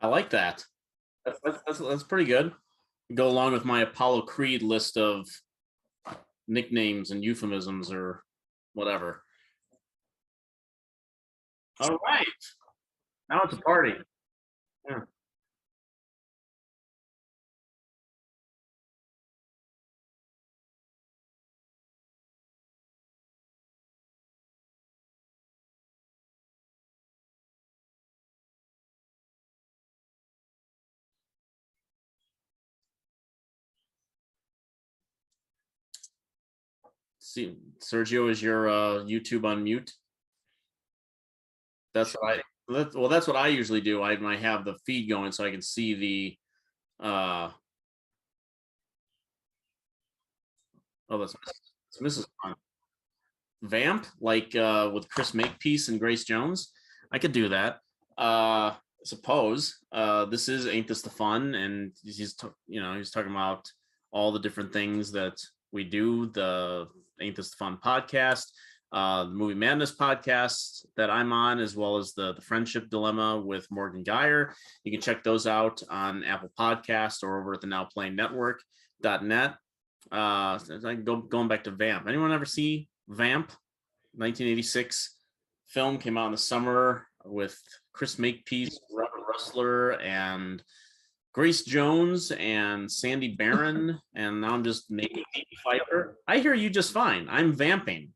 I like that. That's pretty good. Go along with my Apollo Creed list of nicknames and euphemisms or whatever. All right, now it's a party. Yeah. See, Sergio, is your YouTube on mute? That's what I. Well, that's what I usually do. I have the feed going so I can see the. Oh, that's Mrs. Fun. Vamp, like with Chris Makepeace and Grace Jones. I could do that. Suppose this is Ain't This the Fun, and he's he's talking about all the different things that we do. The Ain't This the Fun podcast, the Movie Madness podcast that I'm on, as well as the Friendship Dilemma with Morgan Geyer. You can check those out on Apple Podcast or over at the Now Playing Network.net. Going back to Vamp. Anyone ever see Vamp? 1986 film, came out in the summer with Chris Makepeace, Robert Rustler, and Grace Jones and Sandy Barron. And now I'm just making Pfeiffer. I hear you just fine. I'm vamping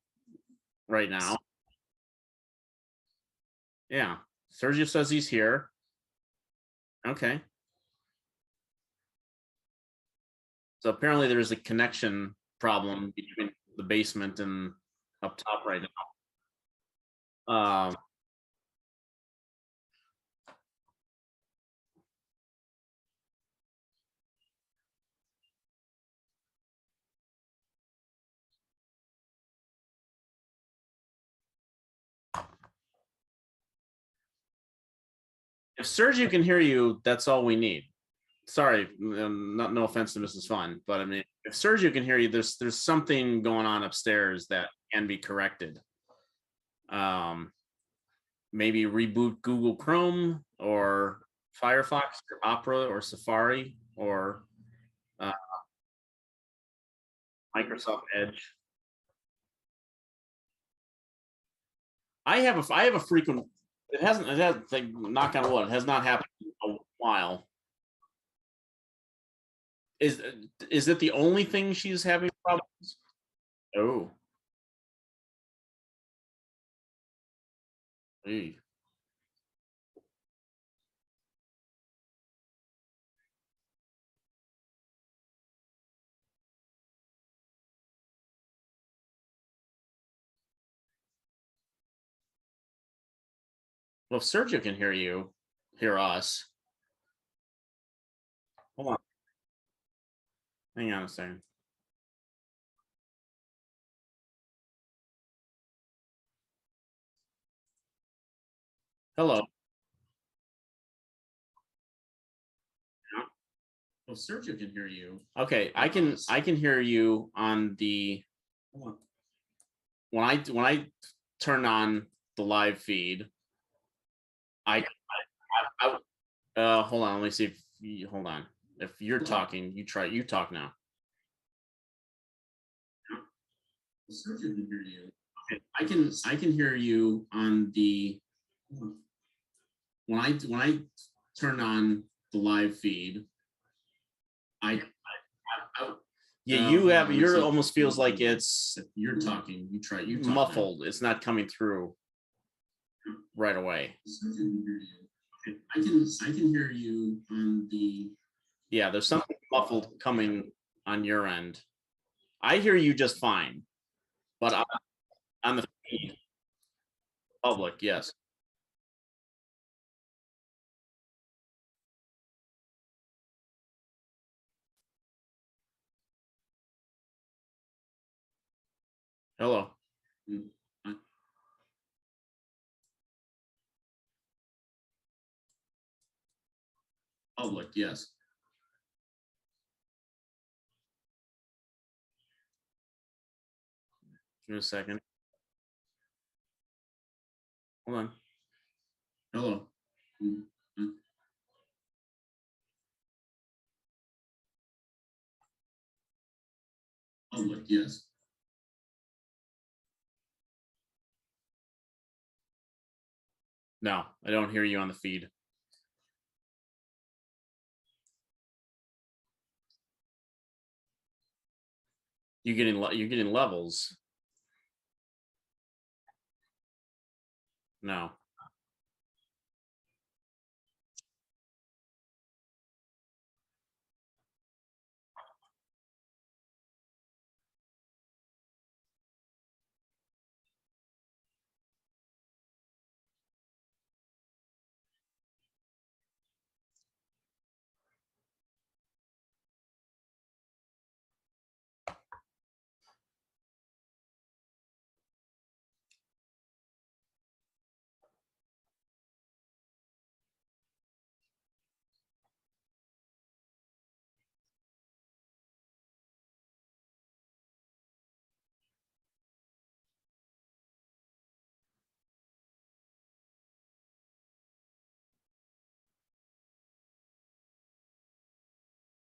right now. Yeah. Sergio says he's here. Okay. So apparently there's a connection problem between the basement and up top right now. If Sergio can hear you, that's all we need. Sorry, no offense to Mrs. Fun, but I mean, if Sergio can hear you, there's something going on upstairs that can be corrected. Maybe reboot Google Chrome or Firefox or Opera or Safari or Microsoft Edge. I have a frequent. It hasn't. It has, like, knock on wood. It has not happened in a while. Is it the only thing she's having problems? Oh. Hey. Well, if Sergio can hear us. Hold on. Hang on a second. Hello. Well, Sergio can hear you. Okay, I can hear you on the. When I turn on the live feed, I hold on. Let me see if you, hold on. If you're talking, you talk now. Sergio can hear you. Okay, I can hear you on the. When I turn on the live feed, I yeah, you have your almost feels like it's you're talking. You talk muffled. Now. It's not coming through right away. I can hear you on the. Yeah, there's something muffled coming on your end. I hear you just fine, but on the feed, public, yes. Hello. Public, yes. Give me a second. Hold on. Hello. Public, yes. No, I don't hear you on the feed. You're getting levels. No.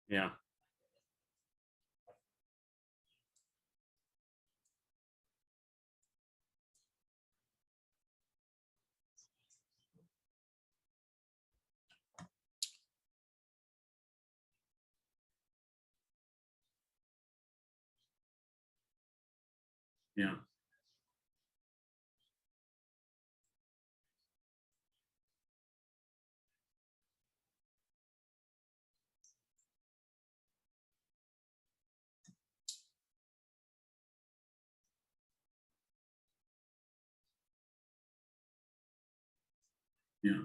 Yeah. Yeah. Yeah.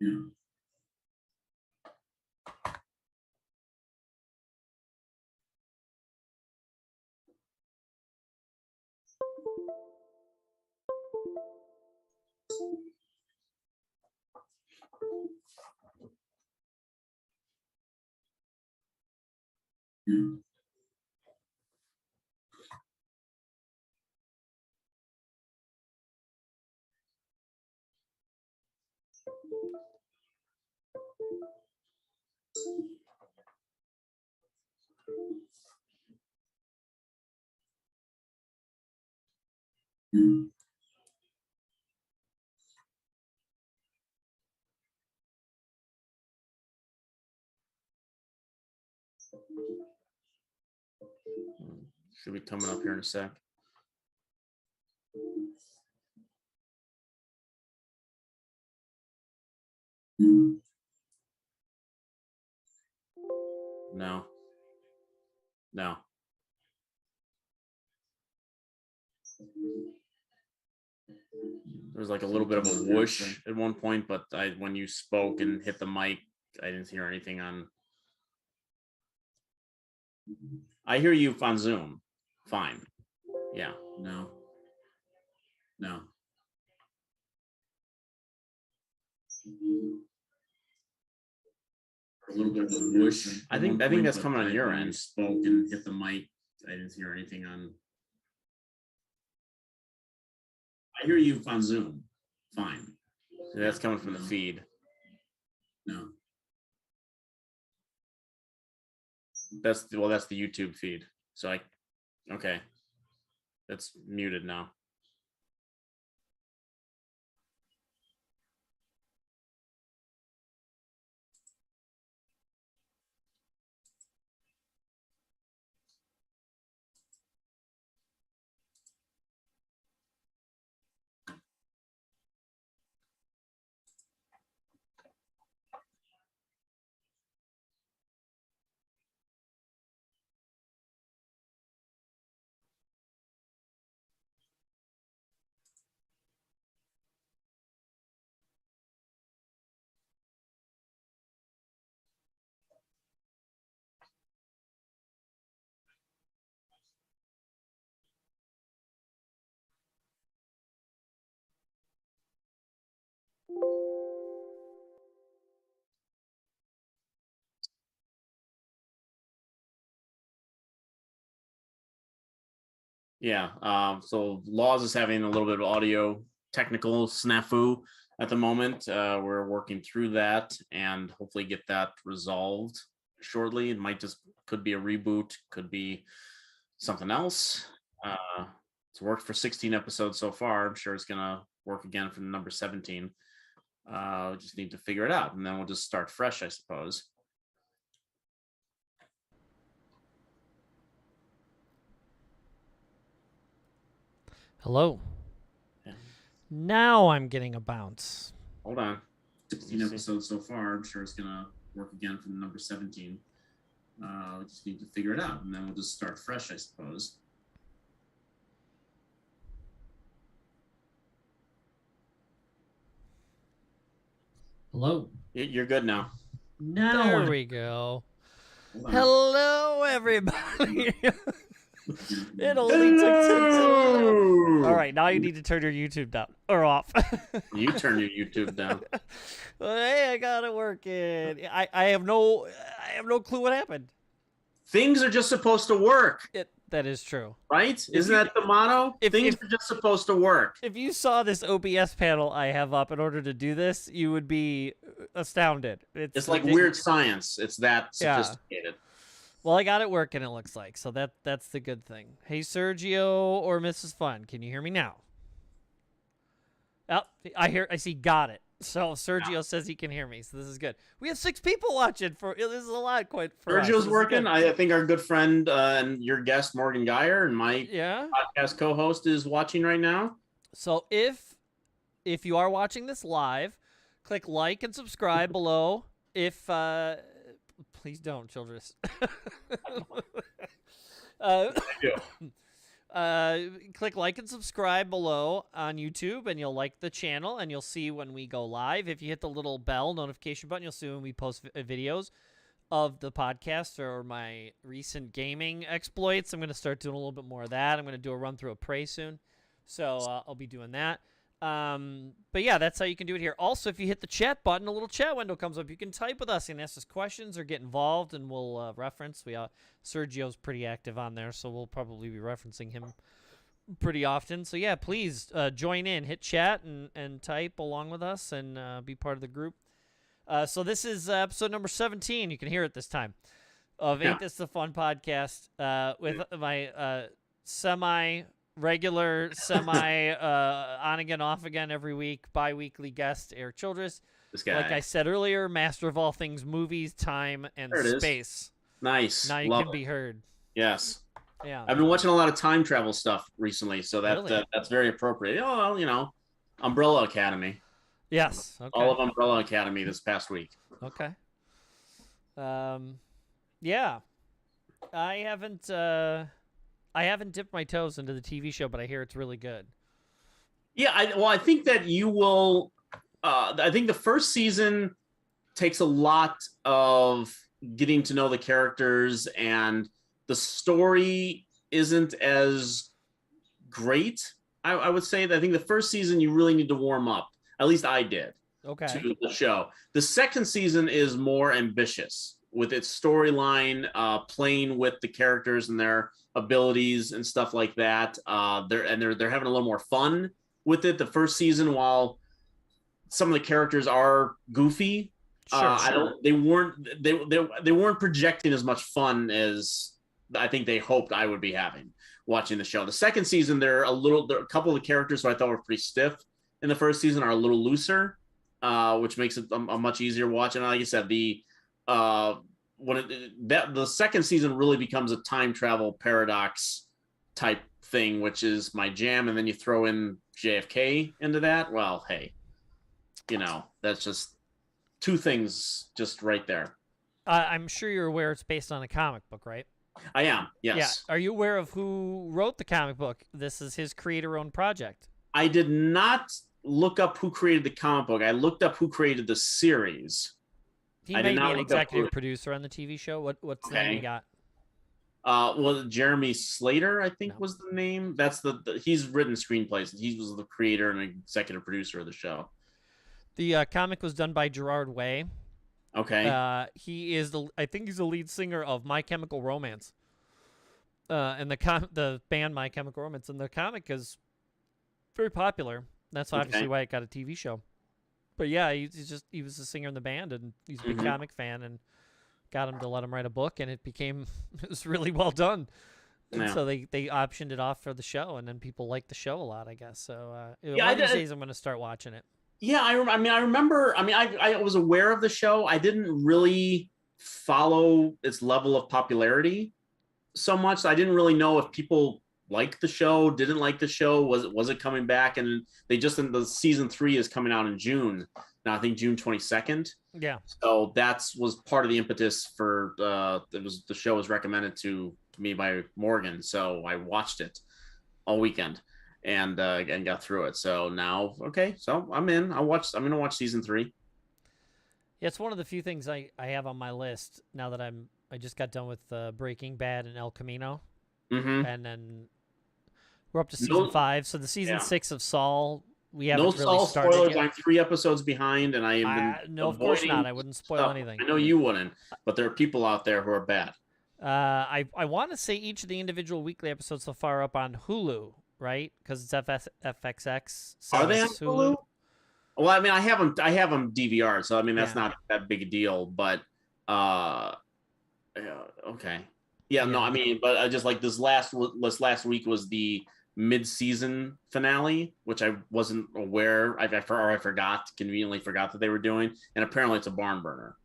Yeah. Yeah. Should be coming up here in a sec. No. No. There was like a little bit of a whoosh at one point, but when you spoke and hit the mic, I didn't hear anything on. I hear you on Zoom. Fine. Yeah. No. No. A little bit of a whoosh. I think that's coming on your end. Spoke and hit the mic. I didn't hear anything on. I hear you on Zoom. Fine. That's coming from the feed. No. That's the YouTube feed. So okay. That's muted now. Yeah. So Laws is having a little bit of audio technical snafu at the moment. We're working through that and hopefully get that resolved shortly. It could be a reboot, could be something else. It's worked for 16 episodes so far. I'm sure it's gonna work again for number 17. We just need to figure it out, and then we'll just start fresh, I suppose. Hello. Yeah. Now I'm getting a bounce. Hold on. 16 episodes so far. I'm sure it's gonna work again for number 17. We just need to figure it out, and then we'll just start fresh, I suppose. Hello. You're good now. There we go. Hello, everybody. It only took 10. All right, now you need to turn your YouTube down or off. You turn your YouTube down. Hey, I got it working. I have no clue what happened. Things are just supposed to work. That is true. Right? Isn't that the motto? Things are just supposed to work. If you saw this OBS panel I have up in order to do this, you would be astounded. It's like weird science. It's that sophisticated. Yeah. Well, I got it working, it looks like. So that's the good thing. Hey, Sergio or Mrs. Fun, can you hear me now? Oh, I see got it. So Sergio says he can hear me, so this is good. We have 6 people watching. This is a lot, quite. Sergio's working. I think our good friend and your guest Morgan Geyer and my podcast co-host is watching right now. So if you are watching this live, click like and subscribe below. If please don't, Childress. Click like and subscribe below on YouTube, and you'll like the channel, and you'll see when we go live. If you hit the little bell notification button, you'll see when we post videos of the podcast or my recent gaming exploits. I'm going to start doing a little bit more of that. I'm going to do a run through of Prey soon, so I'll be doing that. But yeah, that's how you can do it here. Also, if you hit the chat button, a little chat window comes up. You can type with us and ask us questions or get involved, and we'll reference. Sergio's pretty active on there, so we'll probably be referencing him pretty often. So yeah, please join in, hit chat, and type along with us, and be part of the group. So this is episode number 17. You can hear it this time of Ain't This the Fun podcast with my semi-regular, on again, off again every week, bi-weekly guest, Erik Childress. This guy. Like I said earlier, master of all things movies, time, and space. Nice. Now you can be heard. Yes. Yeah. I've been watching a lot of time travel stuff recently, so that's very appropriate. Oh, well, Umbrella Academy. Yes. Okay. All of Umbrella Academy this past week. Okay. Yeah. I haven't dipped my toes into the TV show, but I hear it's really good. Yeah, I think that you will. I think the first season takes a lot of getting to know the characters, and the story isn't as great. I would say that I think the first season you really need to warm up. At least I did. Okay. To the show. The second season is more ambitious with its storyline, playing with the characters and their abilities and stuff like that. They're having a little more fun with it. The first season, while some of the characters are goofy, they weren't projecting as much fun as I think they hoped I would be having watching the show. The second season, there are a couple of the characters who I thought were pretty stiff in the first season are a little looser, which makes it a much easier watch. And like I said, the second season really becomes a time travel paradox type thing, which is my jam. And then you throw in JFK into that. Well, hey, that's just two things just right there. I'm sure you're aware it's based on a comic book, right? I am, yes. Yeah. Are you aware of who wrote the comic book? This is his creator-owned project. I did not look up who created the comic book. I looked up who created the series. He may be an executive producer on the TV show. What's the name you got? Well, Jeremy Slater, I think was the name. That's he's written screenplays. He was the creator and executive producer of the show. The comic was done by Gerard Way. Okay. He is I think he's the lead singer of My Chemical Romance. and the band My Chemical Romance, and the comic is very popular. That's obviously why it got a TV show. But yeah, he was a singer in the band, and he's a big comic fan, and got him to let him write a book, and it was really well done. And so they optioned it off for the show, and then people liked the show a lot, I guess. So one of these days I'm going to start watching it. Yeah, I remember. I mean, I was aware of the show. I didn't really follow its level of popularity so much. I didn't really know if people liked the show, didn't like the show. Was it coming back? And they just the season 3 is coming out in June. Now I think June 22nd. Yeah. So was part of the impetus for the show was recommended to me by Morgan. So I watched it all weekend and got through it. So now, so I'm in. I'm gonna watch season 3. Yeah, it's one of the few things I have on my list now that I just got done with Breaking Bad and El Camino. And then we're up to season 5. So the season 6 of Saul, we haven't really Saul started spoilers. yet. I'm 3 episodes behind, and no, of course not. I wouldn't spoil anything. I know you wouldn't, but there are people out there who are bad. I want to say each of the individual weekly episodes so far up on Hulu, right? Because it's FXX. Are they on Hulu? Well, I mean, I have them DVR, so I mean that's not that big a deal. But okay, no, I mean, but just like this last week was the mid-season finale, which I wasn't aware. I conveniently forgot that they were doing, and apparently it's a barn burner.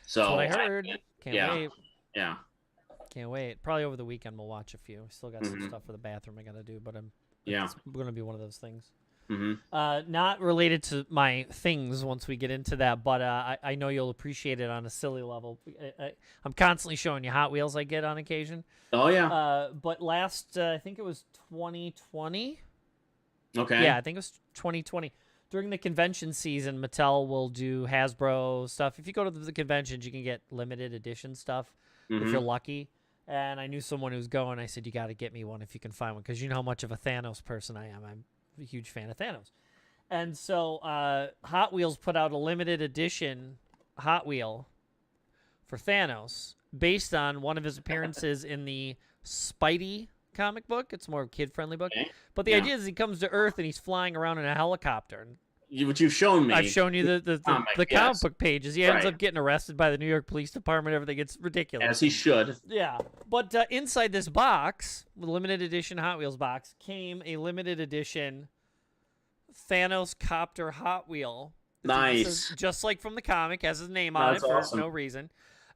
So that's what I heard. Can't wait. Yeah. Can't wait. Probably over the weekend we'll watch a few. Still got some stuff for the bathroom I got to do, but it's going to be one of those things. Not related to my things once we get into that, but I know you'll appreciate it on a silly level. I'm constantly showing you Hot Wheels I get on occasion. Oh, yeah. But last, I think it was 2020. Okay. Yeah, I think it was 2020. During the convention season, Mattel will do Hasbro stuff. If you go to the conventions, you can get limited edition stuff if you're lucky. And I knew someone who was going. I said, you got to get me one if you can find one, because you know how much of a Thanos person I am. I'm a huge fan of Thanos. And so Hot Wheels put out a limited edition Hot Wheel for Thanos based on one of his appearances in the Spidey comic book. It's more kid-friendly book. Okay. But the idea is he comes to Earth and he's flying around in a helicopter. What you've shown me. I've shown you the comic book pages. He ends up getting arrested by the New York Police Department. Everything gets ridiculous. As he should. Yeah. But inside this box, the limited edition Hot Wheels box, came a limited edition Thanos Copter Hot Wheel. Nice. Just like from the comic, has his name on it for no reason.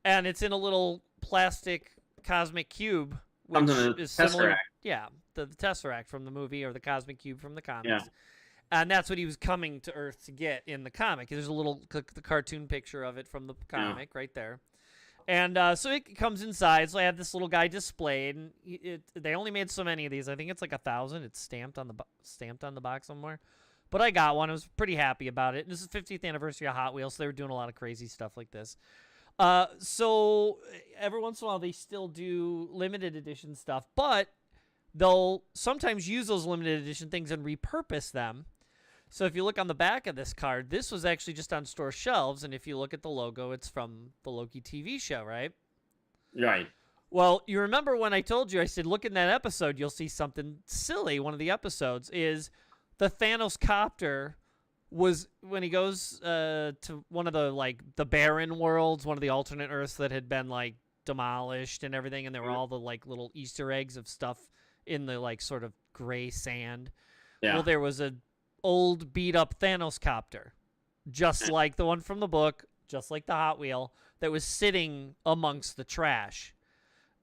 And it's in a little plastic cosmic cube, which is similar. Yeah, the Tesseract from the movie, or the cosmic cube from the comics. Yeah. And that's what he was coming to Earth to get in the comic. There's a little the cartoon picture of it from the comic right there. And so it comes inside. So I had this little guy displayed. And they only made so many of these. I think it's like 1,000. It's stamped on the box somewhere. But I got one. I was pretty happy about it. And this is the 50th anniversary of Hot Wheels, so they were doing a lot of crazy stuff like this. So every once in a while, they still do limited edition stuff. But they'll sometimes use those limited edition things and repurpose them. So if you look on the back of this card, this was actually just on store shelves, and if you look at the logo, it's from the Loki TV show, right? Right. Well, you remember when I told you, I said, look in that episode, you'll see something silly. One of the episodes is the Thanos copter was when he goes to one of the barren worlds, one of the alternate Earths that had been demolished and everything, and there were all the little Easter eggs of stuff in the sort of gray sand. Yeah. Well, there was a old beat-up Thanos copter, just like the one from the book, just like the Hot Wheel, that was sitting amongst the trash.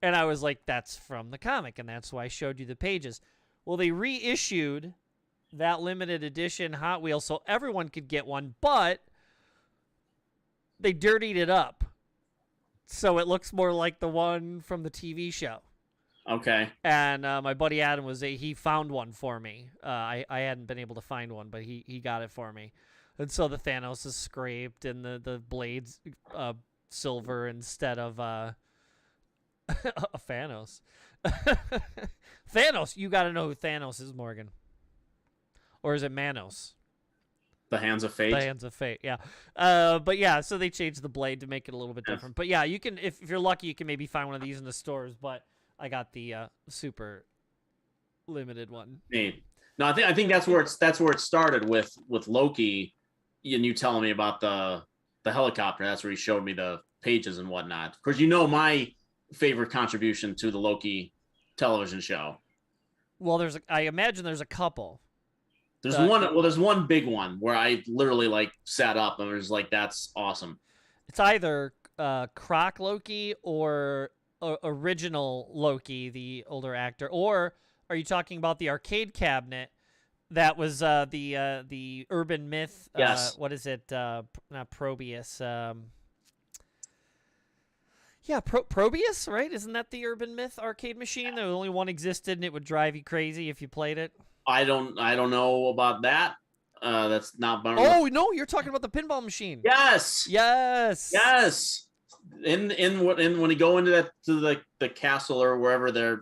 And I was like, that's from the comic, and that's why I showed you the pages. Well, they reissued that limited edition Hot Wheel so everyone could get one, but they dirtied it up so it looks more like the one from the TV show. Okay. And my buddy Adam he found one for me. I hadn't been able to find one, but he got it for me. And so the Thanos is scraped and the blades silver instead of a Thanos. Thanos, you got to know who Thanos is, Morgan. Or is it Manos? The Hands of Fate. The Hands of Fate, yeah. But yeah, so they changed the blade to make it a little bit different. But yeah, you can if you're lucky, you can maybe find one of these in the stores, but I got the super limited one. Neat. No, I think that's where it started with Loki, and you telling me about the helicopter. That's where he showed me the pages and whatnot. Of course, my favorite contribution to the Loki television show. Well, I imagine there's a couple. There's one. Well, there's one big one where I literally like sat up and was like, "That's awesome." It's either Croc Loki or original Loki, the older actor, or are you talking about the arcade cabinet that was the urban myth? Yes. What is it? Not Probius. Yeah, Probius, right? Isn't that the urban myth arcade machine? The only one existed, and it would drive you crazy if you played it. I don't know about that. That's not. Oh no, you're talking about the pinball machine. Yes. Yes. Yes. In when you go into the castle or wherever they're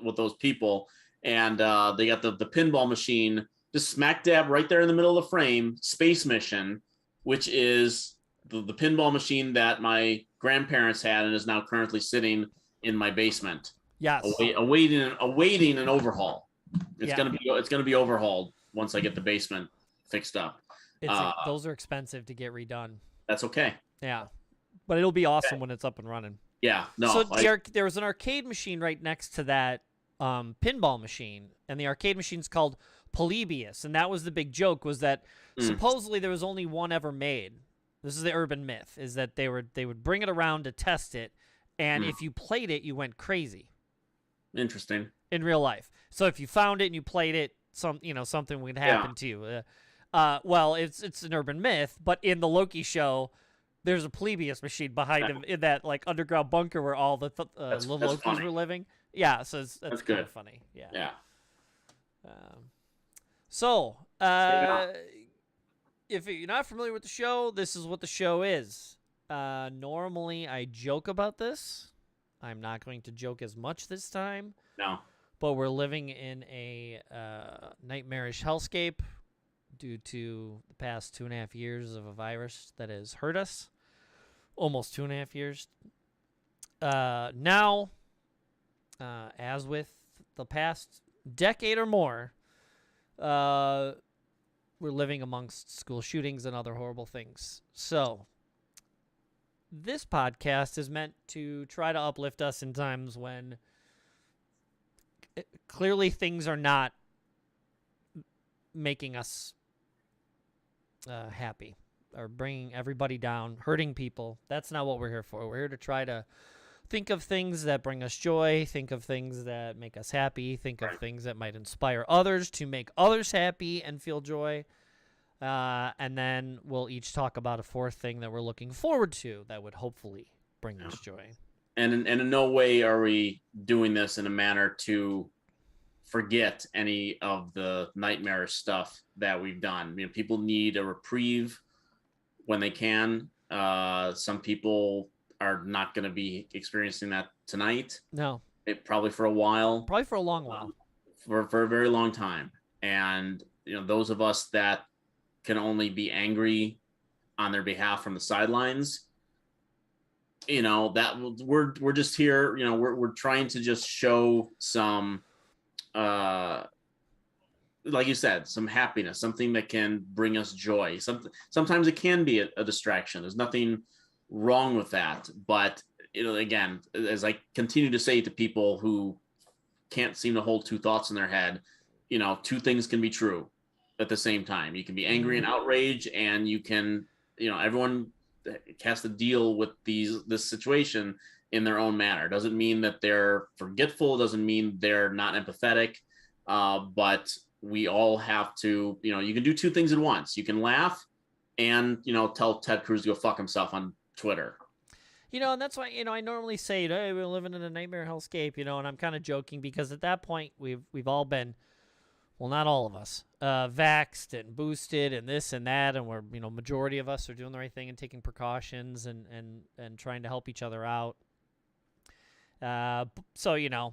with those people, and they got the pinball machine just smack dab right there in the middle of the frame. Space Mission, which is the pinball machine that my grandparents had and is now currently sitting in my basement. Yes. Awaiting an overhaul. It's gonna be overhauled once I get the basement fixed up. Those are expensive to get redone. That's okay. Yeah, but it'll be awesome when it's up and running. Yeah. No. So there was an arcade machine right next to that pinball machine, and the arcade machine's called Polybius, and that was the big joke, was that supposedly there was only one ever made. This is the urban myth, is that they would bring it around to test it, and if you played it, you went crazy. Interesting. In real life. So if you found it and you played it, something would happen to you. Well, it's an urban myth, but in the Loki show, there's a Polybius machine behind him in that like underground bunker where all the little Lokis were living. Yeah, so that's kind of funny. Yeah. Yeah. So, if you're not familiar with the show, this is what the show is. Normally, I joke about this. I'm not going to joke as much this time. No. But we're living in a nightmarish hellscape due to the past 2.5 years of a virus that has hurt us. Almost 2.5 years. Now, as with the past decade or more, we're living amongst school shootings and other horrible things. So, this podcast is meant to try to uplift us in times when clearly things are not making us happy or bringing everybody down, hurting people. That's not what we're here for. We're here to try to think of things that bring us joy, think of things that make us happy, think of things that might inspire others to make others happy and feel joy. And then we'll each talk about a fourth thing that we're looking forward to that would hopefully bring us joy. And in no way are we doing this in a manner to forget any of the nightmarish stuff that we've done. People need a reprieve when they can. Some people are not going to be experiencing that tonight. No. Probably for a while. Probably for a long while. For a very long time. And those of us that can only be angry on their behalf from the sidelines, that we're just here, we're trying to just show some like you said, some happiness, something that can bring us joy. Sometimes it can be a distraction. There's nothing wrong with that, but again, as I continue to say to people who can't seem to hold two thoughts in their head, two things can be true at the same time. You can be angry and outraged, and you can, everyone has to deal with this situation in their own manner. Doesn't mean that they're forgetful, doesn't mean they're not empathetic, but we all have to, you can do two things at once. You can laugh and, tell Ted Cruz to go fuck himself on Twitter. And that's why, I normally say, hey, we're living in a nightmare hellscape, and I'm kind of joking because at that point we've all been, well, not all of us, vaxxed and boosted and this and that, and we're, majority of us are doing the right thing and taking precautions and trying to help each other out. So, a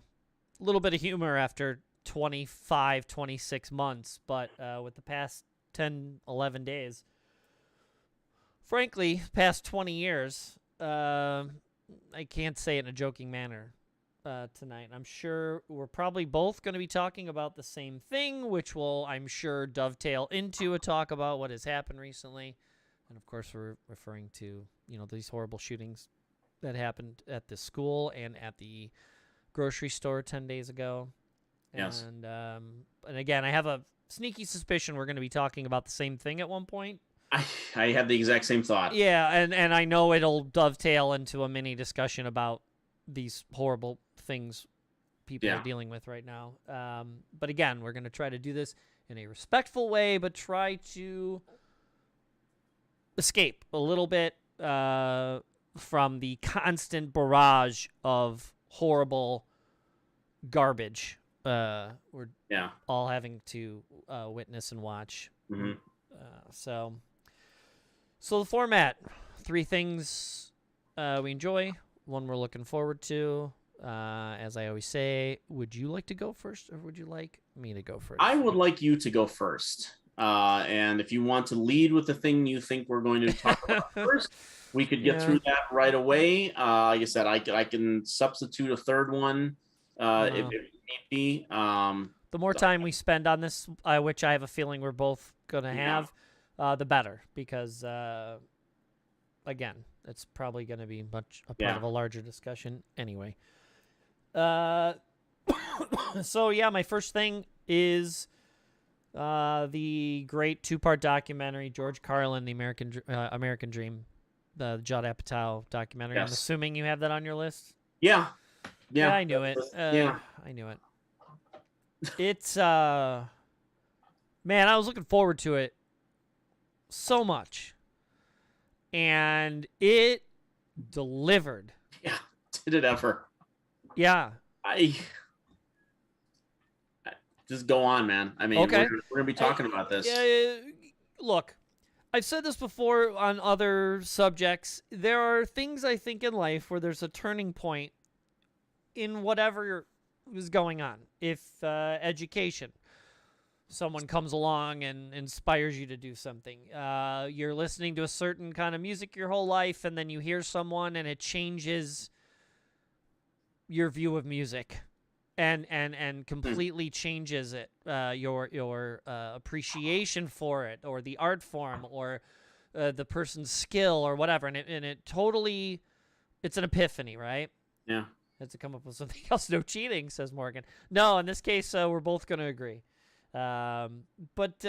little bit of humor after 25, 26 months, but with the past 10, 11 days, frankly, past 20 years, I can't say it in a joking manner. tonight. I'm sure we're probably both going to be talking about the same thing, which will, I'm sure, dovetail into a talk about what has happened recently. And of course, we're referring to, these horrible shootings that happened at the school and at the grocery store 10 days ago. Yes. And again, I have a sneaky suspicion we're going to be talking about the same thing at one point. I had the exact same thought. Yeah, and I know it'll dovetail into a mini discussion about these horrible things people are dealing with right now. But again, we're going to try to do this in a respectful way, but try to escape a little bit from the constant barrage of horrible garbage we're all having to witness and watch. Mm-hmm. So the format, 3 things we enjoy, 1 we're looking forward to. As I always say, would you like to go first, or would you like me to go first? I would like you to go first. And if you want to lead with the thing you think we're going to talk about first, we could get through that right away. Like I said, I can substitute a third one if need be. The more time we spend on this, which I have a feeling we're both going to have, the better. Because, again, it's probably going to be a part of a larger discussion anyway. So, my first thing is the great 2-part documentary, George Carlin, The American Dream, the Judd Apatow documentary. Yes. I'm assuming you have that on your list? Yeah, I knew it. I knew it. It's, man, I was looking forward to it so much. And it delivered. Yeah, did it ever. Yeah. I just go on, man. I mean, okay. we're going to be talking about this. Look, I've said this before on other subjects. There are things I think in life where there's a turning point in whatever is going on. If education, someone comes along and inspires you to do something. You're listening to a certain kind of music your whole life, and then you hear someone and it changes your view of music and completely changes it, your appreciation for it, or the art form, or the person's skill, or whatever. And it totally, it's an epiphany, right? Yeah. Has to come up with something else. No cheating, says Morgan. No, in this case, we're both going to agree. But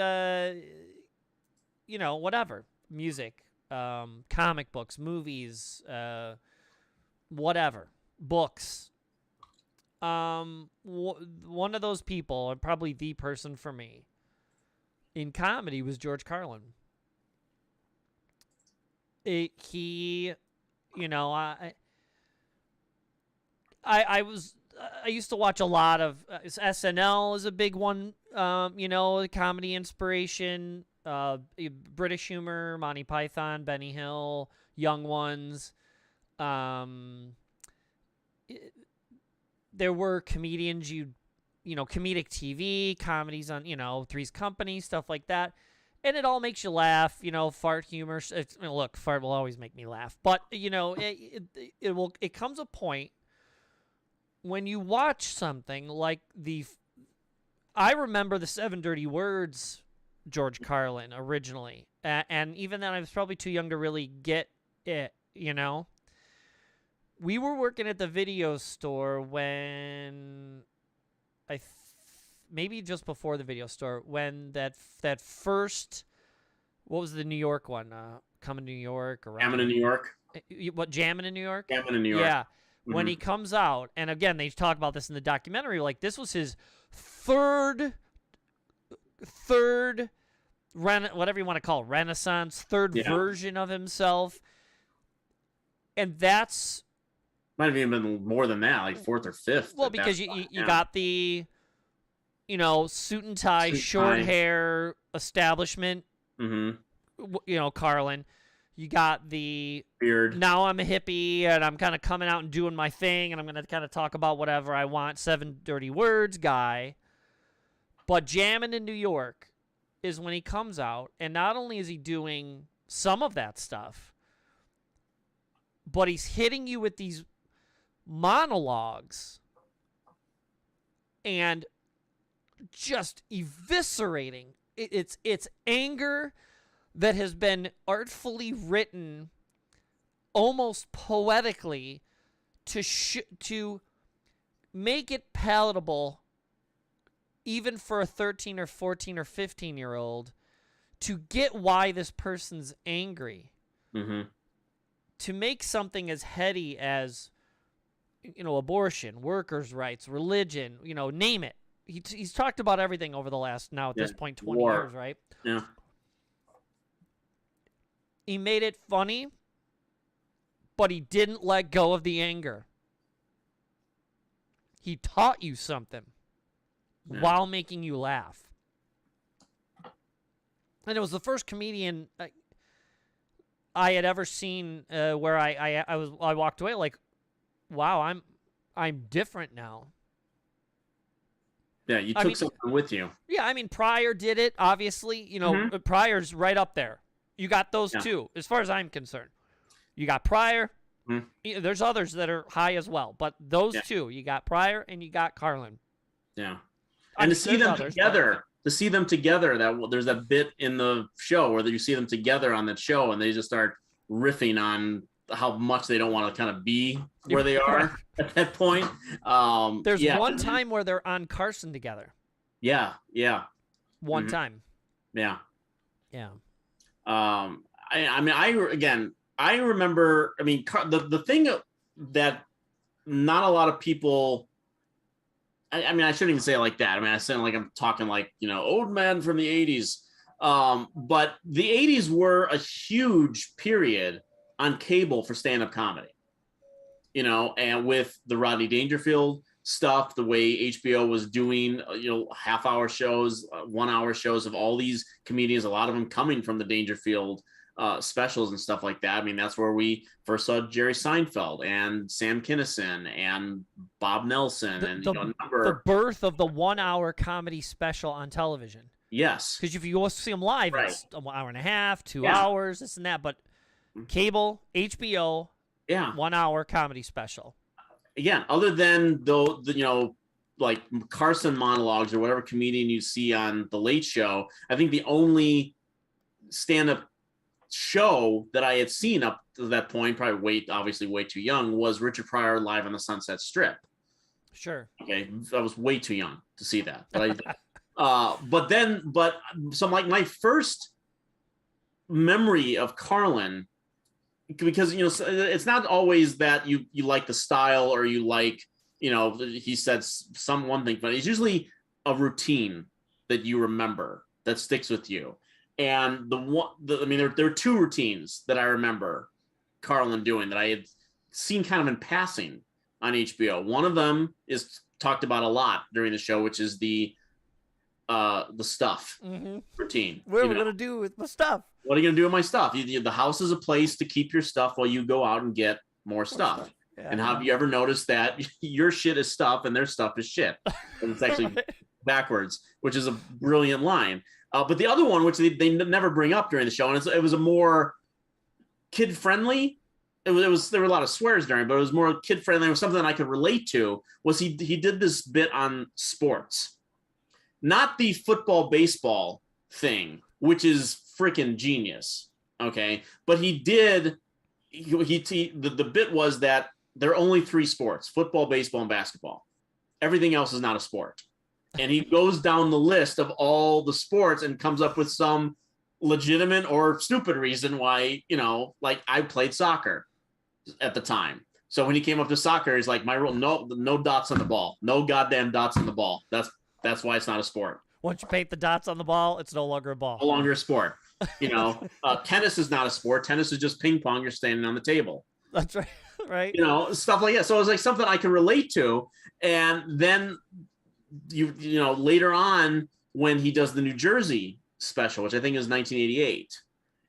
whatever. Music, comic books, movies, whatever. Books. One of those people, and probably the person for me, in comedy was George Carlin. I used to watch a lot of SNL is a big one, comedy inspiration, British humor, Monty Python, Benny Hill, Young Ones. There were comedians, comedic TV, comedies on, Three's Company, stuff like that. And it all makes you laugh, fart humor. Look, fart will always make me laugh. But, it comes a point when you watch something like I remember the 7 Dirty Words, George Carlin, originally. And even then, I was probably too young to really get it, We were working at the video store when maybe just before the video store, when that first, what was the New York one? Coming to New York? Jammin' in New York? What, Jammin' in New York? Jammin' in New York. Yeah. Mm-hmm. When he comes out, and again, they talk about this in the documentary, like this was his third whatever you want to call it, renaissance, third version of himself. And that's... Might have even been more than that, like 4th or 5th. Well, because you got the, suit and tie, short hair establishment, Carlin. You got the beard. Now I'm a hippie, and I'm kind of coming out and doing my thing, and I'm going to kind of talk about whatever I want, 7 Dirty Words guy. But Jammin' in New York is when he comes out, and not only is he doing some of that stuff, but he's hitting you with these monologues and just eviscerating. It's anger that has been artfully written, almost poetically, to make it palatable, even for a 13 or 14 or 15-year-old, to get why this person's angry. Mm-hmm. To make something as heady as, abortion, workers' rights, religion, name it. He's talked about everything over the last, now at this point, 20 years, right? Yeah. He made it funny, but he didn't let go of the anger. He taught you something while making you laugh. And it was the first comedian I had ever seen where I walked away like, wow, I'm different now. Yeah, you took something with you. Yeah, I mean, Pryor did it, obviously. Pryor's right up there. You got those two, as far as I'm concerned. You got Pryor. Mm-hmm. There's others that are high as well, but those two, you got Pryor and you got Carlin. Yeah. And to see them together, there's that bit in the show where you see them together on that show and they just start riffing on how much they don't want to kind of be where they are at that point. There's one time where they're on Carson together. Yeah. One time. Yeah. Yeah. I remember, the thing that not a lot of people, I shouldn't even say it like that. I sound like I'm talking like, old man from the 80s. But the 80s were a huge period on cable for stand-up comedy, and with the Rodney Dangerfield stuff, the way HBO was doing, half-hour shows, 1-hour shows of all these comedians, a lot of them coming from the Dangerfield specials and stuff like that. That's where we first saw Jerry Seinfeld and Sam Kinison and Bob Nelson the birth of the 1-hour comedy special on television. Yes, because if you go see them live, it's an hour and a half, 2 hours, this and that. But cable, HBO, 1-hour comedy special. Again, other than like Carson monologues or whatever comedian you see on The Late Show, I think the only stand-up show that I had seen up to that point, obviously way too young, was Richard Pryor live on the Sunset Strip. Sure. Okay, I was way too young to see that. But so my first memory of Carlin, because it's not always that you like the style or you like, he said one thing, but it's usually a routine that you remember that sticks with you. And there are two routines that I remember Carlin doing that I had seen kind of in passing on HBO. One of them is talked about a lot during the show, which is the stuff routine. What are we gonna do with my stuff? What are you gonna do with my stuff? The house is a place to keep your stuff while you go out and get more stuff. Yeah. And have you ever noticed that your shit is stuff and their stuff is shit? And it's actually backwards, which is a brilliant line. But the other one, which they never bring up during the show, and it was a more kid friendly. There were a lot of swears during, but it was more kid friendly. It was something that I could relate to. Was he did this bit on sports, not the football baseball thing, which is freaking genius. Okay, but the bit was that there are only 3 sports: football, baseball, and basketball. Everything else is not a sport. And he goes down the list of all the sports and comes up with some legitimate or stupid reason why, like I played soccer at the time. So when he came up to soccer, he's like, my rule, no dots on the ball, no goddamn dots on the ball. That's why it's not a sport. Once you paint the dots on the ball, it's no longer a ball. No longer a sport. Tennis is not a sport. Tennis is just ping pong. You're standing on the table. That's right. Right. Stuff like that. So it was like something I can relate to. And then later on when he does the New Jersey special, which I think is 1988,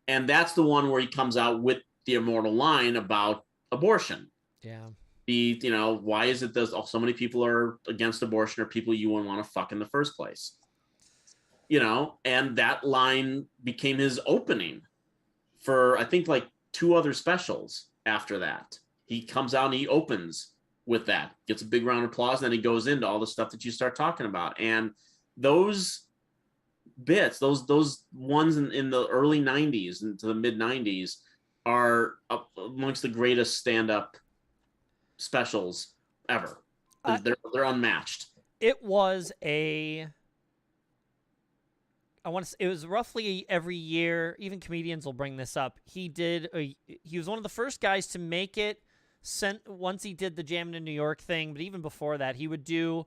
and that's the one where he comes out with the immortal line about abortion. Yeah. Why is it that so many people are against abortion or people you wouldn't want to fuck in the first place? And that line became his opening for, I think, like 2 other specials after that. He comes out and he opens with that, gets a big round of applause, and then he goes into all the stuff that you start talking about. And those bits, those ones in the early 90s into the mid 90s are amongst the greatest stand-up specials ever. They're unmatched. It was a, I want to say, it was roughly every year, even comedians will bring this up. He was one of the first guys to make it once he did the Jammin' in New York thing, but even before that, he would do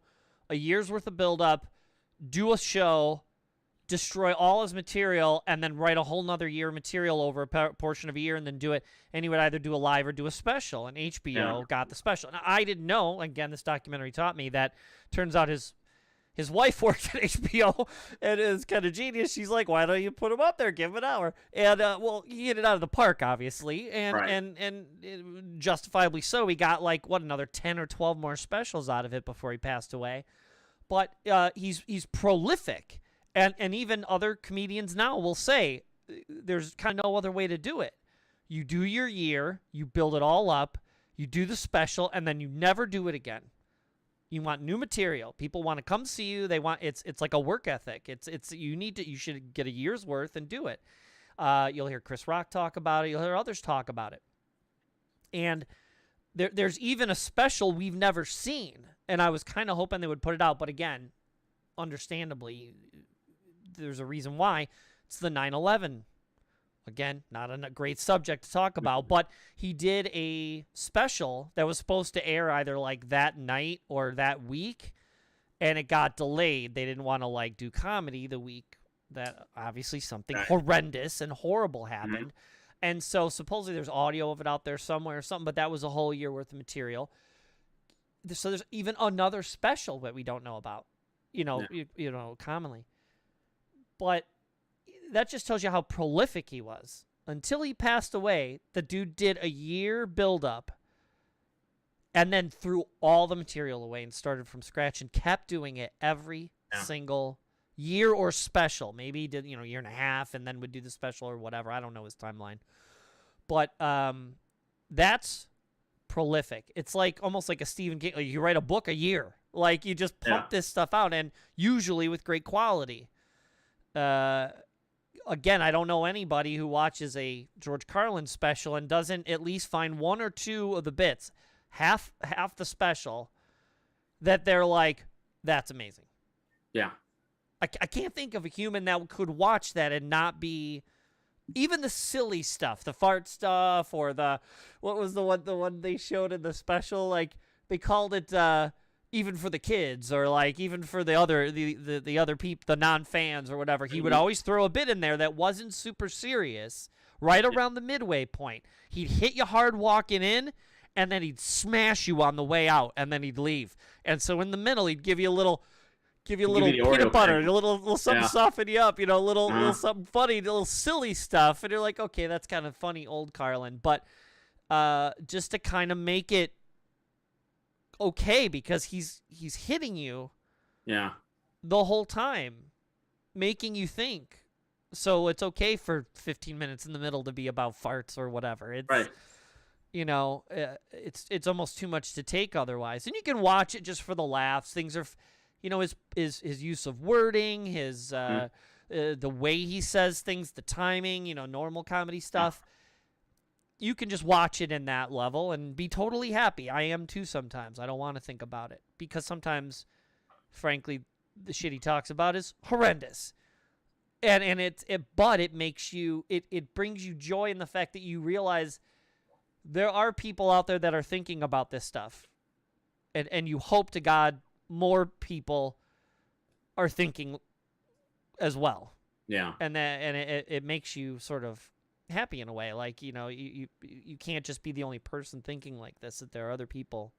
a year's worth of build-up, do a show, destroy all his material, and then write a whole nother year of material over a portion of a year, and then do it. And he would either do a live or do a special, and HBO got the special. Now, I didn't know, again, this documentary taught me that turns out his wife worked at HBO and is kind of genius. She's like, why don't you put him up there? Give him an hour. And, well, he hit it out of the park, obviously, and justifiably so. He got, like, another 10 or 12 more specials out of it before he passed away. But he's prolific. And even other comedians now will say there's kind of no other way to do it. You do your year, you build it all up, you do the special, and then you never do it again. You want new material. People want to come see you. They want it's like a work ethic. You should get a year's worth and do it. You'll hear Chris Rock talk about it. You'll hear others talk about it. And there's even a special we've never seen. And I was kind of hoping they would put it out, but again, understandably, there's a reason why. It's the 9/11. Again, not a great subject to talk about, but he did a special that was supposed to air either like that night or that week, and it got delayed. They didn't want to like do comedy the week that obviously something horrendous and horrible happened. And so supposedly there's audio of it out there somewhere or something, but that was a whole year worth of material. So there's even another special that we don't know about, you know, commonly. But that just tells you how prolific he was. Until he passed away, the dude did a year build-up and then threw all the material away and started from scratch and kept doing it every single year or special. Maybe he did, year and a half and then would do the special or whatever. I don't know his timeline. But that's prolific. It's like almost like a Stephen King. Like you write a book a year. Like you just pump this stuff out, and usually with great quality. Again, I don't know anybody who watches a George Carlin special and doesn't at least find one or two of the bits, half the special, that they're like, that's amazing. Yeah. I can't think of a human that could watch that and not be, even the silly stuff, the fart stuff, or what was the one they showed in the special? Like, they called it, even for the kids, or like even for the other people, the non-fans or whatever. He would always throw a bit in there that wasn't super serious right around the midway point. He'd hit you hard walking in, and then he'd smash you on the way out, and then he'd leave. And so in the middle, he'd give you a little peanut butter, a little something soften you up, little something funny, a little silly stuff. And you're like, okay, that's kind of funny, old Carlin. But just to kind of make it okay, because he's hitting you the whole time, making you think. So it's okay for 15 minutes in the middle to be about farts or whatever. It's it's almost too much to take otherwise. And you can watch it just for the laughs. Things are, his use of wording, his the way he says things, the timing, normal comedy stuff. You can just watch it in that level and be totally happy. I am too sometimes. I don't want to think about it because sometimes, frankly, the shit he talks about is horrendous. But it makes you, it brings you joy in the fact that you realize there are people out there that are thinking about this stuff. And you hope to God more people are thinking as well. Yeah. And it makes you sort of happy in a way, like you can't just be the only person thinking like this, that there are other people.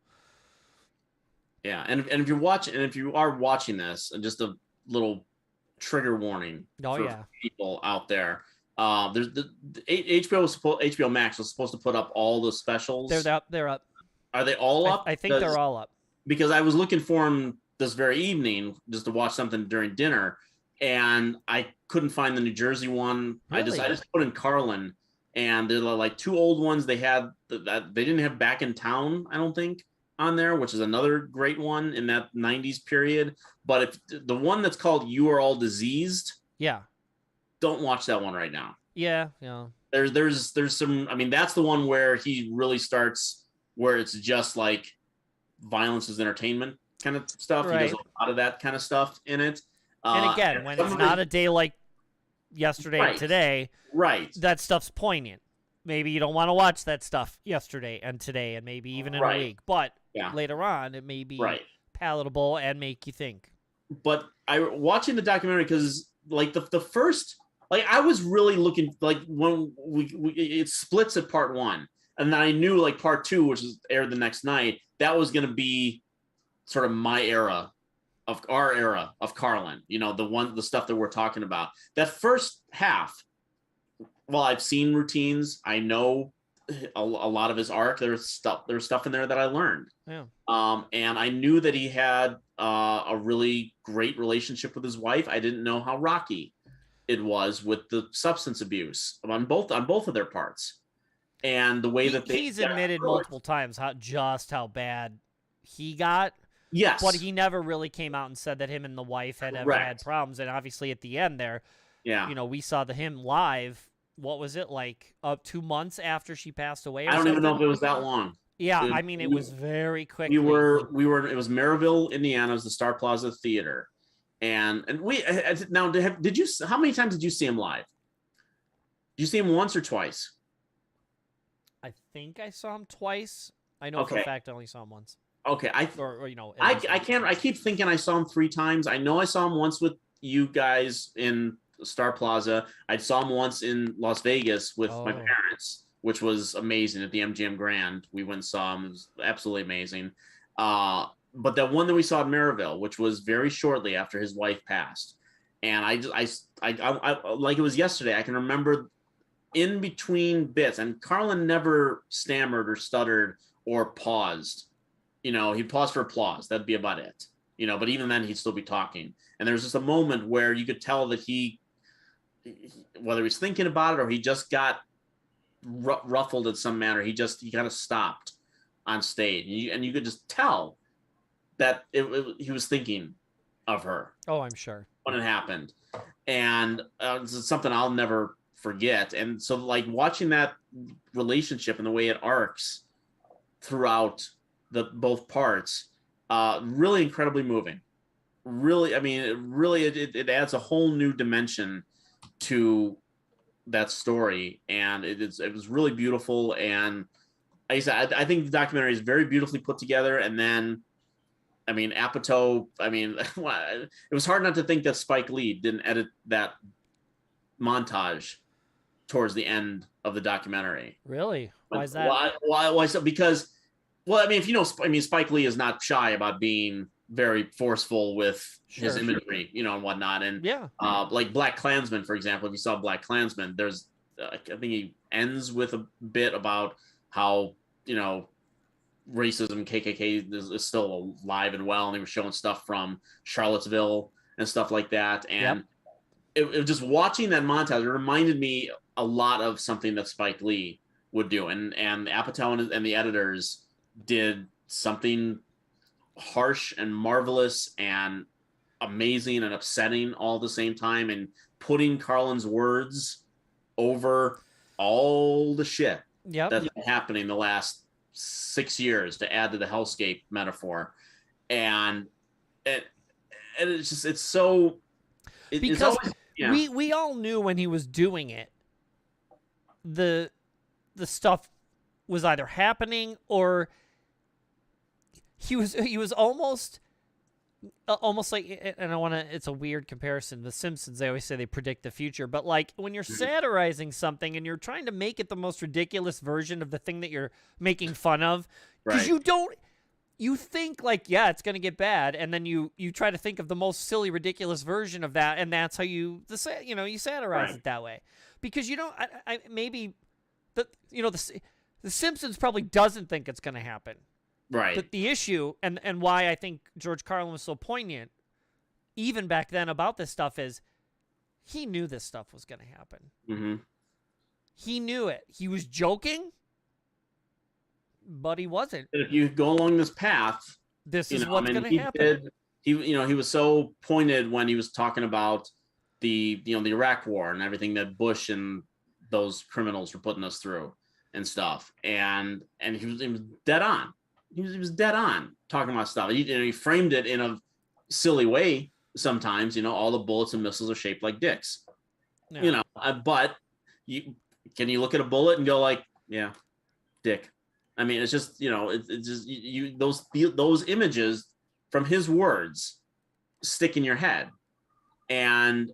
And if you are watching this, and just a little trigger warning for people out there, there's the HBO Max was supposed to put up all the specials. They're up. Are they all up? I think they're all up, because I was looking for them this very evening just to watch something during dinner, and I couldn't find the New Jersey one. Really? I just put in Carlin, and they're like two old ones. They had that they didn't have Back in Town, I don't think. on there, which is another great one in that 90s period. But if the one that's called You Are All Diseased, Yeah. don't watch that one right now. Yeah. Yeah. There's some, I mean, that's the one where he really starts, where it's just like violence is entertainment kind of stuff. Right. He does a lot of that kind of stuff in it. And again, when it's not a day like yesterday and today, right, that stuff's poignant. Maybe you don't want to watch that stuff yesterday and today and maybe even in a week. But later on, it may be palatable and make you think. But watching the documentary, because like the first, like I was really looking, like when it splits at part 1, and then I knew like part 2, which was aired the next night, that was going to be sort of my era of our era of Carlin, you know, the stuff that we're talking about. That first half, well, I've seen routines, I know a lot of his arc. There's stuff in there that I learned. Yeah. And I knew that he had a really great relationship with his wife. I didn't know how rocky it was with the substance abuse on both of their parts, and the way that he's admitted multiple times how bad he got. Yes, but he never really came out and said that him and the wife had ever had problems. And obviously, at the end there, you know, we saw him live. What was it like? 2 months after she passed away? Or I don't even know if it was that long. Yeah, I mean, it was very quick. We were. It was Maryville, Indiana. It was the Star Plaza Theater, and we now did you? How many times did you see him live? Did you see him once or twice? I think I saw him twice. I know for a fact I only saw him once. Okay, I can't. I keep thinking I saw him 3 times. I know I saw him once with you guys in Star Plaza. I saw him once in Las Vegas with my parents, which was amazing at the MGM Grand. We went and saw him. It was absolutely amazing. But that one that we saw at Maryville, which was very shortly after his wife passed, and I like it was yesterday. I can remember in between bits, and Carlin never stammered or stuttered or paused. You know, he'd pause for applause. That'd be about it. You know, but even then, he'd still be talking. And there's just a moment where you could tell that whether he's thinking about it or he just got ruffled in some manner, he kind of stopped on stage, and you could just tell that he was thinking of her. Oh, I'm sure. When it happened, and it's something I'll never forget. And so, like, watching that relationship and the way it arcs throughout both parts, really incredibly moving. Really, I mean, it adds a whole new dimension to that story, and it was really beautiful. And like I said, I think the documentary is very beautifully put together. And then, I mean, Apatow, I mean, it was hard not to think that Spike Lee didn't edit that montage towards the end of the documentary. Really? Why is that? Why so? Because, well, I mean, if you know, I mean, Spike Lee is not shy about being very forceful with his imagery, you know, and whatnot. And like Black Klansman, for example, if you saw Black Klansman, there's, I think he ends with a bit about how, you know, racism, KKK is still alive and well, and they were showing stuff from Charlottesville and stuff like that. And it was just watching that montage, it reminded me a lot of something that Spike Lee would do. And Apatow and the editors did something harsh and marvelous and amazing and upsetting all at the same time, and putting Carlin's words over all the shit that's been happening the last 6 years, to add to the hellscape metaphor. And it's just, it's so, because it's always, we all knew when he was doing it, the stuff was either happening or he was almost like, and I want to, it's a weird comparison. The Simpsons, they always say they predict the future, but like when you're satirizing something and you're trying to make it the most ridiculous version of the thing that you're making fun of, because you think like, yeah, it's going to get bad, and then you try to think of the most silly, ridiculous version of that, and that's how you satirize it that way. Because you don't, maybe the Simpsons probably doesn't think it's going to happen. Right. But the issue, and why I think George Carlin was so poignant, even back then, about this stuff, is he knew this stuff was going to happen. Mm-hmm. He knew it. He was joking, but he wasn't. if you go along this path, This you is know, what's I mean, going to he happen. did. He, you know, he was so pointed when he was talking about the, you know, the Iraq War and everything that Bush and those criminals were putting us through and stuff. And he was dead on. He was dead on talking about stuff. He framed it in a silly way sometimes. You know, all the bullets and missiles are shaped like dicks. Yeah. You know, but can you look at a bullet and go like, yeah, dick. I mean, it's just, you know, it's just those images from his words stick in your head. And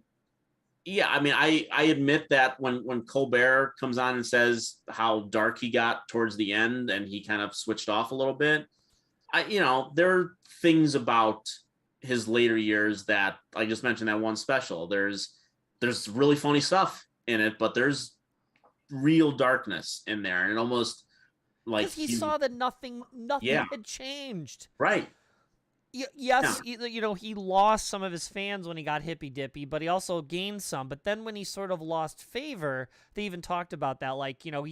yeah, I mean, I admit that when Colbert comes on and says how dark he got towards the end and he kind of switched off a little bit, you know, there are things about his later years that I just mentioned, that one special. There's really funny stuff in it, but there's real darkness in there, and it almost like because he saw that nothing had changed. Right. Yes, you know, he lost some of his fans when he got hippy dippy, but he also gained some. But then when he sort of lost favor, they even talked about that. Like, you know,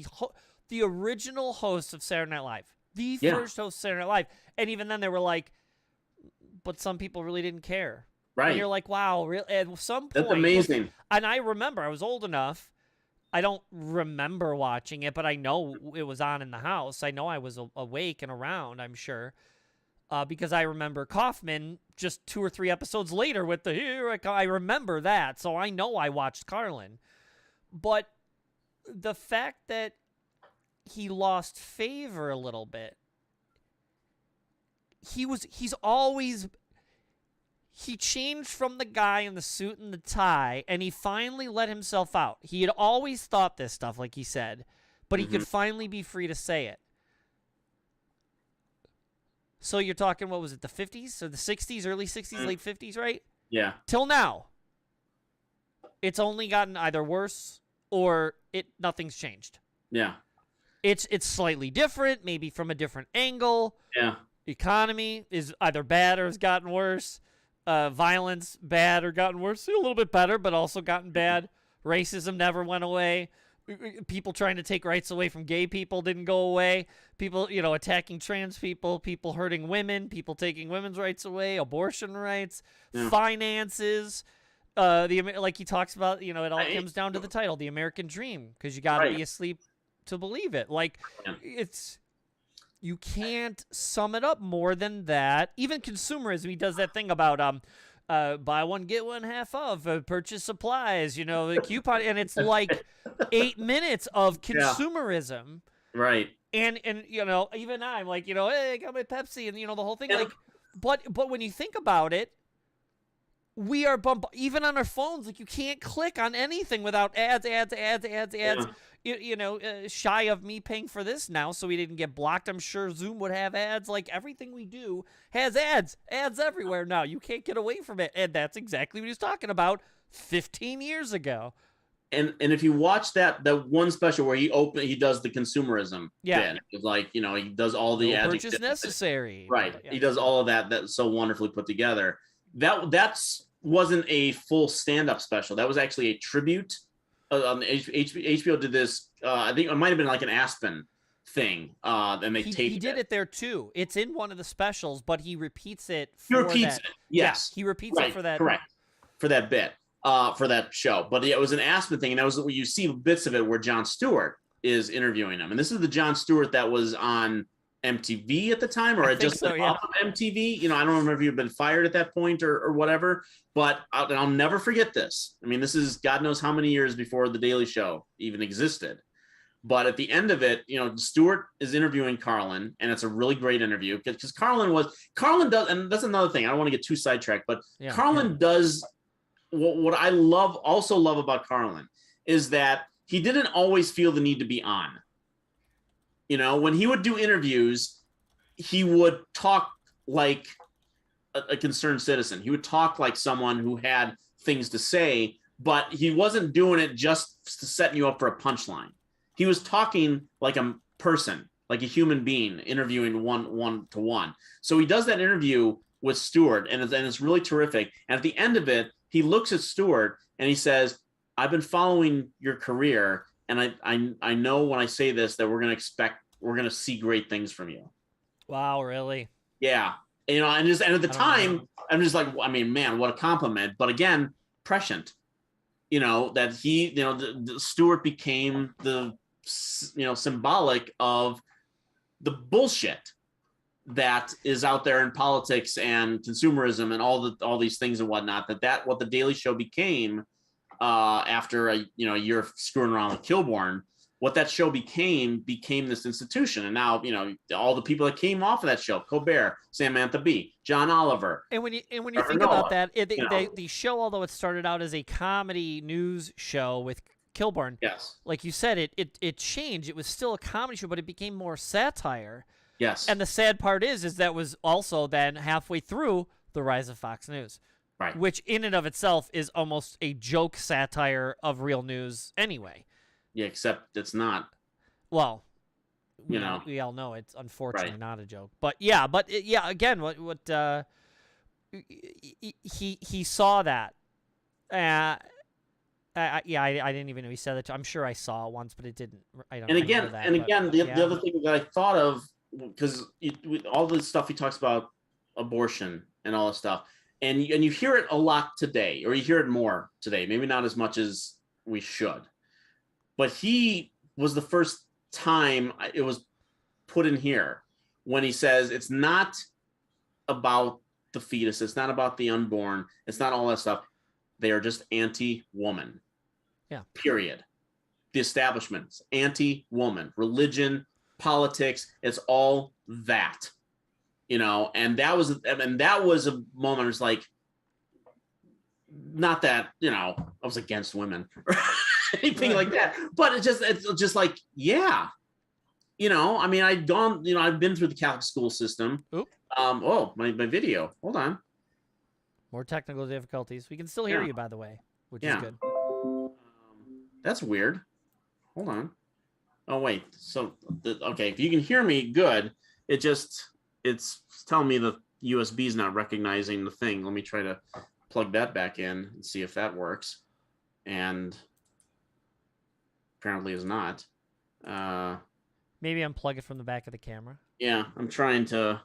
the original host of Saturday Night Live, the first host of Saturday Night Live, and even then they were like, but some people really didn't care. Right. And you're like, wow, really? At some point, that's amazing. And I remember I was old enough. I don't remember watching it, but I know it was on in the house. I know I was awake and around, I'm sure. Because I remember Kaufman just 2 or 3 episodes later with the here I remember that, so I know I watched Carlin. But the fact that he lost favor a little bit, he changed from the guy in the suit and the tie, and he finally let himself out. He had always thought this stuff, like he said, but he could finally be free to say it. So you're talking, what was it, the 50s or the 60s, early 60s, late 50s, right? Yeah. Till now. It's only gotten either worse or nothing's changed. Yeah. It's slightly different, maybe from a different angle. Yeah. Economy is either bad or has gotten worse. Violence, bad or gotten worse. A little bit better, but also gotten bad. Racism never went away. People trying to take rights away from gay people didn't go away. People, you know, attacking trans people, people hurting women, people taking women's rights away, abortion rights, finances. Like he talks about, you know, it all comes down to the title, The American Dream, because you got to be asleep to believe it. Like, you can't sum it up more than that. Even consumerism, he does that thing about buy one get one half off, purchase supplies, you know, the coupon, and it's like 8 minutes of consumerism. Right. And you know, even I'm like, you know, hey, I got my Pepsi, and you know the whole thing. Like, but when you think about it, we are even on our phones. Like, you can't click on anything without ads. Yeah. You know, shy of me paying for this now, so we didn't get blocked. I'm sure Zoom would have ads. Like, everything we do has ads everywhere now. You can't get away from it, and that's exactly what he was talking about 15 years ago. And if you watch that one special where he does the consumerism bit, it's like, you know, he does all the purchase necessary, right? Yeah. He does all of that's so wonderfully put together. That's wasn't a full stand-up special. That was actually a tribute. HBO did this. I think it might have been like an Aspen thing. And they taped it. He did it there too. It's in one of the specials, but he repeats it. He repeats it. Yes, he repeats it for that. Correct. For that bit. For that show. But it was an Aspen thing, and that was where you see bits of it where Jon Stewart is interviewing him. And this is the Jon Stewart that was on MTV at the time, or it just off of MTV. You know, I don't remember if you'd been fired at that point or whatever. But I'll never forget this. I mean, this is God knows how many years before The Daily Show even existed. But at the end of it, you know, Stewart is interviewing Carlin, and it's a really great interview because Carlin does, and that's another thing. I don't want to get too sidetracked, but Carlin does. What I also love about Carlin is that he didn't always feel the need to be on. You know, when he would do interviews, he would talk like a concerned citizen. He would talk like someone who had things to say, but he wasn't doing it just to set you up for a punchline. He was talking like a person, like a human being, interviewing one to one. So he does that interview with Stewart, and it's really terrific. And at the end of it, he looks at Stewart and he says, "I've been following your career, and I know when I say this that we're going to expect we're gonna see great things from you. Wow, really? Yeah, and at the I don't time, I'm just like, I mean, man, what a compliment. But again, prescient. That he, the Stewart became the, symbolic of the bullshit that is out there in politics and consumerism and all these things and whatnot. That what the Daily Show became after a year of screwing around with Kilborn. What that show became this institution. And now, all the people that came off of that show, Colbert, Samantha Bee, John Oliver. And when you think about that, the show, although it started out as a comedy news show with Kilborn, yes, like you said, it changed. It was still a comedy show, but it became more satire. Yes. And the sad part is that was also then halfway through the rise of Fox News. Right. Which in and of itself is almost a joke satire of real news anyway. Yeah, except it's not. Well, we all know it's unfortunately not a joke. But again, what he saw that. I didn't even know he said that. I'm sure I saw it once, but it didn't. I don't. And again, the other thing that I thought of, because all the stuff he talks about abortion and all this stuff, and you hear it a lot today, or you hear it more today. Maybe not as much as we should. But he was the first time it was put in here when he says it's not about the fetus, it's not about the unborn, it's not all that stuff. They are just anti-woman. Yeah. Period. The establishment's anti-woman. Religion, politics, it's all that. And that was a moment. It was like, not that I was against women. Anything like that, but it's just like, yeah, I mean, I've been through the Catholic school system. Oop. My video, hold on, more technical difficulties. We can still hear you, by the way, which is good. That's weird. Hold on. Oh wait, so okay, if you can hear me good, it's telling me the USB is not recognizing the thing. Let me try to plug that back in and see if that works. And apparently is not. Maybe unplug it from the back of the camera. Yeah, I'm trying to.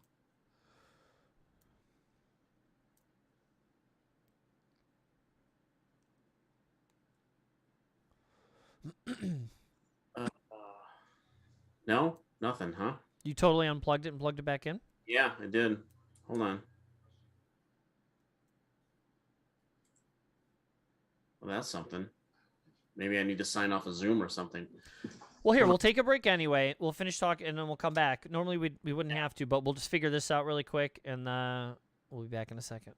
No, nothing, huh? You totally unplugged it and plugged it back in? Yeah, I did. Hold on. Well, that's something. Maybe I need to sign off of Zoom or something. Well, here, we'll take a break anyway. We'll finish talking, and then we'll come back. Normally, we wouldn't have to, but we'll just figure this out really quick, and we'll be back in a second.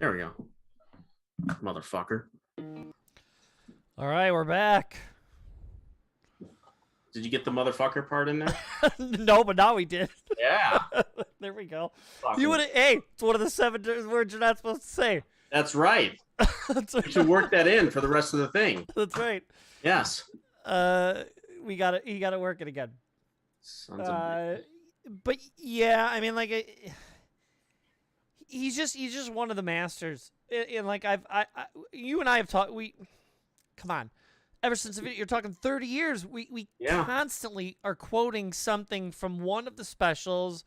There we go. Motherfucker. All right, we're back. Did you get the motherfucker part in there? No, but now we did. Yeah. There we go. Fuck You me. would hey, it's one of the 7 words you're not supposed to say. That's right. That's You should work that in for the rest of the thing. That's right. Yes. We got it. You got to work it again. Sons of But yeah, I mean, like, he's just one of the masters. And like, you and I have talked. Come on. Ever since the video, you're talking 30 years. We constantly are quoting something from one of the specials,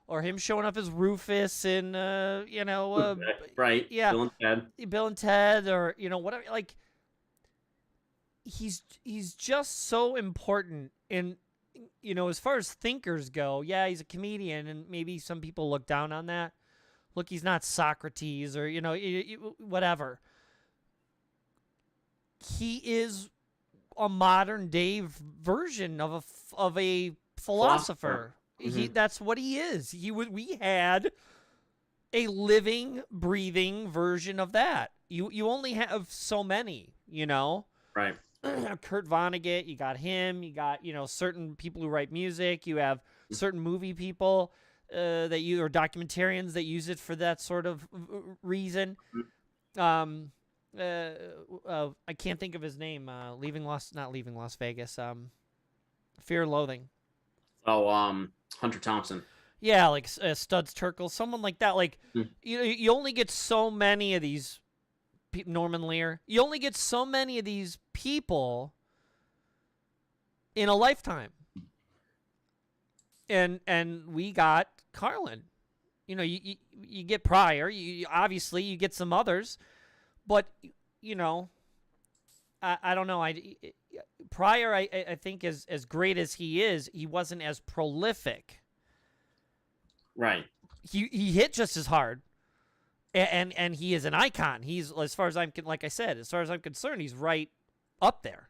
or him showing up as Rufus in, right. Yeah, Bill and Ted. Bill and Ted, or whatever. Like, he's just so important in, as far as thinkers go. Yeah, he's a comedian, and maybe some people look down on that. Look, he's not Socrates, or whatever. He is a modern day version of a philosopher. Mm-hmm. That's what he is. We had a living, breathing version of that. You only have so many, Right. Kurt Vonnegut, you got him, you got, certain people who write music, you have certain movie people or documentarians that use it for that sort of reason. I can't think of his name. Not Leaving Las Vegas. Fear and Loathing. Oh, Hunter Thompson. Yeah, like Studs Terkel, someone like that. Like, you only get so many of these. Norman Lear. You only get so many of these people in a lifetime. And we got Carlin. You get Pryor. Obviously you get some others, but I don't know. Pryor, I think as great as he is, he wasn't as prolific. Right. He hit just as hard. And he is an icon. He's, as far as I'm concerned, he's right up there.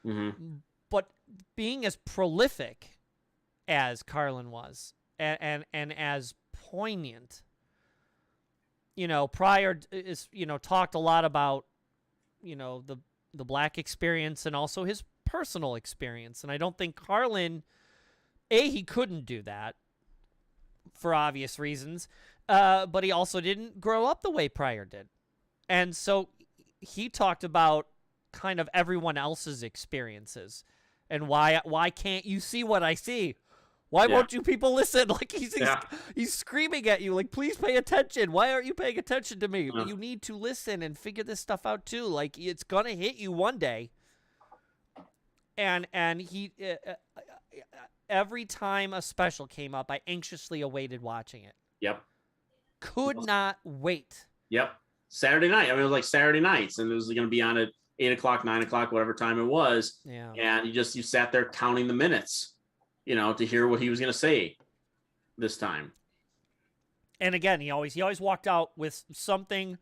Mm-hmm. But being as prolific as Carlin was, and as poignant, Pryor is, talked a lot about, the black experience and also his personal experience. And I don't think Carlin, he couldn't do that for obvious reasons. But he also didn't grow up the way Pryor did. And so he talked about kind of everyone else's experiences and why can't you see what I see? Why won't you people listen? Like he's screaming at you, like, please pay attention. Why aren't you paying attention to me? But you need to listen and figure this stuff out too. Like, it's going to hit you one day. And he every time a special came up, I anxiously awaited watching it. Yep. Could not wait. Yep. Saturday night. I mean, it was like Saturday nights, and it was going to be on at 8 o'clock, 9 o'clock, whatever time it was. Yeah. And you sat there counting the minutes, to hear what he was going to say this time. And again, he always walked out with something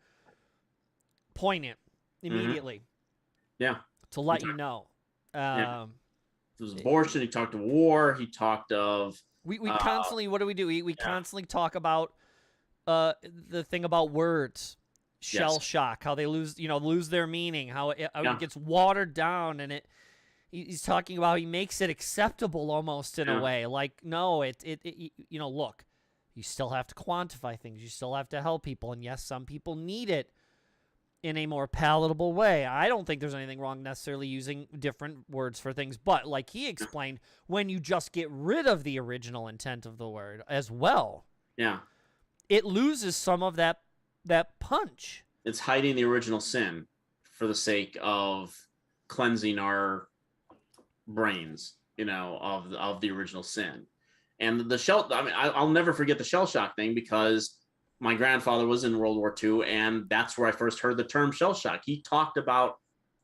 poignant immediately. Mm-hmm. Yeah. To let you know. It was abortion. He talked of war. He talked of. We constantly. What do? We constantly talk about the thing about words, shell shock, how they lose their meaning, how it gets watered down, and he's talking about how he makes it acceptable almost in a way. Like, no, look, you still have to quantify things, you still have to help people, and yes, some people need it in a more palatable way. I don't think there's anything wrong necessarily using different words for things, but like he explained, when you just get rid of the original intent of the word as well, it loses some of that punch. It's hiding the original sin for the sake of cleansing our brains, of the original sin. And the shell, I mean, I'll never forget the shell shock thing, because my grandfather was in World War II, and that's where I first heard the term shell shock. He talked about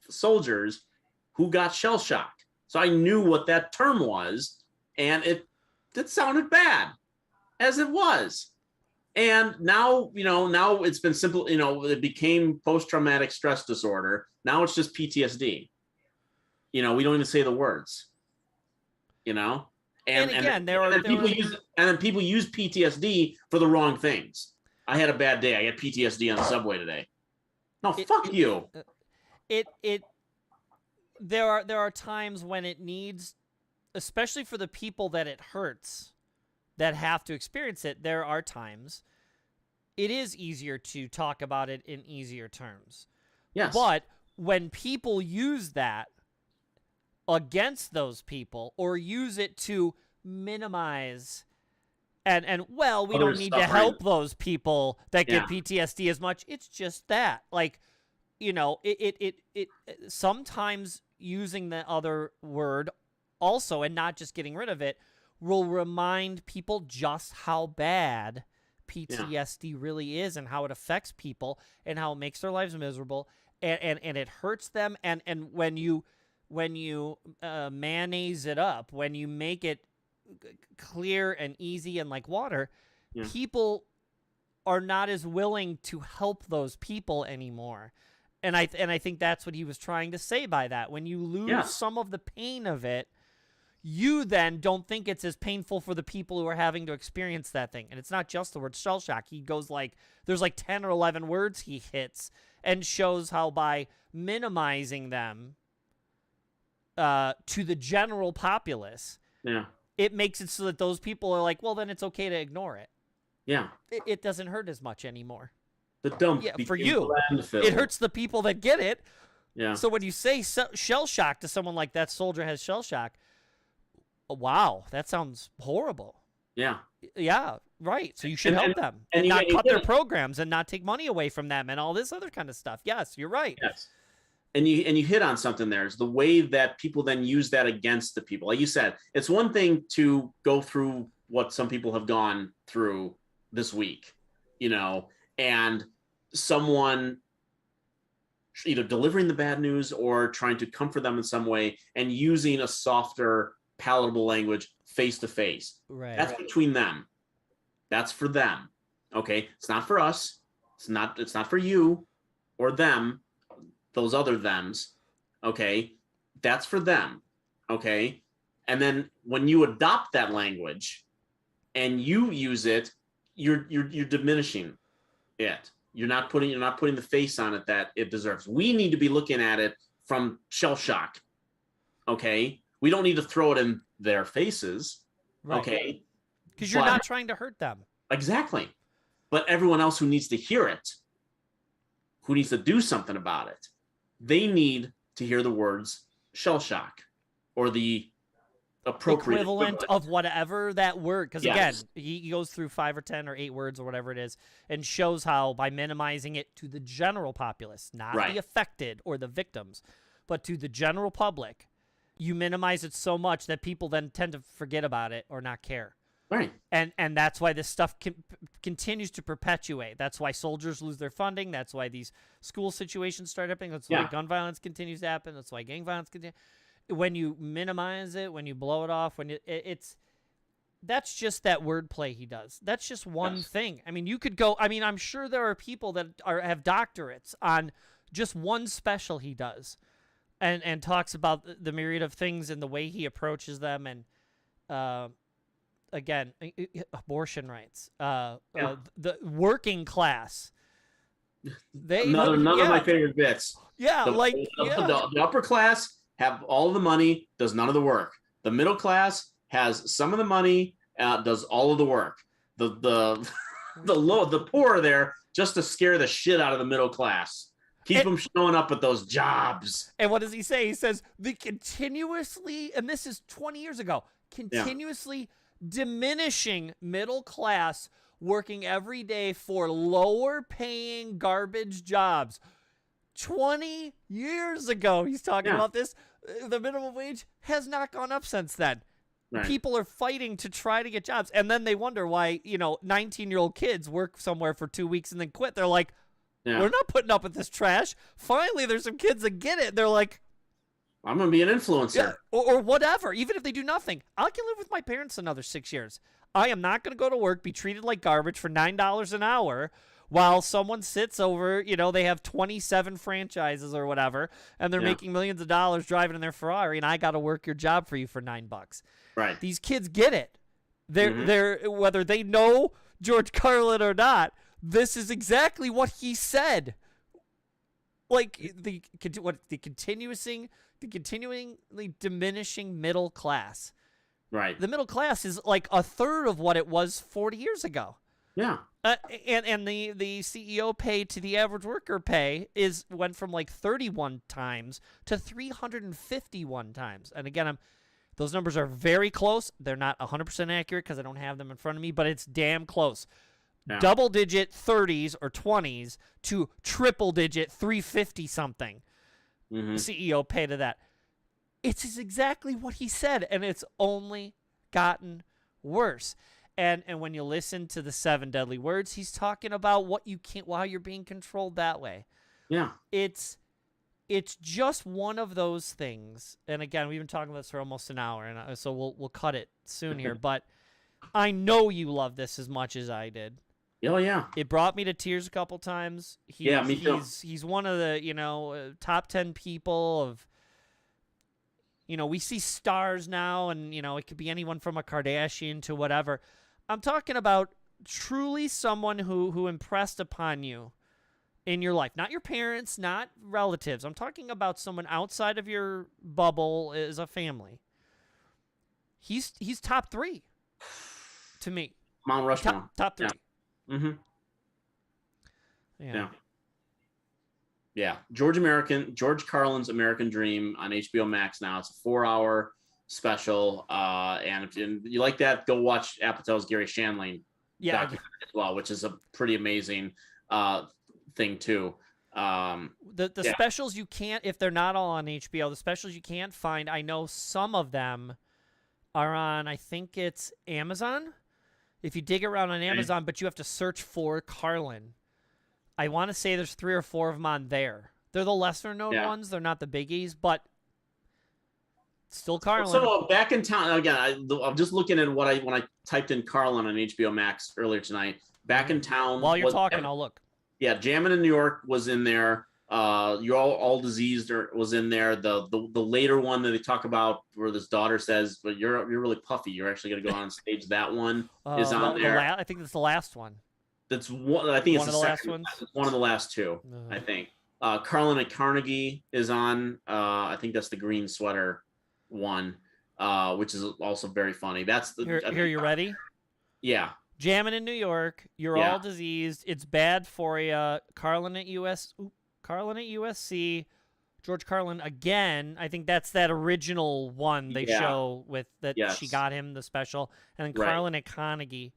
soldiers who got shell shocked. So I knew what that term was, and it sounded bad, as it was. And now, now it's been simple, it became post-traumatic stress disorder. Now it's just PTSD. We don't even say the words, And again, then people use PTSD for the wrong things. I had a bad day. I got PTSD on the subway today. No, fuck you. There are times when it needs, especially for the people that it hurts, that have to experience it. There are times it is easier to talk about it in easier terms. Yes. But when people use that against those people or use it to minimize and well, we don't need to help those people that get PTSD as much. It's just that, like, you know, it sometimes using the other word also and not just getting rid of it will remind people just how bad PTSD really is and how it affects people and how it makes their lives miserable and it hurts them. And when you mayonnaise it up, when you make it clear and easy and like water, people are not as willing to help those people anymore. And I think that's what he was trying to say by that. When you lose some of the pain of it, you then don't think it's as painful for the people who are having to experience that thing. And it's not just the word shell shock. He goes like, there's like 10 or 11 words he hits and shows how by minimizing them to the general populace, it makes it so that those people are like, well, then it's okay to ignore it. Yeah. It doesn't hurt as much anymore. The dump for you. Landfill. It hurts the people that get it. Yeah. So when you say shell shock to someone like that soldier has shell shock, wow, that sounds horrible. Yeah. Yeah, right. So you should help them and not cut their programs and not take money away from them and all this other kind of stuff. Yes, you're right. Yes. And you hit on something there is the way that people then use that against the people. Like you said, it's one thing to go through what some people have gone through this week, you know, and someone either delivering the bad news or trying to comfort them in some way and using a softer, palatable language face to face. Right. That's between them. That's for them. Okay. It's not for us. It's not for you or them, those other thems. Okay. That's for them. Okay. And then when you adopt that language and you use it, you're diminishing it. You're not putting the face on it that it deserves. We need to be looking at it from shell shock. Okay. We don't need to throw it in their faces. Right. Okay. Because you're not trying to hurt them. Exactly. But everyone else who needs to hear it, who needs to do something about it, they need to hear the words shell shock or the appropriate equivalent of whatever that word. Because again, he goes through 5 or 10 or 8 words or whatever it is and shows how by minimizing it to the general populace, not the affected or the victims, but to the general public, you minimize it so much that people then tend to forget about it or not care. Right. And that's why this stuff continues to perpetuate. That's why soldiers lose their funding. That's why these school situations start happening. That's why gun violence continues to happen. That's why gang violence continues. When you minimize it, when you blow it off, that's just that wordplay he does. That's just one thing. I mean, you could go. I mean, I'm sure there are people that have doctorates on just one special he does. And talks about the myriad of things and the way he approaches them, and again, abortion rights, the working class. Another of my favorite bits. Yeah, the upper class have all the money, does none of the work. The middle class has some of the money, does all of the work. The poor are there just to scare the shit out of the middle class. Keep them showing up at those jobs. And what does he say? He says, the continuously, and this is 20 years ago, continuously diminishing middle class working every day for lower paying garbage jobs. 20 years ago, he's talking about this. The minimum wage has not gone up since then. Right. People are fighting to try to get jobs. And then they wonder why, 19-year-old kids work somewhere for 2 weeks and then quit. They're like, we're not putting up with this trash. Finally, there's some kids that get it. They're like, I'm going to be an influencer. Yeah, or whatever. Even if they do nothing. I can live with my parents another 6 years. I am not going to go to work, be treated like garbage for $9 an hour while someone sits over, they have 27 franchises or whatever, and they're making millions of dollars driving in their Ferrari, and I got to work your job for you for $9. Right. These kids get it. They're whether they know George Carlin or not, This is exactly what he said. Like the continuingly diminishing middle class. Right. The middle class is like a third of what it was 40 years ago. Yeah. And the CEO pay to the average worker pay went from like 31 times to 351 times. And again, those numbers are very close. They're not 100% accurate because I don't have them in front of me, but it's damn close. Yeah. Double-digit 30s or 20s to triple-digit 350 something. CEO pay to that. It's exactly what he said, and it's only gotten worse. And when you listen to the 7 deadly words, he's talking about how you're being controlled that way. Yeah. It's just one of those things. And again, we've been talking about this for almost an hour, and so we'll cut it soon here. But I know you love this as much as I did. Oh yeah. It brought me to tears a couple times. Me too. He's one of the top 10 people of. We see stars now, and it could be anyone from a Kardashian to whatever. I'm talking about truly someone who impressed upon you in your life. Not your parents, not relatives. I'm talking about someone outside of your bubble as a family. He's top 3 to me. Mount Rushmore. Top 3. Yeah. Yeah. George Carlin's American Dream on HBO Max now. It's a 4-hour special. And if you like that, go watch Apatow's Gary Shandling documentary as well, which is a pretty amazing thing too. The specials you can't, if they're not all on HBO, the specials you can't find, I know some of them are on, I think it's Amazon. If you dig around on Amazon, but you have to search for Carlin. I want to say there's 3 or 4 of them on there. They're the lesser known ones. They're not the biggies, but still Carlin. So back in town again. I'm just looking at when I typed in Carlin on HBO Max earlier tonight. Back in town. While you're talking, I'll look. Yeah, Jammin' in New York was in there. You're all diseased was in there. The later one that they talk about where this daughter says, "But you're really puffy. You're actually going to go on stage." That one is on there. I think that's the last one. That's one. I think it's the last ones. It's one of the last 2. I think. Carlin at Carnegie is on. I think that's the green sweater one, which is also very funny. That's the. Here you ready? Yeah. Jammin' in New York. You're all diseased. It's bad for you. Carlin at USC. George Carlin again. I think that's that original one they show with that she got him the special, and then Carlin at Carnegie.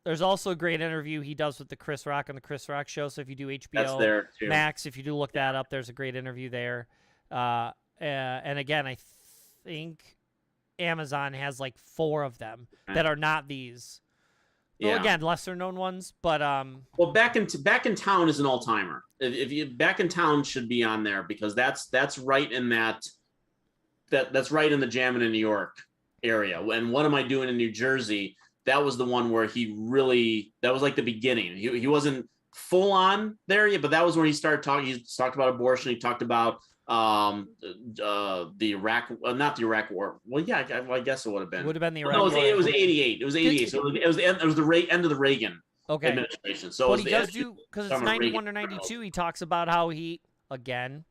There's also a great interview he does with the Chris Rock on the Chris Rock Show. So if you do HBO Max, if you do look that up, there's a great interview there. And again, I think Amazon has like 4 of them that are not these. So again, lesser known ones, but well, Back in Town is an all timer. If you Back in Town should be on there because that's right in that's right in the Jammin' in New York area. And What Am I Doing in New Jersey? That was the one where that was like the beginning. He wasn't full on there yet, but that was where he started talking. He talked about abortion. He talked about the Iraq, not the Iraq War. Well, yeah, I guess it would have been. Would have been the Iraq War. No, it was 88. It was 88. So it was the end of the Reagan administration. So but he does do, because it's 91 or 92, he talks about how he, again,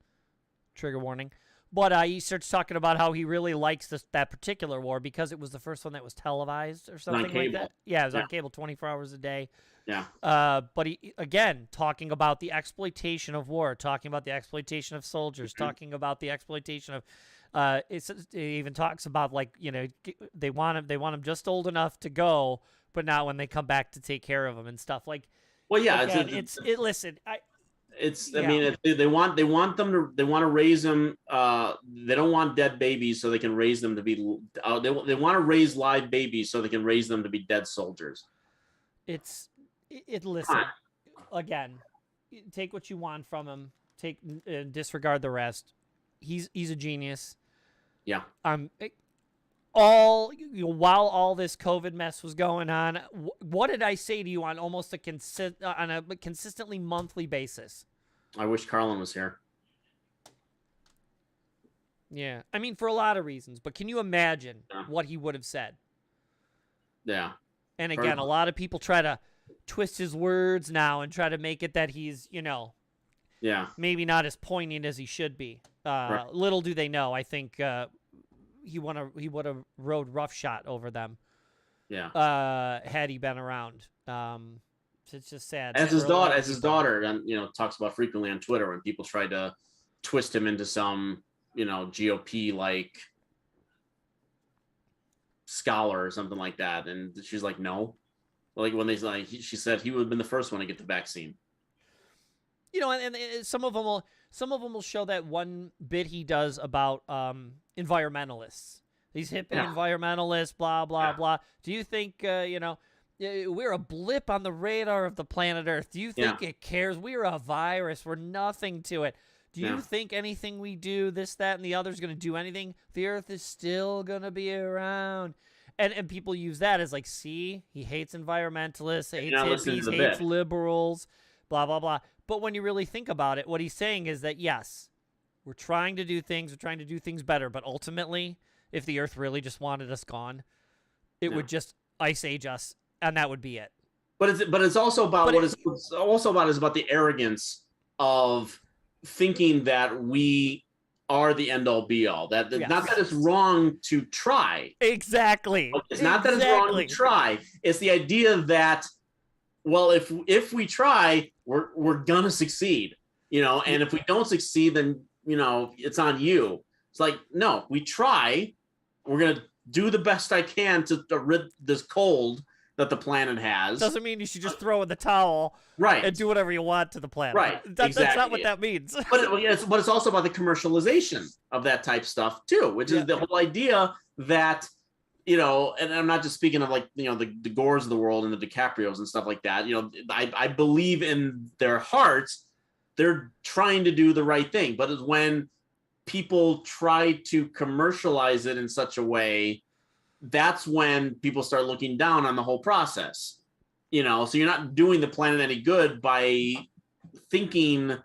trigger warning, but he starts talking about how he really likes that particular war because it was the first one that was televised or something like that. Yeah, it was on cable 24 hours a day. Yeah. But he, again, talking about the exploitation of war, talking about the exploitation of soldiers, talking about the exploitation of, it even talks about they want him just old enough to go, but not when they come back to take care of him and stuff like. Well, yeah, again, listen, I mean, they want to raise them. They don't want dead babies, so they can raise them to be. They want to raise live babies, so they can raise them to be dead soldiers. Listen, again, take what you want from him. Disregard the rest. He's a genius. Yeah. While all this COVID mess was going on, what did I say to you on almost a consistently monthly basis? I wish Carlin was here. Yeah, I mean for a lot of reasons, but can you imagine what he would have said? Yeah. And again, a lot of people try to twist his words now and try to make it that he's, maybe not as poignant as he should be. Right. Little do they know, I think he would have rode roughshod over them. Yeah. Had he been around. So it's just sad. As his daughter, and talks about frequently on Twitter when people try to twist him into some, GOP like scholar or something like that, and she's like, no. Like when she said he would have been the first one to get the vaccine. And some of them will show that one bit he does about environmentalists. These hippie environmentalists, blah blah blah. Do you think we're a blip on the radar of the planet Earth? Do you think it cares? We're a virus. We're nothing to it. Do you think anything we do, this, that, and the other, is going to do anything? The Earth is still going to be around. And people use that as like, see, he hates environmentalists, hates hippies, hates liberals, blah, blah, blah. But when you really think about it, what he's saying is that, yes, we're trying to do things. We're trying to do things better. But ultimately, if the Earth really just wanted us gone, it would just ice age us, and that would be it. But it's also about is about the arrogance of thinking that we are the end all be all. That not that it's wrong to try. Exactly. It's not that it's wrong to try. It's the idea that, well, if we try, we're gonna succeed. And if we don't succeed, then it's on you. It's like, no, we try. We're gonna do the best I can to rid this cold that the planet has. Doesn't mean you should just throw in the towel, right, and do whatever you want to the planet. Right, exactly. That's not what that means. But it's also about the commercialization of that type stuff too, which is the whole idea that and I'm not just speaking of like the Gores of the world and the DiCaprios and stuff like that. I believe in their hearts they're trying to do the right thing, but it's when people try to commercialize it in such a way, that's when people start looking down on the whole process. So you're not doing the planet any good by thinking,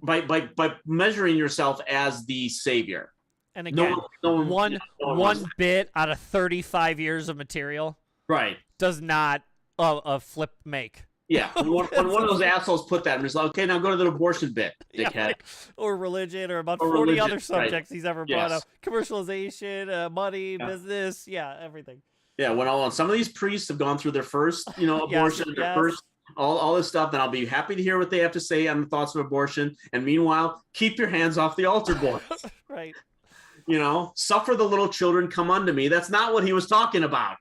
by measuring yourself as the savior. And again, one bit out of 35 years of material, right, does not a flip make. Yeah, when one of those assholes put that, I'm just like, okay, now go to the abortion bit, dickhead. Or religion, or about 40 other subjects he's ever brought up. Commercialization, money, business, everything. Yeah, when some of these priests have gone through their first, abortion, their first, all this stuff, then I'll be happy to hear what they have to say on the thoughts of abortion. And meanwhile, keep your hands off the altar, boys. Right. Suffer the little children, come unto me. That's not what he was talking about.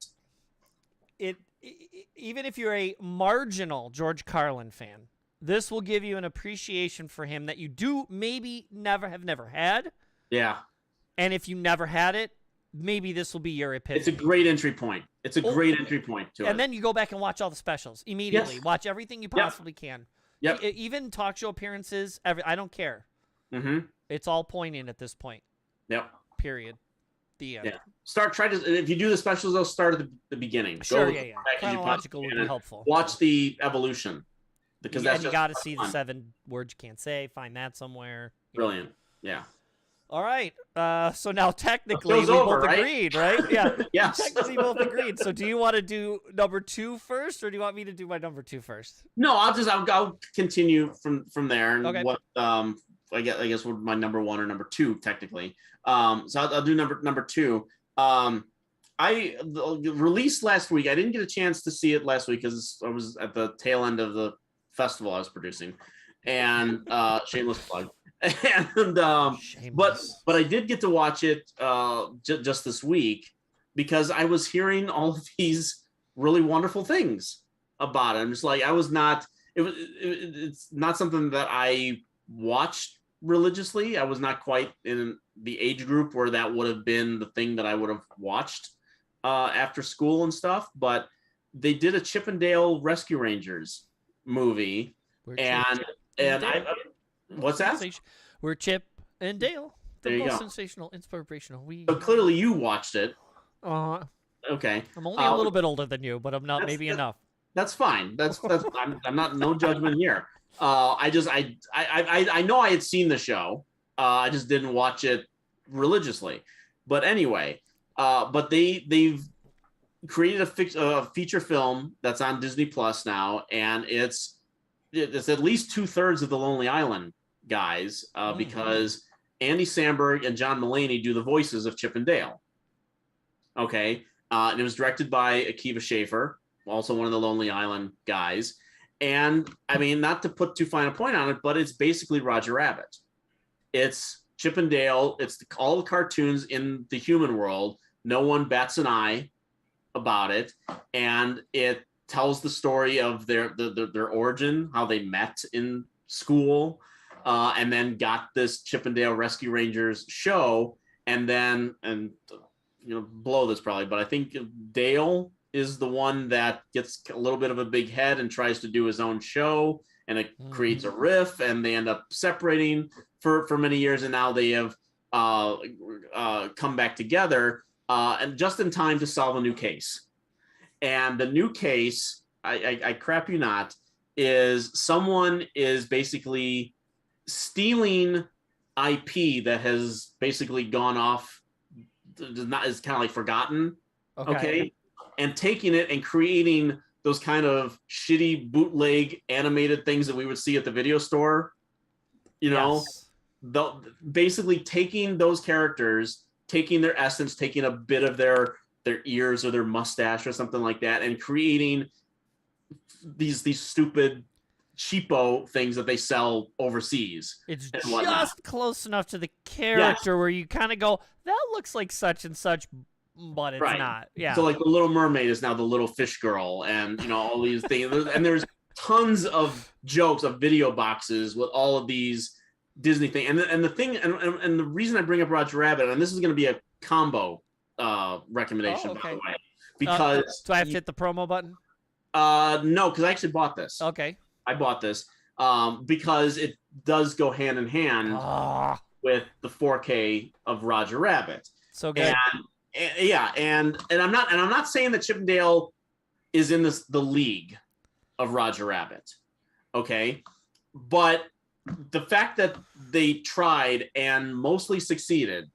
Even if you're a marginal George Carlin fan, this will give you an appreciation for him that you do maybe never had. Yeah. And if you never had it, maybe this will be your epiphany. It's a great entry point. It's a great entry point to it. And then you go back and watch all the specials immediately. Yes. Watch everything you possibly can. Yep. Even talk show appearances. I don't care. Mm-hmm. It's all poignant at this point. Yep. Period. The end. Yeah. If you do the specials, they'll start at the beginning. Sure, chronological would be helpful. Watch the evolution. Because you got to see the 7 words you can't say. Find that somewhere. Brilliant. Yeah. All right. So now technically we both agreed, right? Yeah. Yes. Technically both agreed. So do you want to do number 2 first, or do you want me to do my number 2 first? No, I'll continue from there. And okay. What I guess what my number 1 or number 2 technically. So I'll do number 2. I released last week. I didn't get a chance to see it last week because I was at the tail end of the festival I was producing, and shameless plug. And but I did get to watch it just this week because I was hearing all of these really wonderful things about it. I'm just like, it's not something that I watched religiously. I was not quite in the age group where that would have been the thing that I would have watched after school and stuff. But they did a Chip and Dale Rescue Rangers movie, what's that? We're Chip and Dale. The most sensational, inspirational. So clearly you watched it. Okay. I'm only a little bit older than you, but I'm not maybe enough. That's fine. That's I'm not, no judgment here. I know I had seen the show. I just didn't watch it religiously. But anyway, but they've created a feature film that's on Disney Plus now, and it's at least 2/3 of the Lonely Island guys, because Andy Samberg and John Mulaney do the voices of Chip and Dale. Okay, and it was directed by Akiva Schaffer, also one of the Lonely Island guys. And I mean, not to put too fine a point on it, but it's basically Roger Rabbit. It's Chip and Dale. It's all the cartoons in the human world. No one bats an eye about it, and it tells the story of their origin, how they met in school, and then got this Chip and Dale Rescue Rangers show, and blow this probably, but I think Dale is the one that gets a little bit of a big head and tries to do his own show, and it creates a riff, and they end up separating for many years, and now they have come back together, and just in time to solve a new case. And the new case, I crap you not, is someone is basically stealing IP that has basically gone off, is kind of like forgotten, okay, and taking it and creating those kind of shitty bootleg animated things that we would see at the video store, basically taking those characters, taking their essence, taking a bit of their ears or their mustache or something like that, and creating these stupid cheapo things that they sell overseas. It's just close enough to the character where you kind of go, that looks like such and such, but it's not. Yeah. So like the Little Mermaid is now the Little Fish Girl, and all these things. And there's tons of jokes of video boxes with all of these Disney things. And the thing, and the reason I bring up Roger Rabbit, and this is going to be a combo recommendation, by the way, because do I have to hit the promo button? No, because I actually bought this. Okay. I bought this because it does go hand in hand with the 4K of Roger Rabbit. So good. And I'm not saying that Chip and Dale is in the league of Roger Rabbit, okay? But the fact that they tried and mostly succeeded,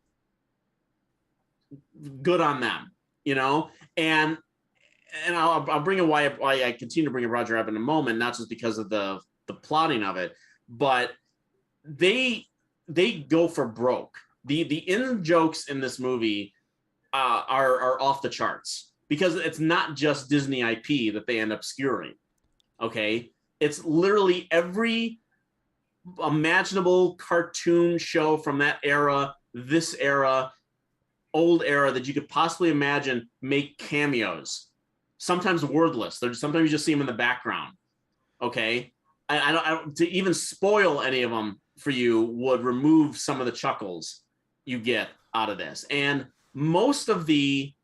good on them, and I'll bring in why I continue to bring in Roger Rabbit in a moment, not just because of the plotting of it, but they go for broke. The in jokes in this movie are off the charts, because it's not just Disney IP that they end up skewering. Okay, it's literally every imaginable cartoon show from that era, this era, old era that you could possibly imagine make cameos. Sometimes wordless. Sometimes you just see them in the background. Okay, I don't to even spoil any of them for you would remove some of the chuckles you get out of this. And most of the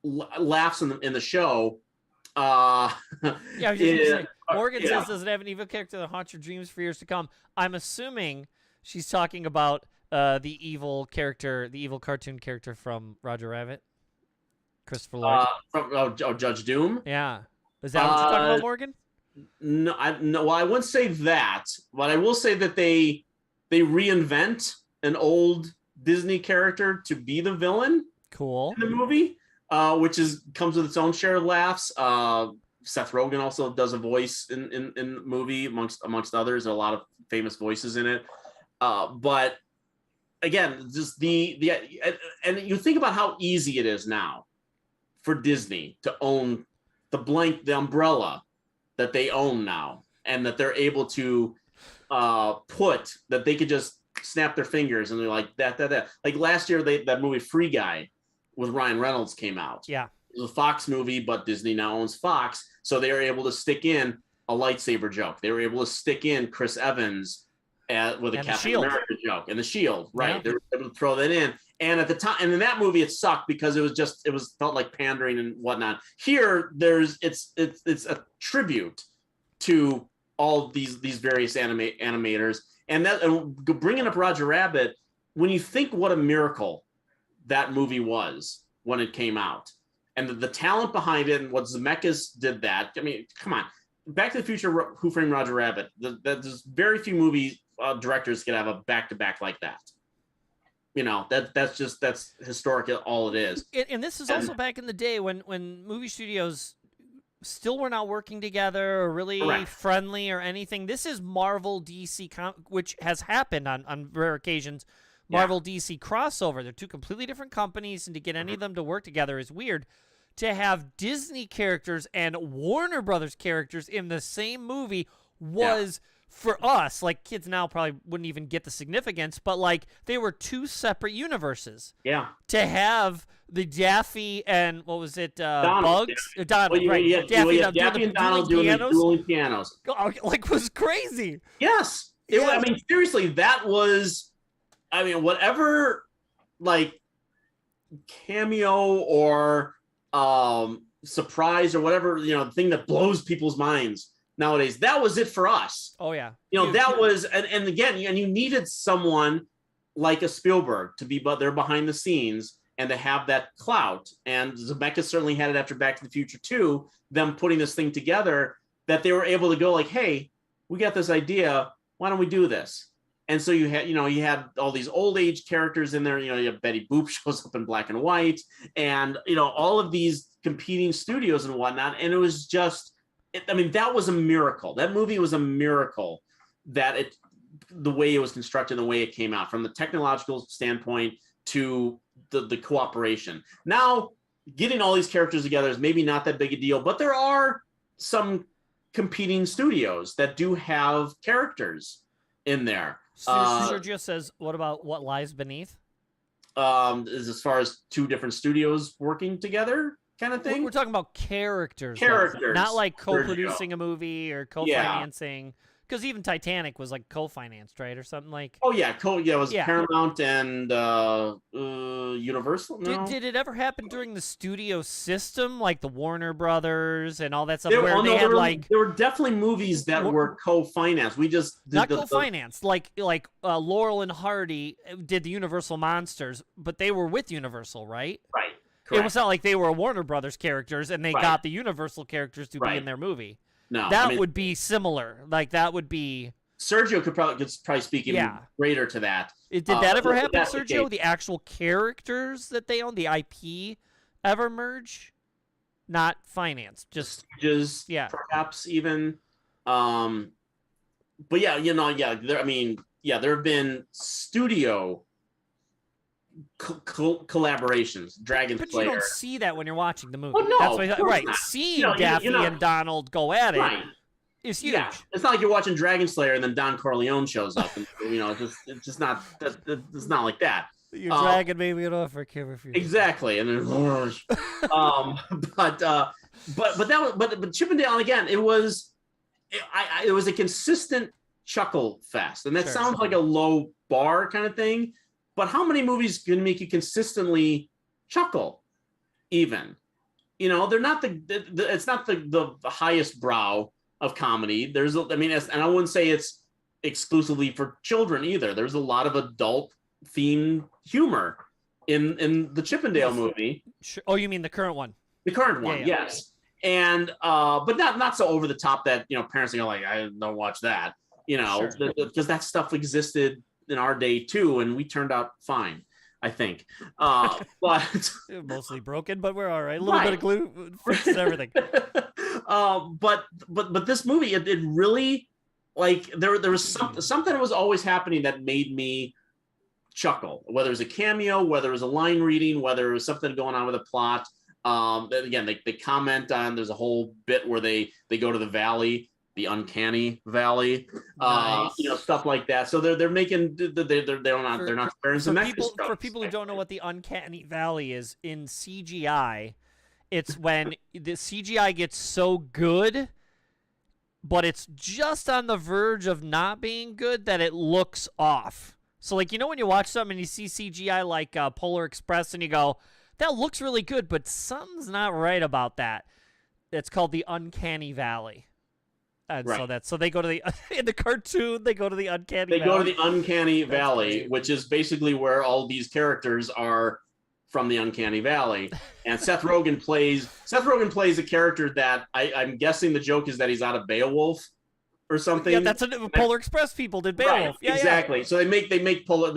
laughs in the show. I was just gonna say, Morgan says, does it have an evil character that haunts your dreams for years to come? I'm assuming she's talking about the evil cartoon character from Roger Rabbit. Christopher Lloyd. Judge Doom. Yeah, is that what you're talking about, Morgan? No, well, I wouldn't say that, but I will say that they reinvent an old Disney character to be the villain. Cool. In the movie, which comes with its own share of laughs. Seth Rogen also does a voice in the movie amongst others. There are a lot of famous voices in it. But again, just and you think about how easy it is now for Disney to own the umbrella that they own now, and that they're able to put that they could just snap their fingers and they're like that. Like last year, that movie Free Guy with Ryan Reynolds came out. Yeah, it was a Fox movie, but Disney now owns Fox, so they were able to stick in a lightsaber joke. They were able to stick in Chris Evans with a Captain America joke and the Shield, right? Yeah. They were able to throw that in. And at the time, and in that movie, it sucked because it felt like pandering and whatnot. Here, it's a tribute to all these various animators, and bringing up Roger Rabbit. When you think what a miracle that movie was when it came out, and the talent behind it, and what Zemeckis did that. I mean, come on, Back to the Future, Who Framed Roger Rabbit. There's very few movie directors could have a back-to-back like that. that's historic, all it is. And this is also back in the day when movie studios still were not working together or really Correct. friendly or anything. This is Marvel DC, which has happened on rare occasions. Marvel DC crossover. They're two completely different companies, and to get any of them to work together is weird. To have Disney characters and Warner Brothers characters in the same movie was, for us, like kids now probably wouldn't even get the significance, but like they were two separate universes. Yeah. To have the Daffy and what was it, Donald, Bugs? Donald, well, right? Daffy and Donald doing the dueling pianos. Like, was crazy. Yes. I mean, seriously, that was, I mean, whatever, like, cameo or surprise or whatever, thing that blows people's minds nowadays, that was it for us. Oh, yeah. That was, and again, and you needed someone like a Spielberg to be there behind the scenes and to have that clout. And Zemeckis certainly had it after Back to the Future 2, them putting this thing together, that they were able to go like, hey, we got this idea. Why don't we do this? And so you had all these old age characters in there. You have Betty Boop shows up in black and white, and all of these competing studios and whatnot. And it was just, that was a miracle. That movie was a miracle, that the way it was constructed, the way it came out, from the technological standpoint to the cooperation. Now, getting all these characters together is maybe not that big a deal, but there are some competing studios that do have characters in there. Sergio says, what about What Lies Beneath? Is as far as two different studios working together kind of thing? We're talking about characters. Characters. Not like co-producing a movie or co-financing. Because even Titanic was like co-financed, right? Or something like... Oh, yeah. It was Paramount and Universal. No? Did it ever happen during the studio system, like the Warner Brothers and all that stuff? There were definitely movies that were co-financed. We just... Not co-financed. Like Laurel and Hardy did the Universal Monsters, but they were with Universal, right? Right. Correct. It was not like they were Warner Brothers characters and they got the Universal characters to be in their movie. No, that would be similar. Like that would be. Sergio could probably speak even greater to that. Did that ever happen, Sergio? The actual characters that they own, the IP, ever merge? Not financed, just perhaps even. But there have been studio collaborations. Dragon Slayer. But you don't see that when you're watching the movie. Well, no, that's right. Seeing Daffy and Donald go at it is huge. Yeah, it's not like you're watching Dragon Slayer and then Don Corleone shows up. And, it's just not. It's not like that. Your dragon made me an offer, camera for you. Exactly, and then, but Chippendale, and again, it was a consistent chuckle fest, and that sounds like a low bar kind of thing. But how many movies can make you consistently chuckle? Even, they're not it's not the highest brow of comedy. And I wouldn't say it's exclusively for children either. There's a lot of adult themed humor in the Chippendale movie. Sure. Oh, you mean the current one? The current one, yes. And but not so over the top that parents are like, I don't watch that. Because that stuff existed in our day too, and we turned out fine, I think. But mostly broken, but we're all right. A little bit of glue fixes everything. But this movie, it really, like, there was something that was always happening that made me chuckle. Whether it was a cameo, whether it was a line reading, whether it was something going on with a plot. Again, they comment on. There's a whole bit where they go to the valley. The uncanny valley, nice. Stuff like that. So they're making they're not sparing some extra for people who don't know what the uncanny valley is in CGI. It's when the CGI gets so good, but it's just on the verge of not being good that it looks off. So like when you watch something and you see CGI like Polar Express and you go, that looks really good, but something's not right about that. It's called the uncanny valley. And so they go to in the cartoon, they go to the uncanny valley. Go to the uncanny valley, which is basically where all these characters are from the uncanny valley. And Seth Rogen plays a character that I'm guessing the joke is that he's out of Beowulf or something. Yeah, that's Polar Express people did Beowulf. Right, yeah, exactly. Yeah. So they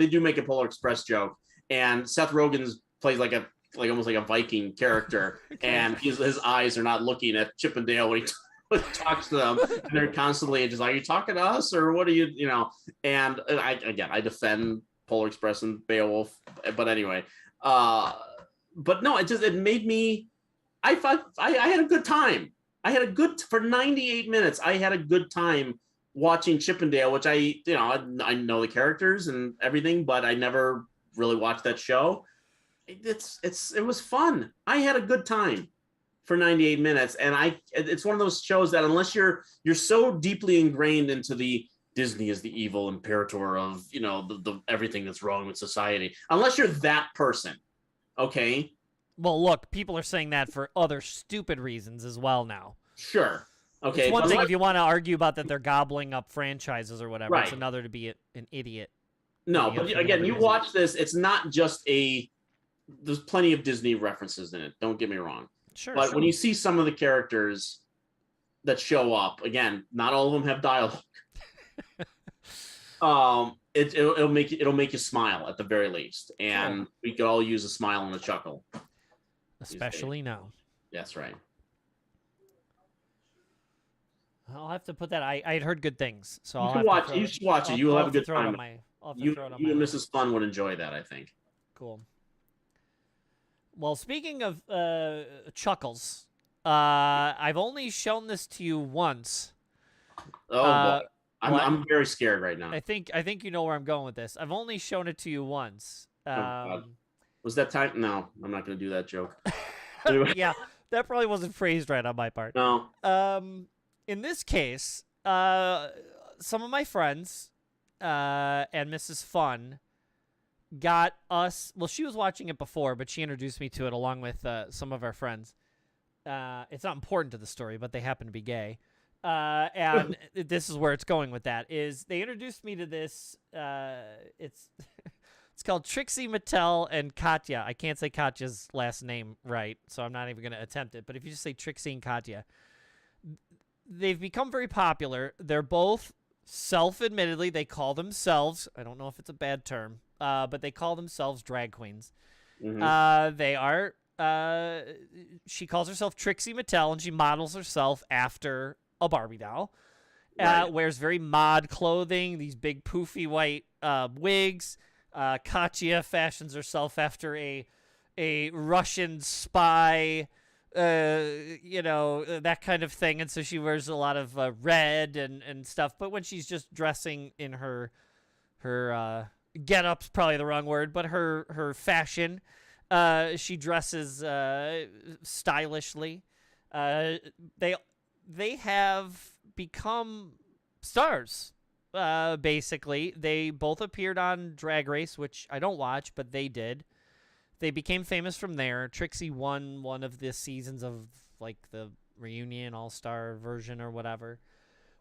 do make a Polar Express joke. and Seth Rogen plays like almost like a Viking character, and his eyes are not looking at Chip and Dale when he talks to them, and they're constantly just like, "Are you talking to us, or what are you?" And I defend Polar Express and Beowulf, but anyway, but no, it made me. I had a good time. For 98 minutes. I had a good time watching Chip and Dale, which I know the characters and everything, but I never really watched that show. It was fun. I had a good time for 98 minutes, and it's one of those shows that unless you're so deeply ingrained into the Disney is the evil imperator of the everything that's wrong with society, unless you're that person, okay. Well, look, people are saying that for other stupid reasons as well now. Sure. Okay. It's one thing if you want to argue about that they're gobbling up franchises or whatever. Right. It's another to be an idiot. No, but again, you watch this, it's not just there's plenty of Disney references in it. Don't get me wrong. Sure. But when you see some of the characters that show up, again, not all of them have dialogue. It'll make you smile at the very least, and we could all use a smile and a chuckle. Especially now. That's right. I'll have to put that. I had heard good things, so you should watch it. You will have a good time. You and Mrs. Fun would enjoy that, I think. Cool. Well, speaking of chuckles, I've only shown this to you once. Oh, boy. I'm very scared right now. I think you know where I'm going with this. I've only shown it to you once. Was that time? No, I'm not going to do that joke. Yeah, that probably wasn't phrased right on my part. No. In this case, some of my friends and Mrs. Fun got us. Well, she was watching it before, but she introduced me to it along with some of our friends. It's not important to the story, but they happen to be gay. And this is where it's going with that. Is they introduced me to this. It's called Trixie Mattel and Katya. I can't say Katya's last name right, so I'm not even going to attempt it. But if you just say Trixie and Katya, they've become very popular. They're both self-admittedly, they call themselves, I don't know if it's a bad term, but they call themselves drag queens. Mm-hmm. They are, she calls herself Trixie Mattel, and she models herself after a Barbie doll. Right. Wears very mod clothing, these big poofy white wigs. Katya fashions herself after a Russian spy, that kind of thing, and so she wears a lot of red and stuff. But when she's just dressing in her get-up's probably the wrong word, but her fashion, she dresses stylishly. They have become stars. Basically, they both appeared on Drag Race, which I don't watch, but they did. They became famous from there. Trixie won one of the seasons of like the reunion all-star version or whatever.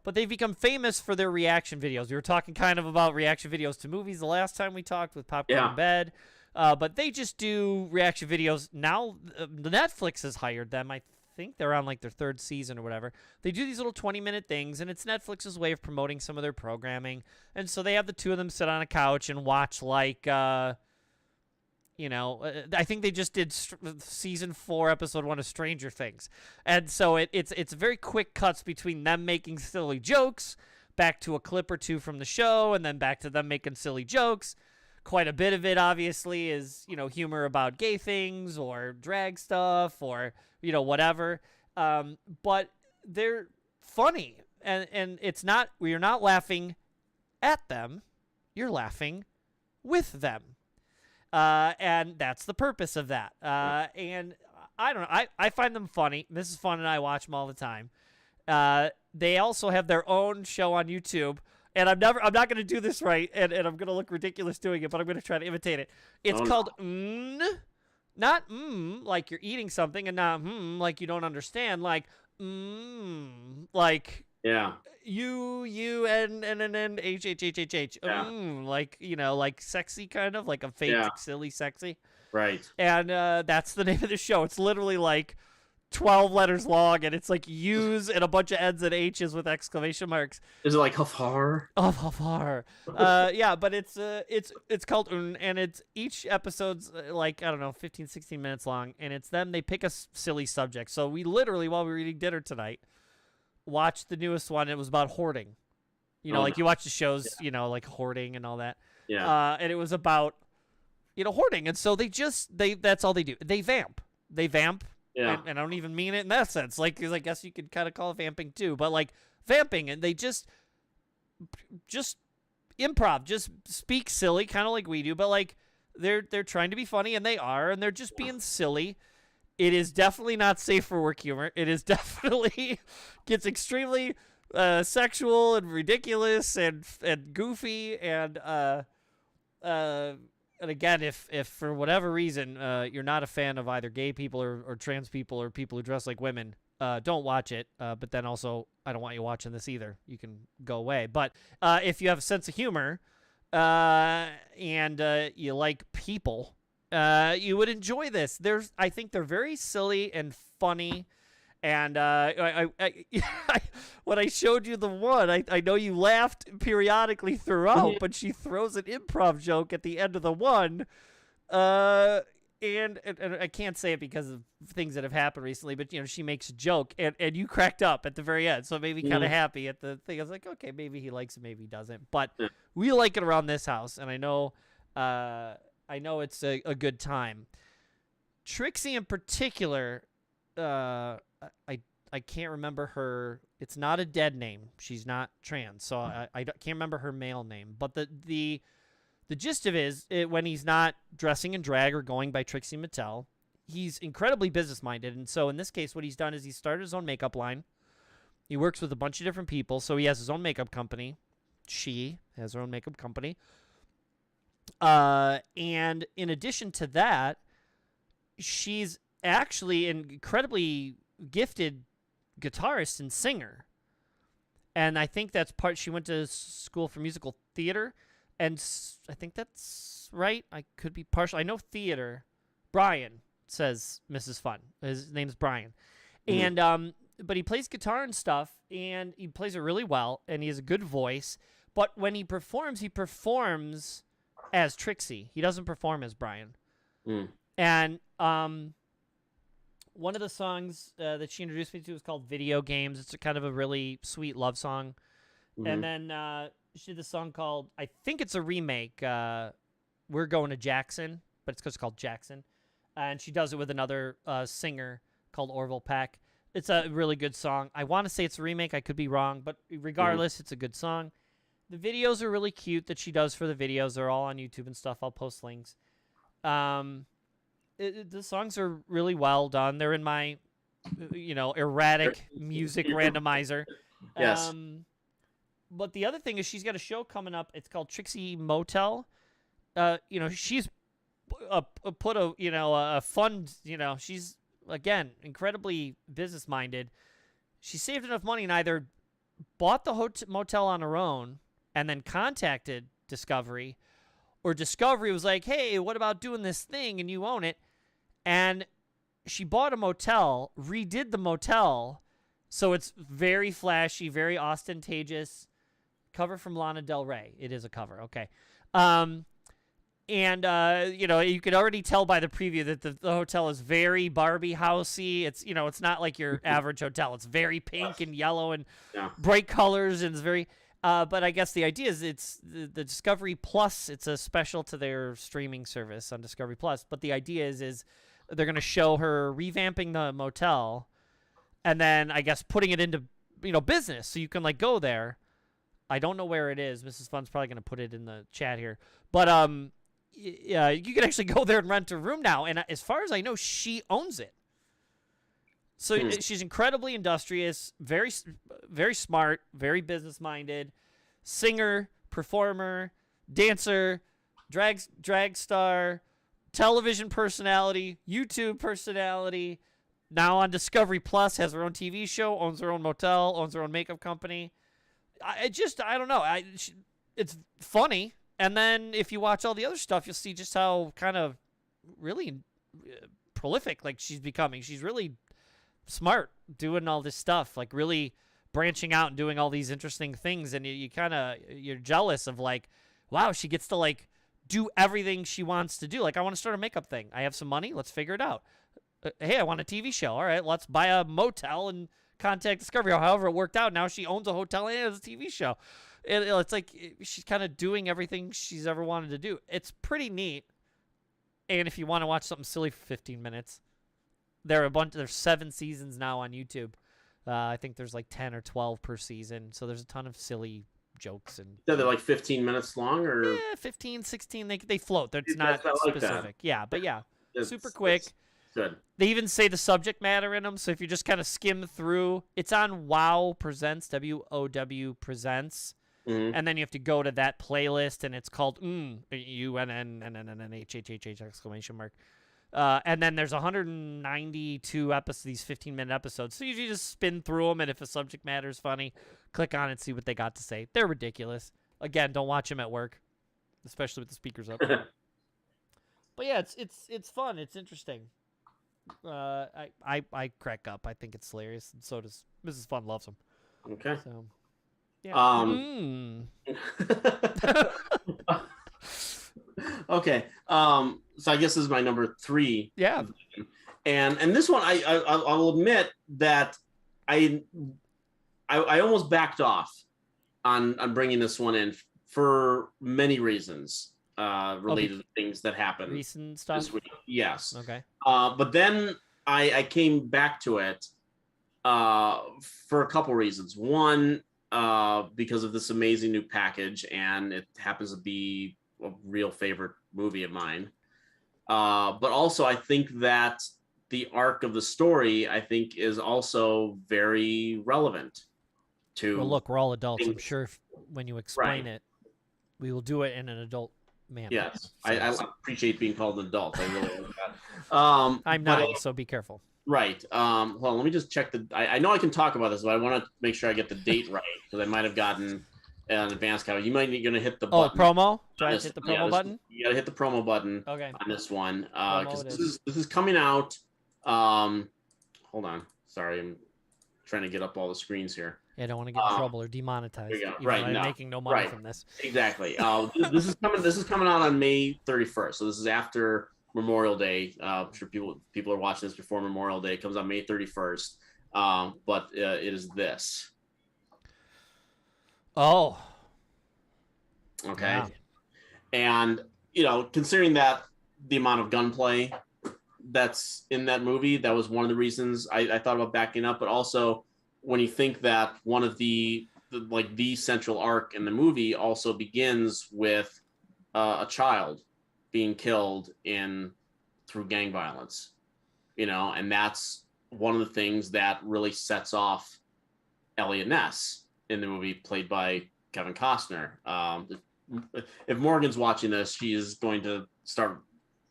But they've become famous for their reaction videos. We were talking kind of about reaction videos to movies the last time we talked with Popcorn in Bed. But they just do reaction videos. Now, Netflix has hired them. I think they're on like their third season or whatever. They do these little 20-minute things, and it's Netflix's way of promoting some of their programming. And so they have the two of them sit on a couch and watch like, I think they just did season 4, episode 1 of Stranger Things. And so it's very quick cuts between them making silly jokes, back to a clip or two from the show, and then back to them making silly jokes. Quite a bit of it, obviously, is, humor about gay things or drag stuff or, whatever. But they're funny. And it's not, you're not laughing at them. You're laughing with them. And that's the purpose of that. And I don't know. I find them funny. Mrs. Fun and I watch them all the time. They also have their own show on YouTube. And I'm not going to do this right, and I'm going to look ridiculous doing it, but I'm going to try to imitate it. It's called not like you're eating something, and not like you don't understand, like like UNHhhh, like like sexy kind of, like a fake silly sexy, right? And that's the name of the show. It's literally like 12 letters long, and it's like U's and a bunch of N's and H's with exclamation marks. Is it like how far? Oh, how far? Yeah, but it's called and it's each episode's like, I don't know, 15, 16 minutes long, and it's them. They pick a silly subject. So we literally, while we were eating dinner tonight, watched the newest one. It was about hoarding. You know, like you watch the shows, you know, like hoarding and all that. Yeah. And it was about, you know, hoarding. And so that's all they do. They vamp. Yeah. And I don't even mean it in that sense. Like, 'cause I guess you could kind of call it vamping too. But like vamping, and they just improv, just speak silly, kind of like we do. But like they're trying to be funny, and they are, and they're just being silly. It is definitely not safe for work humor. It is definitely gets extremely sexual and ridiculous and goofy and again, if for whatever reason you're not a fan of either gay people or trans people or people who dress like women, don't watch it. But then also, I don't want you watching this either. You can go away. But if you have a sense of humor and you like people, you would enjoy this. I think they're very silly and funny. And when I showed you the one, I know you laughed periodically throughout, but she throws an improv joke at the end of the one. And I can't say it because of things that have happened recently, but, you know, she makes a joke, and you cracked up at the very end. So it made me kind of happy at the thing. I was like, okay, maybe he likes it, maybe he doesn't. But we like it around this house, and I know it's a good time. Trixie in particular, I can't remember her. It's not a dead name. She's not trans, so I can't remember her male name. But the gist of it is, when he's not dressing in drag or going by Trixie Mattel, he's incredibly business-minded. And so in this case, what he's done is he started his own makeup line. He works with a bunch of different people, so he has his own makeup company. She has her own makeup company. And in addition to that, she's actually an incredibly gifted guitarist and singer. And I think that's part, she went to school for musical theater, and I think that's right. I could be partial. I know theater. Brian, says Mrs. Fun. His name's Brian. And but he plays guitar and stuff, and he plays it really well, and he has a good voice. But when he performs as Trixie. He doesn't perform as Brian. And one of the songs that she introduced me to was called Video Games. It's a kind of a really sweet love song. And then she did this song called, I think it's a remake, We're Going to Jackson, but it's called Jackson. And she does it with another singer called Orville Peck. It's a really good song. I want to say it's a remake. I could be wrong, but regardless, it's a good song. The videos are really cute that she does for the videos. They're all on YouTube and stuff. I'll post links. The songs are really well done. They're in my, erratic music randomizer. Yes. But the other thing is she's got a show coming up. It's called Trixie Motel. She's put a fund. She's again incredibly business minded. She saved enough money and either bought the motel on her own and then contacted Discovery, or Discovery was like, hey, what about doing this thing and you own it? And she bought a motel, redid the motel, so it's very flashy, very ostentatious. Cover from Lana Del Rey. It is a cover, okay. And you could already tell by the preview that the hotel is very Barbie housey. It's, it's not like your average hotel. It's very pink and yellow and bright colors, and it's very... but I guess the idea is it's the Discovery Plus. It's a special to their streaming service on Discovery Plus. But the idea is they're going to show her revamping the motel, and then I guess putting it into business, so you can go there. I don't know where it is. Mrs. Fun's probably going to put it in the chat here. But yeah, you can actually go there and rent a room now. And as far as I know, she owns it. So she's incredibly industrious, very, very smart, very business-minded, singer, performer, dancer, drag star, television personality, YouTube personality. Now on Discovery Plus, has her own TV show, owns her own motel, owns her own makeup company. I don't know. It's funny. And then if you watch all the other stuff, you'll see just how kind of really prolific she's becoming. She's really smart doing all this stuff, like really branching out and doing all these interesting things, and you're jealous of like, wow, she gets to like do everything she wants to do. Like, I want to start a makeup thing. I have some money. Let's figure it out. Hey, I want a TV show. All right, let's buy a motel and contact Discovery, or however it worked out. Now she owns a hotel and has a TV show. It's like she's kind of doing everything she's ever wanted to do. It's pretty neat. And if you want to watch something silly for 15 minutes, there's 7 seasons now on YouTube. I think there's like 10 or 12 per season. So there's a ton of silly jokes. And they're like 15 minutes long, or 15, 16. They float. It's not like specific. That. Yeah, but yeah, super quick. Good. They even say the subject matter in them. So if you just kind of skim through, it's on WOW Presents, WOW Presents. Mm-hmm. And then you have to go to that playlist, and it's called UNNHhhh exclamation mark. And then there's 192 episodes, these 15-minute episodes. So you just spin through them, and if a subject matter is funny, click on it and see what they got to say. They're ridiculous. Again, don't watch them at work, especially with the speakers up. But yeah, it's fun. It's interesting. I crack up. I think it's hilarious, and so does Mrs. Fun. Loves them. Okay. So yeah. Okay. So I guess this is my number 3. Yeah. And this one, I will admit that I almost backed off on bringing this one in for many reasons related to things that happened. Recent stuff. This week. Yes. Okay. But then I came back to it for a couple reasons. One, because of this amazing new package, and it happens to be a real favorite movie of mine. But also, I think that the arc of the story, I think, is also very relevant to. Well, look, we're all adults. I'm sure when you explain Right. it, we will do it in an adult manner. Yes, I appreciate being called an adult. I really like that. I'm not, so be careful. Right. Well, let me just check I know I can talk about this, but I want to make sure I get the date right, because I might have gotten an advance copy. You might be going to hit the button. Promo? Do I hit the promo button? You got to hit the promo button on this one. Because this is coming out. Hold on. Sorry, I'm trying to get up all the screens here. Yeah, I don't want to get in trouble or demonetized. There you go. Even Right, though I'm no. making no money from this. Exactly. This is coming out on May 31st. So this is after Memorial Day. I'm sure people are watching this before Memorial Day. It comes out May 31st. But it is this. Oh. Okay. Yeah. And considering that the amount of gunplay that's in that movie, that was one of the reasons I thought about backing up. But also, when you think that one of the central arc in the movie also begins with a child being killed through gang violence, and that's one of the things that really sets off Elliot Ness in the movie, played by Kevin Costner. If Morgan's watching this, she is going to start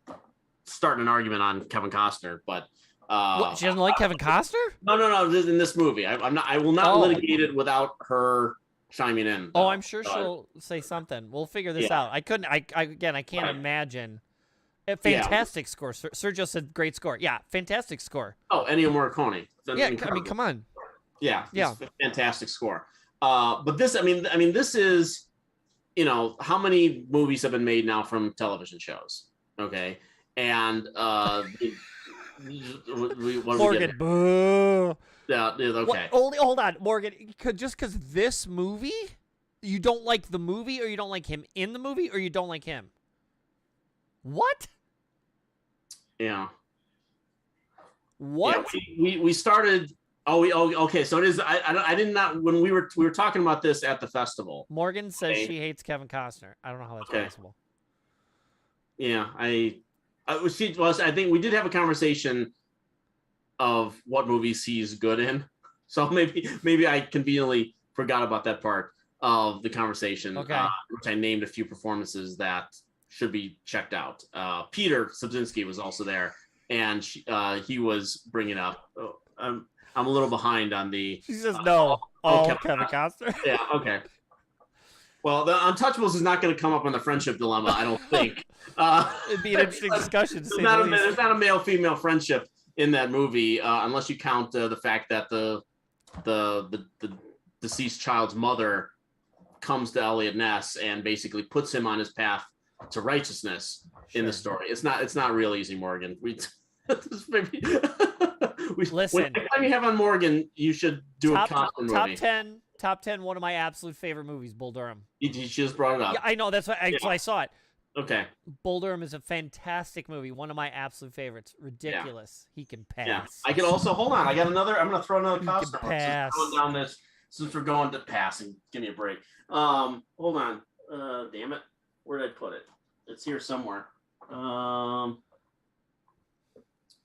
an argument on Kevin Costner, but What, she doesn't like Kevin Costner? No. In this movie, I will not litigate it without her chiming in. Oh, I'm sure she'll say something. We'll figure this out. I can't imagine. A fantastic score. Sergio said great score. Yeah, fantastic score. Oh, Ennio Morricone. Yeah, I mean, come on. Yeah. Fantastic score. But this, this is, how many movies have been made now from television shows? Okay. And Morgan, boo. Yeah, okay. Hold on, Morgan. Just because this movie, you don't like the movie, or you don't like him in the movie, or you don't like him? What? Yeah. What? Yeah, we started. Okay. So it is. I did not, when we were talking about this at the festival. Morgan says she hates Kevin Costner. I don't know how that's possible. Yeah, I think we did have a conversation of what movies he's good in. So maybe I conveniently forgot about that part of the conversation. Okay. Which I named a few performances that should be checked out. Peter Subzinski was also there, and he was bringing up. I'm a little behind on the. She says no. Kevin Costner. Yeah. Okay. Well, the Untouchables is not going to come up on the friendship dilemma, I don't think. It'd be an interesting discussion. To say there's not a male-female friendship in that movie, unless you count the fact that the deceased child's mother comes to Elliot Ness and basically puts him on his path to righteousness in the story. It's not real easy, Morgan. Listen, next time you have on Morgan, you should do a Carlin movie. Top 10, one of my absolute favorite movies, Bull Durham. You just brought it up. Yeah, I know. That's why I saw it. Okay. Bull Durham is a fantastic movie. One of my absolute favorites. Ridiculous. Yeah. He can pass. Yeah. I can also, hold on. I got another, I'm going to throw another costume. Since we're going to passing. Give me a break. Hold on. Damn it. Where did I put it? It's here somewhere.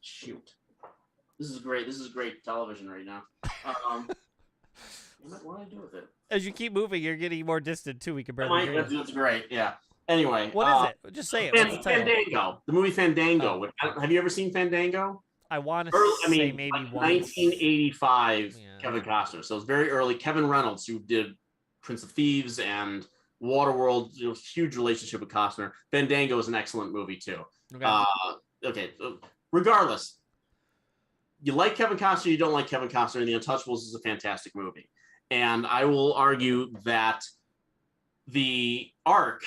Shoot. This is great. This is great television right now. What do I do with it? As you keep moving, you're getting more distant too. We can barely hear you. That's great. Yeah. Anyway, what is it? Just say it. Fandango. The movie Fandango. Oh. Have you ever seen Fandango? I want to say maybe like once. 1985. Yeah. Kevin Costner. So it's very early. Kevin Reynolds, who did Prince of Thieves and Waterworld, huge relationship with Costner. Fandango is an excellent movie too. Okay. Regardless, you like Kevin Costner, you don't like Kevin Costner, and The Untouchables is a fantastic movie. And I will argue that the arc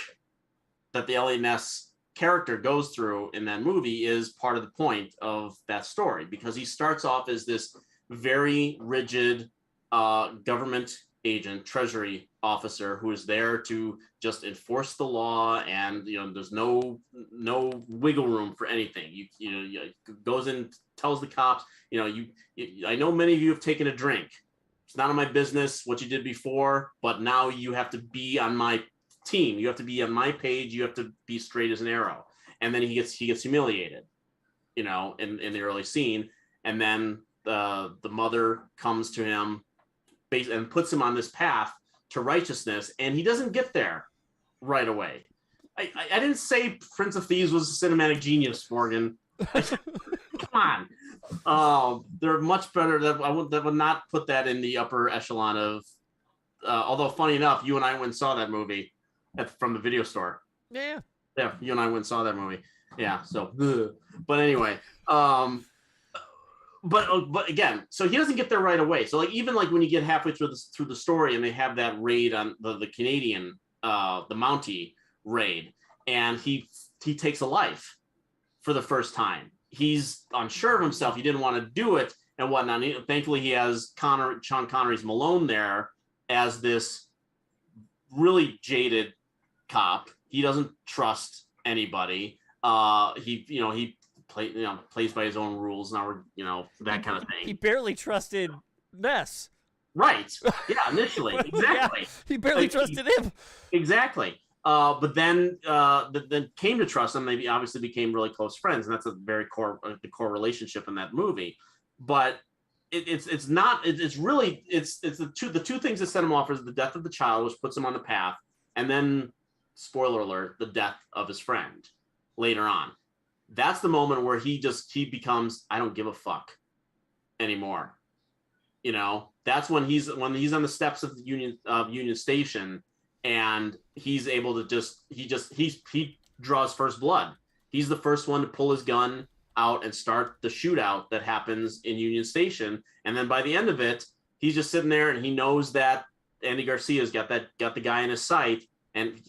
that the Elliot Ness character goes through in that movie is part of the point of that story, because he starts off as this very rigid government agent, treasury officer, who is there to just enforce the law, and there's no wiggle room for anything. You goes in, tells the cops, I know many of you have taken a drink. It's none of my business what you did before, but now you have to be on my team. You have to be on my page. You have to be straight as an arrow. And then he gets humiliated, in the early scene. And then the mother comes to him and puts him on this path to righteousness, and he doesn't get there right away. I didn't say Prince of Thieves was a cinematic genius, Morgan. Come on. They're much better. That would not put that in the upper echelon of. Although funny enough, you and I went and saw that movie from the video store. Yeah. Yeah, you and I went and saw that movie. Yeah. So, but anyway, but again, so he doesn't get there right away. So even when you get halfway through the story, and they have that raid on the Canadian, the Mountie raid, and he takes a life for the first time. He's unsure of himself. He didn't want to do it and whatnot. Thankfully, he has Sean Connery's Malone there as this really jaded cop. He doesn't trust anybody. He plays by his own rules. Now that kind of thing. He barely trusted Ness. Right. Yeah. Initially, exactly. Yeah, he barely trusted him. Exactly. But then came to trust him. They obviously became really close friends, and that's a very the core relationship in that movie. But it's the two things that set him off is the death of the child, which puts him on the path, and then, spoiler alert, the death of his friend later on. That's the moment where he becomes, I don't give a fuck anymore. That's when he's on the steps of the Union Station, and he's able to he draws first blood. He's the first one to pull his gun out and start the shootout that happens in Union Station. And then by the end of it, he's just sitting there, and he knows that Andy Garcia's got the guy in his sight, and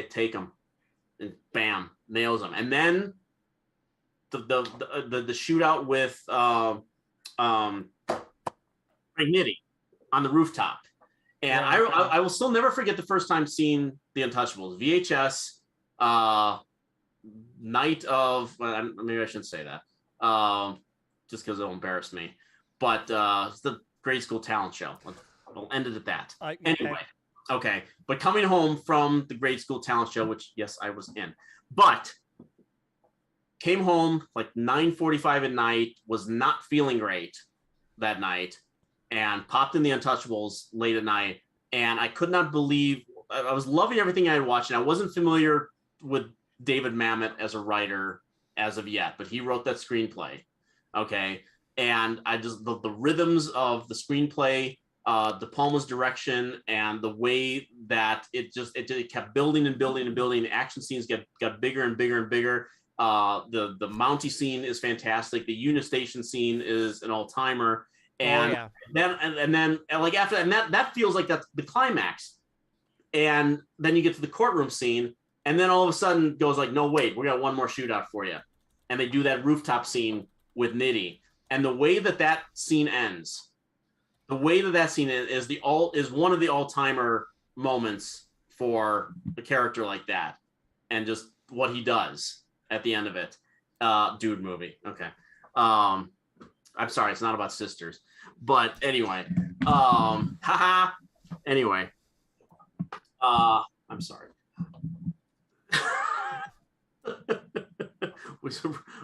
take him, and bam, nails him. And then the shootout with Frank Nitti on the rooftop. And I will still never forget the first time seeing The Untouchables. VHS, night of, maybe I shouldn't say that, just because it'll embarrass me. But it's the grade school talent show. We'll end it at that. Anyway, okay. But coming home from the grade school talent show, which, yes, I was in. But came home 9:45 at night, was not feeling great that night, and popped in The Untouchables late at night. And I could not believe, I was loving everything I had watched, and I wasn't familiar with David Mamet as a writer as of yet, but he wrote that screenplay. Okay. And I just, the rhythms of the screenplay, De Palma's direction, and the way that it kept building and building and building. The action scenes got bigger and bigger and bigger. The Mountie scene is fantastic. The UNHhhh station scene is an all timer. And then like after and that feels like that's the climax. And then you get to the courtroom scene, and then all of a sudden goes like, no, wait, we got one more shootout for you. And they do that rooftop scene with Nitty. And the way that scene ends, is one of the all-timer moments for a character like that, and just what he does at the end of it. Dude movie. Okay. I'm sorry, it's not about sisters. But anyway. Anyway. I'm sorry.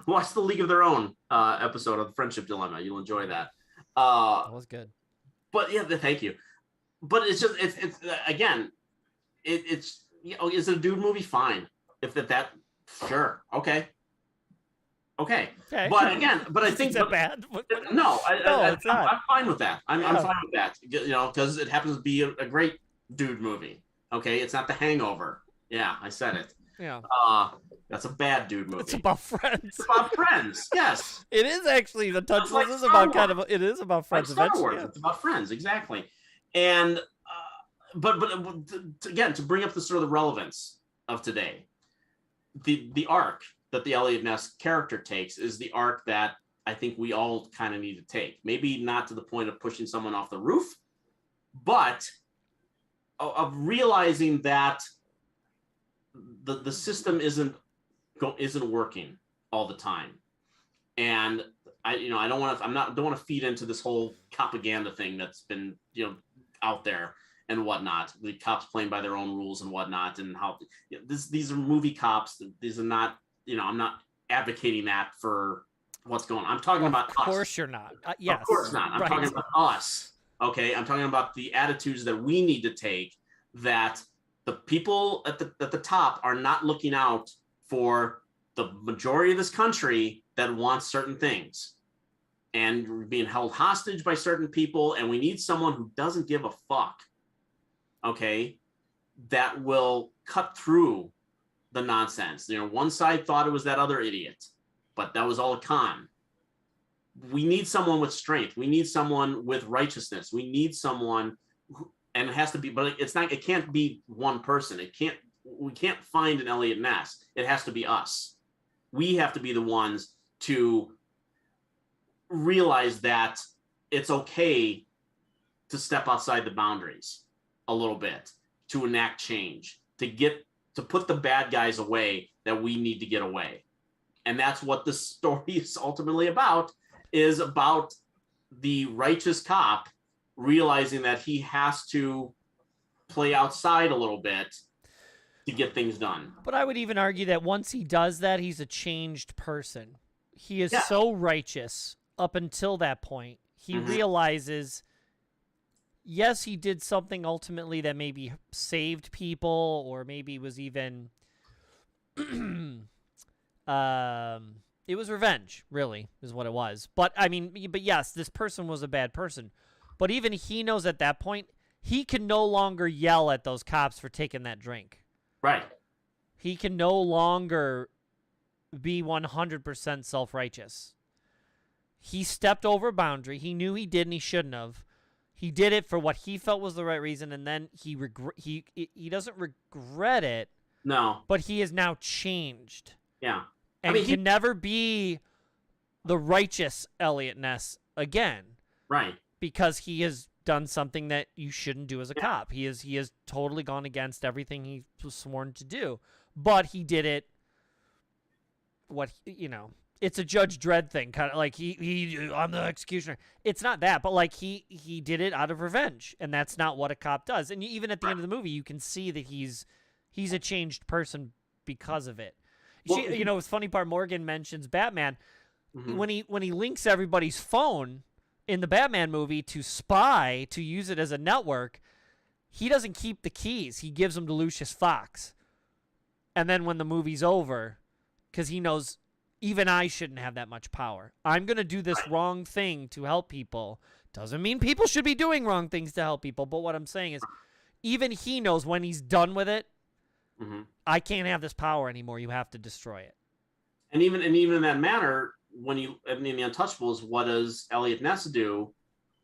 Watch the League of Their Own episode of the Friendship Dilemma. You'll enjoy that. That was good. But yeah, thank you. But it's just it's again, it's is it a dude movie? Fine. If that sure, okay. But again, I think it's bad. No, it's not. I'm fine with that. I'm fine with that. Because it happens to be a great dude movie. Okay, it's not The Hangover. Yeah, I said it. Yeah. That's a bad dude movie. It's about friends. It's about friends. Yes. It is actually the touch. Like is Star about Wars. it is about friends. Like Star eventually. Wars. It's about friends, exactly. And but again, to bring up the sort of the relevance of today, the arc that the Elliot Ness character takes is the arc that I think we all kind of need to take. Maybe not to the point of pushing someone off the roof, but of realizing that the system isn't working all the time. And I don't want to feed into this whole propaganda thing that's been out there and whatnot. The cops playing by their own rules and whatnot, and how these are movie cops. These are not. I'm not advocating that for what's going on. I'm talking about us. Of course you're not. Yes. Of course not. I'm talking about us. Okay. I'm talking about the attitudes that we need to take, that the people at the top are not looking out for the majority of this country that wants certain things, and we're being held hostage by certain people. And we need someone who doesn't give a fuck. Okay. That will cut through the nonsense. One side thought it was that other idiot, but that was all a con. We need someone with strength. We need someone with righteousness. We need someone and it has to be, but it can't be one person. We can't find an Elliot Ness. It has to be us. We have to be the ones to realize that it's okay to step outside the boundaries a little bit, to enact change, to put the bad guys away that we need to get away. And that's what the story is ultimately about, is about the righteous cop realizing that he has to play outside a little bit to get things done. But I would even argue that once he does that, he's a changed person. He is so righteous up until that point. He realizes, yes, he did something ultimately that maybe saved people, or maybe was even it was revenge, really, is what it was. But yes, this person was a bad person. But even he knows at that point, he can no longer yell at those cops for taking that drink. Right. He can no longer be 100% self-righteous. He stepped over a boundary. He knew he did and he shouldn't have. He did it for what he felt was the right reason, and then he doesn't regret it. No. But he is now changed. Yeah. And he can never be the righteous Elliot Ness again. Right. Because he has done something that you shouldn't do as a cop. He has totally gone against everything he was sworn to do. But he did it, it's a Judge Dredd thing, kind of like I'm the executioner. It's not that, but like he did it out of revenge, and that's not what a cop does. And even at the end of the movie, you can see that he's a changed person because of it. Well, it's funny part. Morgan mentions Batman when he links everybody's phone in the Batman movie to spy, to use it as a network. He doesn't keep the keys. He gives them to Lucius Fox. And then when the movie's over, because he knows even I shouldn't have that much power. I'm going to do this wrong thing to help people. Doesn't mean people should be doing wrong things to help people. But what I'm saying is, even he knows when he's done with it, I can't have this power anymore. You have to destroy it. And even in that manner, when you in the Untouchables, what does Elliot Ness do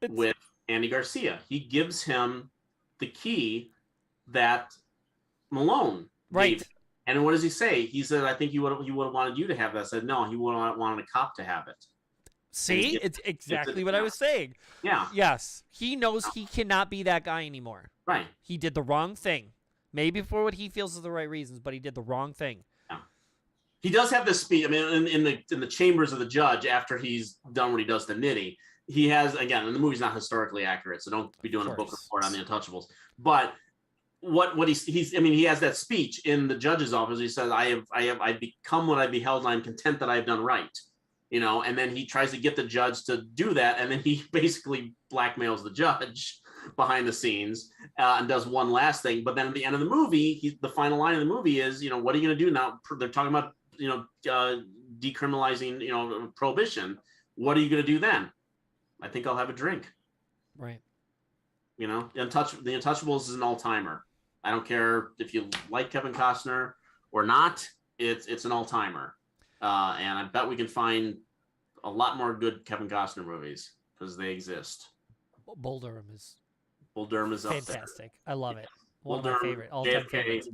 with Andy Garcia? He gives him the key that Malone Right. gave. And what does he say? He said, "I think he would have wanted you to have that." I said, "No, he would have wanted a cop to have it." See, it's exactly what I was saying. Yeah. Yes, he knows he cannot be that guy anymore. Right. He did the wrong thing. Maybe for what he feels is the right reasons, but he did the wrong thing. Yeah. He does have this speech. I mean, in the chambers of the judge, after he's done what he does to Nitty, he has, again, and the movie's not historically accurate, so don't be doing a book report on the Untouchables. But what he's I mean, he has that speech in the judge's office. He says, I've become what I beheld, and I'm content that I've done right. You know, and then he tries to get the judge to do that, and then he basically blackmails the judge behind the scenes and does one last thing. But then at the end of the movie, the final line of the movie is, you know, what are you going to do now? They're talking about, you know, decriminalizing, you know, prohibition. What are you going to do then? I think I'll have a drink. Right. You know, the Untouchables is an all-timer. I don't care if you like Kevin Costner or not. It's an all-timer. And I bet we can find a lot more good Kevin Costner movies because they exist. Bull Durham is fantastic. I love it. One of my favorite all-time favorites.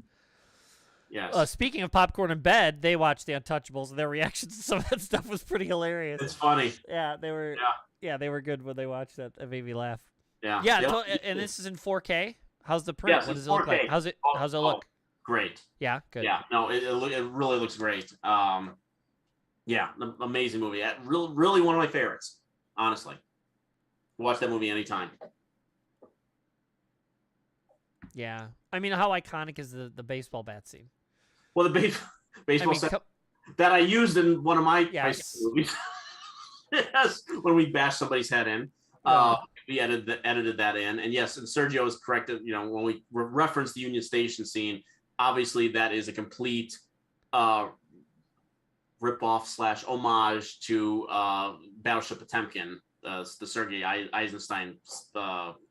Yes. Speaking of popcorn in bed, they watched the Untouchables, and their reactions to some of that stuff was pretty hilarious. It's funny. Yeah, they were. Yeah, they were good when they watched that. It made me laugh. Yeah. Yeah. And this is in 4K. How's the print? Yes, what does it look like? How's it look? Great. Yeah. Good. Yeah. No, it really looks great. Yeah, amazing movie. Really one of my favorites, honestly. Watch that movie anytime. Yeah. I mean, how iconic is the baseball bat scene? Well, the baseball set that I used in one of my movies. Yes, when we bashed somebody's head in. We edited that in. And yes, and Sergio is correct. You know, when we reference the Union Station scene, obviously that is a complete ripoff / homage to Battleship Potemkin, the Sergei Eisenstein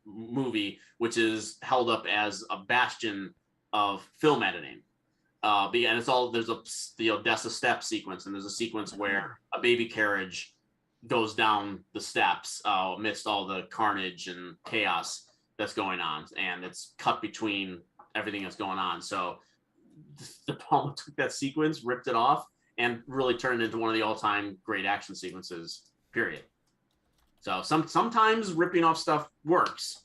movie, which is held up as a bastion of film editing. And it's all, there's the Odessa step sequence, and there's a sequence where a baby carriage goes down the steps amidst all the carnage and chaos that's going on, and it's cut between everything that's going on. So De Palma took that sequence, ripped it off, and really turned it into one of the all-time great action sequences, period. So sometimes ripping off stuff works.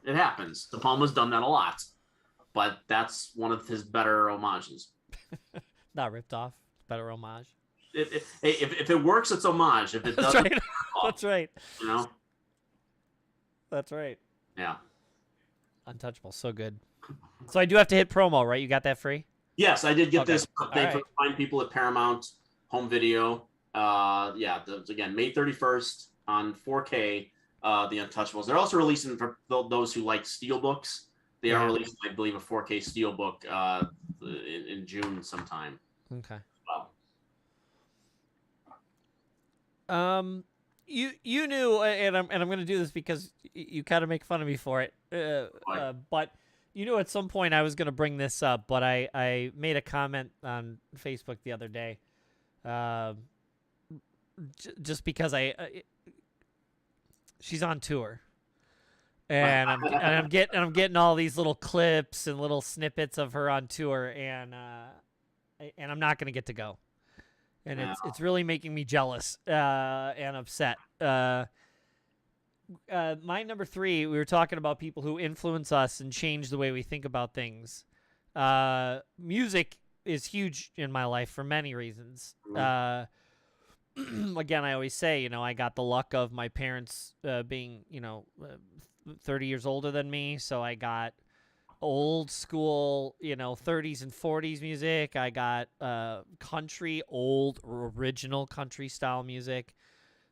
It happens. De Palma's done that a lot, but that's one of his better homages. Not ripped off, better homage. If it works, it's homage. If it doesn't, that's right. That's right. You know? That's right. Yeah. Untouchable, so good. So I do have to hit promo, right? You got that free? Yes, I did get this. They right. find people at Paramount Home Video. Again, May 31st on 4K. The Untouchables. They're also releasing, for those who like steelbooks, they are releasing, I believe, a 4K steelbook in June sometime. Okay. Wow. You knew, and I'm going to do this because you kind of make fun of me for it. But you knew at some point I was going to bring this up, but I made a comment on Facebook the other day, just because she's on tour, and I'm getting all these little clips and little snippets of her on tour, and I'm not going to get to go. And it's really making me jealous and upset. My number 3, we were talking about people who influence us and change the way we think about things. Music is huge in my life for many reasons. Again, I always say, I got the luck of my parents being, 30 years older than me, so I got old school, 30s and 40s music. I got country, old original country style music.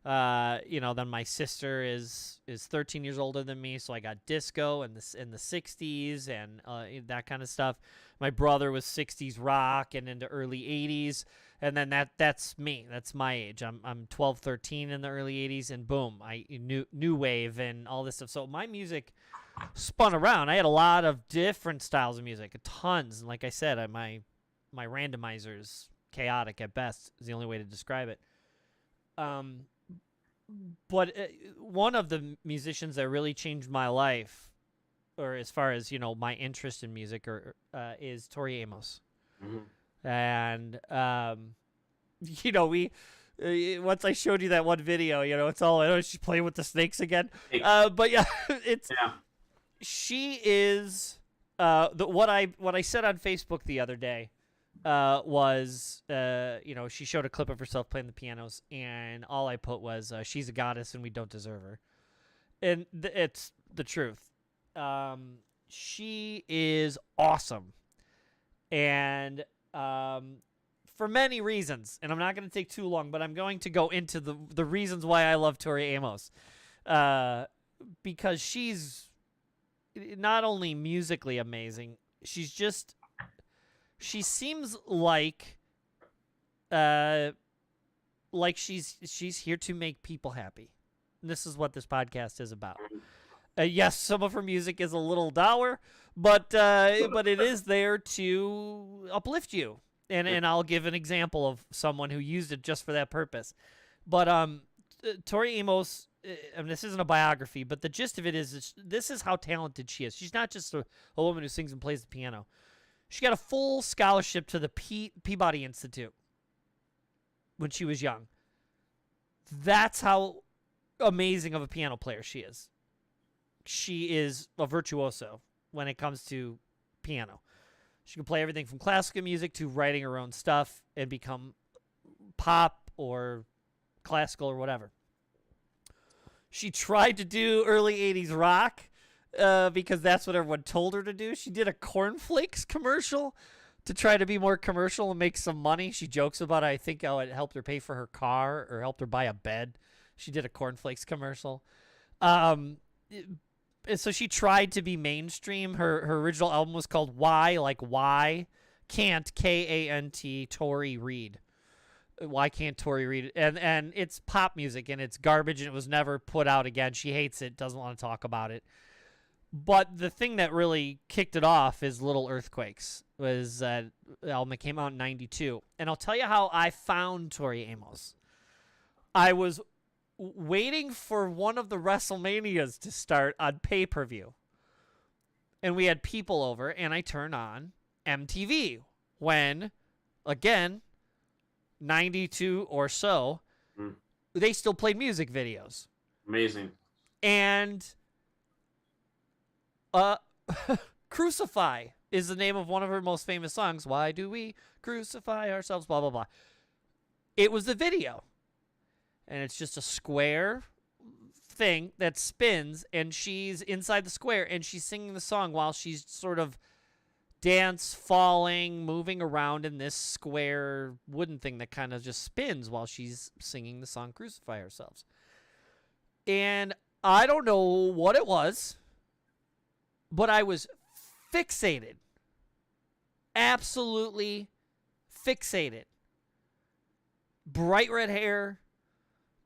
Then my sister is 13 years older than me, so I got disco in the 60s and that kind of stuff. My brother was 60s rock and into early 80s, and then that's me. That's my age. I'm 12, 13 in the early 80s, and boom, I new wave and all this stuff. So my music spun around. I had a lot of different styles of music, tons. And like I said, my randomizers chaotic at best is the only way to describe it. But one of the musicians that really changed my life, or as far as, my interest in music, is Tori Amos. Mm-hmm. And, we, once I showed you that one video, it's all, she's playing with the snakes again. But yeah, she is, what I said on Facebook the other day, was, she showed a clip of herself playing the pianos, and all I put was, she's a goddess and we don't deserve her. And it's the truth. She is awesome. And, for many reasons, and I'm not going to take too long, but I'm going to go into the reasons why I love Tori Amos. Because she's not only musically amazing, she seems like she's here to make people happy. And this is what this podcast is about. Yes, some of her music is a little dour, but it is there to uplift you. And I'll give an example of someone who used it just for that purpose. But Tori Amos, this isn't a biography, but the gist of it is this is how talented she is. She's not just a woman who sings and plays the piano. She got a full scholarship to the Peabody Institute when she was young. That's how amazing of a piano player she is. She is a virtuoso when it comes to piano. She can play everything from classical music to writing her own stuff and become pop or classical or whatever. She tried to do early 80s rock because that's what everyone told her to do. She did a cornflakes commercial to try to be more commercial and make some money. She jokes about it. I think how it helped her pay for her car or helped her buy a bed. She did a cornflakes commercial. So she tried to be mainstream. Her original album was called Why, like Why Can't, Kant, Tori Reid. Why Can't Tori Reid? And it's pop music, and it's garbage, and it was never put out again. She hates it, doesn't want to talk about it. But the thing that really kicked it off is Little Earthquakes. Was that album that came out in 92. And I'll tell you how I found Tori Amos. I was waiting for one of the WrestleManias to start on pay-per-view. And we had people over, and I turned on MTV when, again, 92 or so, they still played music videos. Amazing. And Crucify is the name of one of her most famous songs. Why do we crucify ourselves? Blah, blah, blah. It was the video. And it's just a square thing that spins, and she's inside the square, and she's singing the song while she's sort of falling, moving around in this square wooden thing that kind of just spins while she's singing the song Crucify Ourselves. And I don't know what it was, but I was fixated. Absolutely fixated. Bright red hair.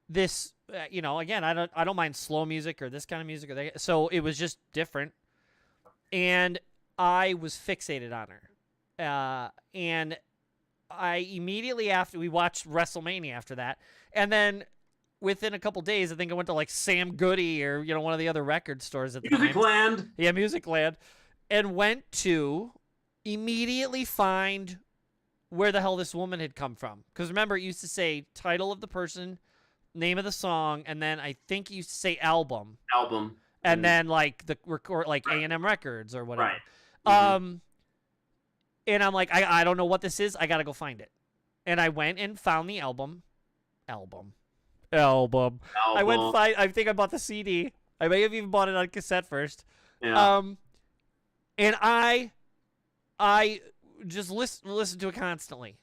This, again, I don't mind slow music or this kind of music. So it was just different. And I was fixated on her. And I immediately after, we watched WrestleMania after that. And then within a couple days, I think I went to like Sam Goody or, one of the other record stores at the time. Musicland. Yeah, Musicland. And went to immediately find where the hell this woman had come from. Because remember, it used to say title of the person, name of the song, and then I think you used to say album. And then like the record, like A&M Records or whatever. Right. And I'm like, I don't know what this is. I gotta go find it. And I went and found the album. I think I bought the CD. I may have even bought it on cassette first. Yeah. And I just listen to it constantly.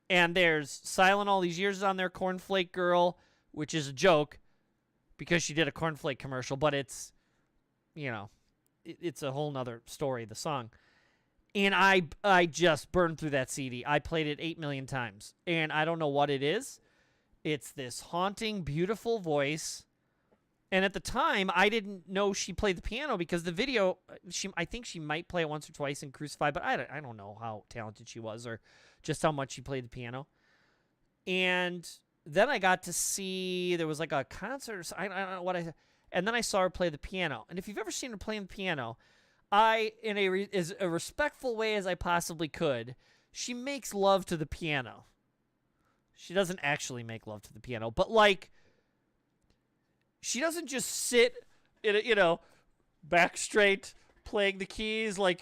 And there's Silent All These Years on there, Cornflake Girl, which is a joke because she did a cornflake commercial, but it's, it's a whole nother story, the song. And I just burned through that CD. I played it 8 million times. And I don't know what it is. It's this haunting, beautiful voice And at the time, I didn't know she played the piano because the video, I think she might play it once or twice in Crucified, but I don't know how talented she was or just how much she played the piano. And then I got to see, there was like a concert, I don't know what and then I saw her play the piano. And if you've ever seen her playing the piano, in as a respectful way as I possibly could, she makes love to the piano. She doesn't actually make love to the piano, but like, she doesn't just sit in a, back straight playing the keys like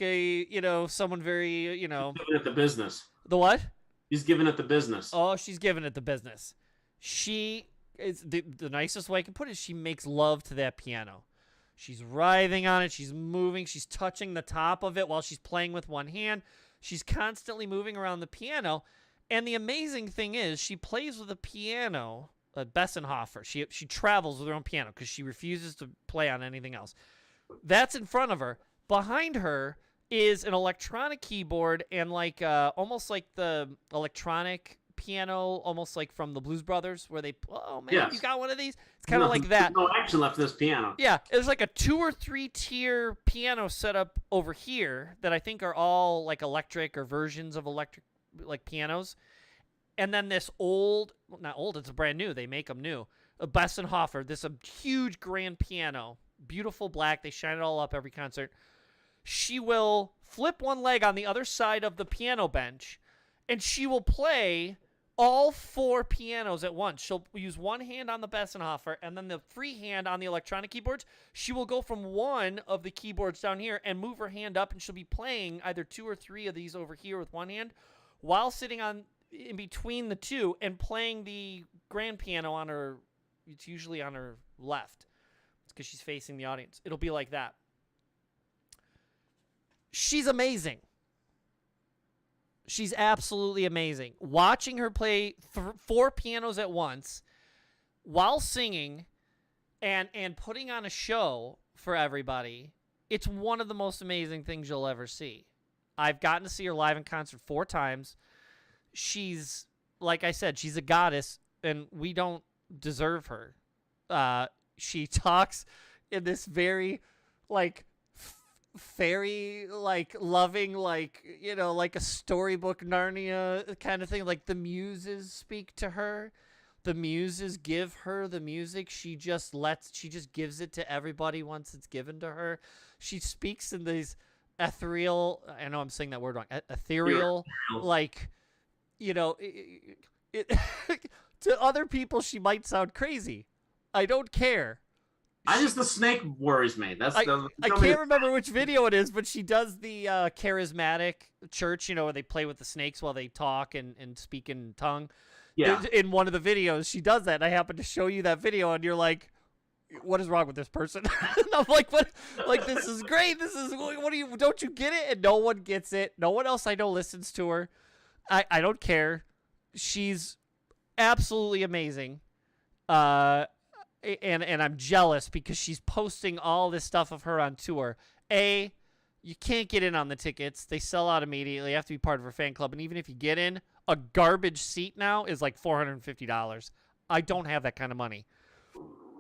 someone very, He's giving it the business. The what? He's giving it the business. Oh, she's giving it the business. She is the nicest way I can put it is she makes love to that piano. She's writhing on it. She's moving. She's touching the top of it while she's playing with one hand. She's constantly moving around the piano. And the amazing thing is she plays with a piano, a Bessenhofer. She travels with her own piano because she refuses to play on anything else. That's in front of her. Behind her is an electronic keyboard and like almost like the electronic piano, almost like from the Blues Brothers, where they, oh man, yes. You got one of these? It's kind of like that. No action left to this piano. Yeah, there's like a 2 or 3 tier piano setup over here that I think are all like electric or versions of electric like pianos. And then this old, not old, it's brand new. They make them new. A Bessenhofer, this a huge grand piano, beautiful black. They shine it all up every concert. She will flip one leg on the other side of the piano bench, and she will play all 4 pianos at once. She'll use one hand on the Bessenhofer, and then the free hand on the electronic keyboards. She will go from one of the keyboards down here and move her hand up, and she'll be playing either 2 or 3 of these over here with one hand, while sitting in between the two and playing the grand piano on her. It's usually on her left. It's because she's facing the audience. It'll be like that. She's amazing. She's absolutely amazing. Watching her play 4 pianos at once while singing and putting on a show for everybody, it's one of the most amazing things you'll ever see. I've gotten to see her live in concert 4 times. She's, like I said, she's a goddess, and we don't deserve her. She talks in this very, like, fairy, like, loving, like, like a storybook Narnia kind of thing. Like, the muses speak to her. The muses give her the music. She just gives it to everybody once it's given to her. She speaks in these ethereal, I know I'm saying that word wrong, ethereal, like, to other people she might sound crazy. I don't care. The snake worries me. I can't remember which video it is, but she does the charismatic church, where they play with the snakes while they talk and speak in tongue. Yeah. In one of the videos, she does that. And I happen to show you that video, and you're like, what is wrong with this person? And I'm like, what? Like, this is great. Don't you get it? And no one gets it. No one else I know listens to her. I don't care. She's absolutely amazing. And I'm jealous because she's posting all this stuff of her on tour. You can't get in on the tickets. They sell out immediately. You have to be part of her fan club. And even if you get in, a garbage seat now is like $450. I don't have that kind of money.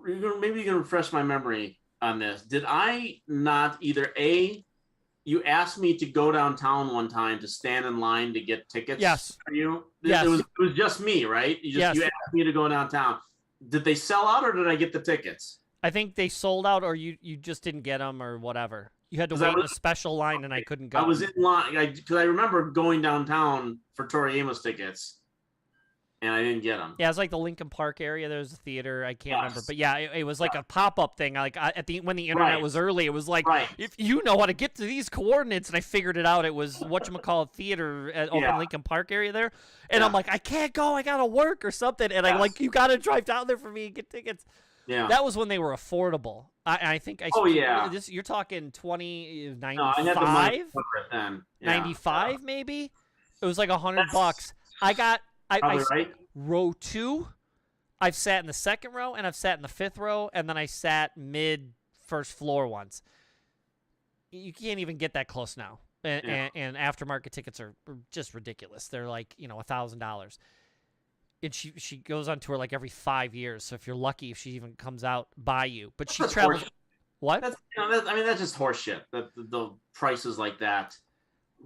Maybe you can refresh my memory on this. Did I not either you asked me to go downtown one time to stand in line to get tickets yes. for you? Yes. It was just me, right? You asked me to go downtown. Did they sell out or did I get the tickets? I think they sold out, or you just didn't get them or whatever. You had to wait in a special line, and I couldn't go. I was in line because I remember going downtown for Tori Amos tickets, and I didn't get them. Yeah, it was like the Lincoln Park area. There was a theater. I can't remember, but yeah, it was like a pop-up thing. Like when the internet was early, it was like if you know how to get to these coordinates, and I figured it out. It was whatchamacallit theater over in Lincoln Park area there, and I'm like, I can't go. I gotta work or something, and I'm like, you gotta drive down there for me and get tickets. Yeah, that was when they were affordable. I think. You're talking 95? No, I had the money for it then. Yeah. 95 maybe. It was like $100. I row 2. I've sat in the second row, and I've sat in the 5th row, and then I sat mid first floor once. You can't even get that close now, and aftermarket tickets are just ridiculous. They're like $1,000. and she goes on tour like every 5 years. So if you're lucky, if she even comes out by you, but she That's travels. horseshit. What? That's just horseshit. That the prices like that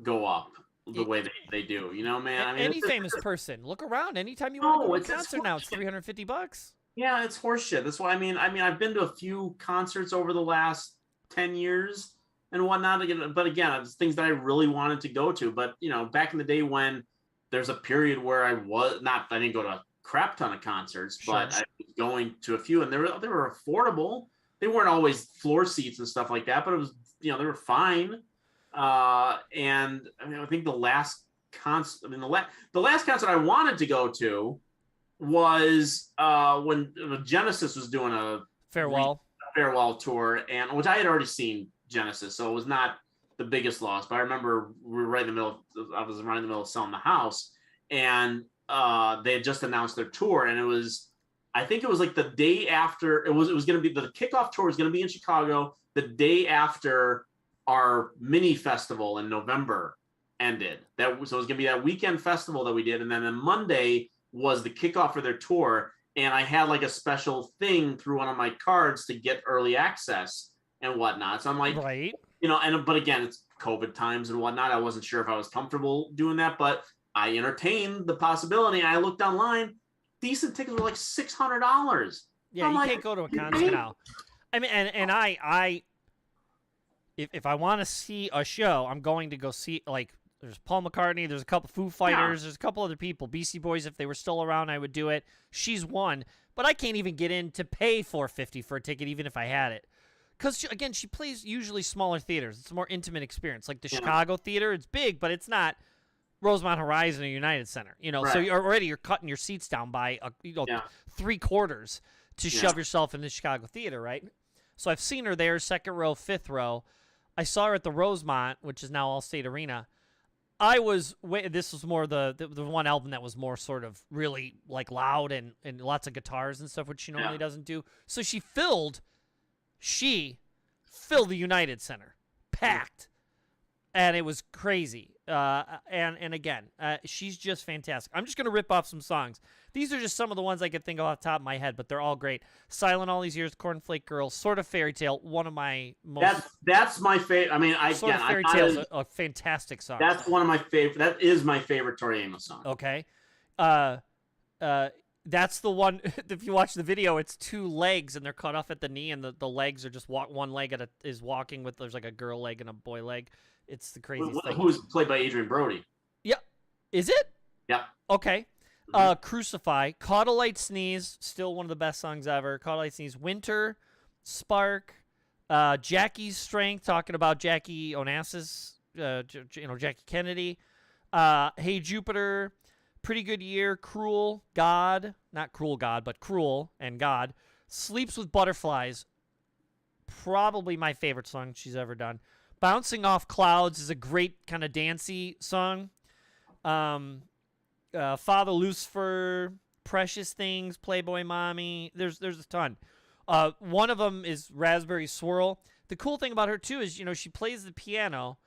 go up the way they do. You know, man. I mean, any famous person, look around. Anytime you want to go to a concert now, it's $350. Yeah, it's horseshit. That's why I mean, I've been to a few concerts over the last 10 years and whatnot. But again, it's things that I really wanted to go to. But back in the day when there's a period where I didn't go to a crap ton of concerts, but I was going to a few, and they were affordable. They weren't always floor seats and stuff like that, but it was, they were fine. And I mean, I think the last concert, the last concert I wanted to go to was when Genesis was doing a farewell tour, and which I had already seen Genesis, so it was not the biggest loss. But I remember we were right in the middle. I was right in the middle of selling the house, and they had just announced their tour, and I think it was like the day after. It was going to be the kickoff tour was going to be in Chicago the day after our mini festival in November ended. So it was going to be that weekend festival that we did, and then on Monday was the kickoff for their tour, and I had like a special thing through one of my cards to get early access and whatnot. So I'm like, right, but again, it's COVID times and whatnot. I wasn't sure if I was comfortable doing that, but I entertained the possibility. I looked online, decent tickets were like $600. Yeah, you can't go to a concert now. I mean, and I if I want to see a show, I'm going to go see, like, there's Paul McCartney, there's a couple Foo Fighters, there's a couple other people. Beastie Boys, if they were still around, I would do it. She's one, but I can't even get in to pay $450 for a ticket, even if I had it. Because, again, she plays usually smaller theaters. It's a more intimate experience. Like the Chicago theater, it's big, but it's not Rosemont Horizon or United Center. Right. So you're cutting your seats down by 3/4 to shove yourself in the Chicago theater, right? So I've seen her there, 2nd row, 5th row. I saw her at the Rosemont, which is now Allstate Arena. This was more the one album that was more sort of really like loud and lots of guitars and stuff, which she normally doesn't do. So she filled the United Center, packed, and it was crazy. And again, she's just fantastic. I'm just gonna rip off some songs. These are just some of the ones I could think of off the top of my head, but they're all great. Silent All These Years, Cornflake Girl, Sort of Fairy Tale, one of my most. That's my favorite. I mean, Sort of Fairy Tale is a fantastic song. That's one of my favorite. That is my favorite Tori Amos song. Okay, that's the one. If you watch the video, it's 2 legs and they're cut off at the knee, and the legs are just one leg is walking with, there's like a girl leg and a boy leg. It's the craziest thing. Who's played by Adrian Brody? Yeah, is it? Yeah. Okay. Crucify, Caught a Light Sneeze, still one of the best songs ever. Caught a Light Sneeze, Winter, Spark, Jackie's Strength, talking about Jackie Onassis, Jackie Kennedy. Hey Jupiter, Pretty Good Year, Cruel, God, not Cruel God, but Cruel and God. Sleeps with Butterflies, probably my favorite song she's ever done. Bouncing Off Clouds is a great kind of dancey song. Father Lucifer, Precious Things, Playboy Mommy. There's a ton. One of them is Raspberry Swirl. The cool thing about her too is, she plays the piano.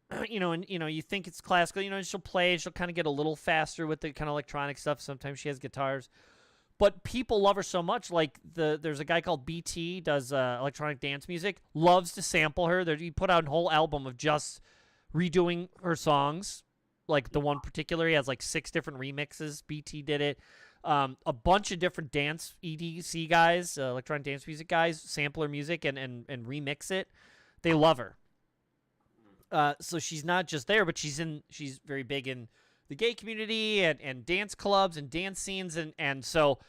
And you think it's classical. And she'll play. She'll kind of get a little faster with the kind of electronic stuff. Sometimes she has guitars, but people love her so much. Like there's a guy called BT, does electronic dance music. Loves to sample her. He put out a whole album of just redoing her songs. Like the one particular, he has like 6 different remixes. BT did it. A bunch of different dance EDC guys, electronic dance music guys, sample her music and remix it. They love her. So she's not just there, but she's very big in the gay community and dance clubs and dance scenes, and so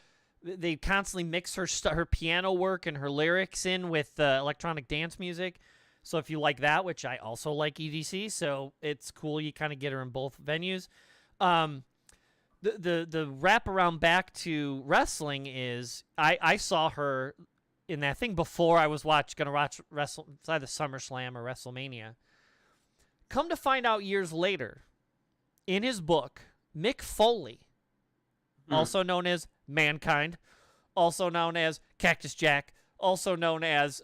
they constantly mix her piano work and her lyrics in with electronic dance music. So if you like that, which I also like EDC, so it's cool, you kind of get her in both venues. The wraparound back to wrestling is I saw her in that thing before I was gonna watch wrestle. It's either SummerSlam or WrestleMania. Come to find out years later, in his book, Mick Foley, also known as Mankind, also known as Cactus Jack, also known as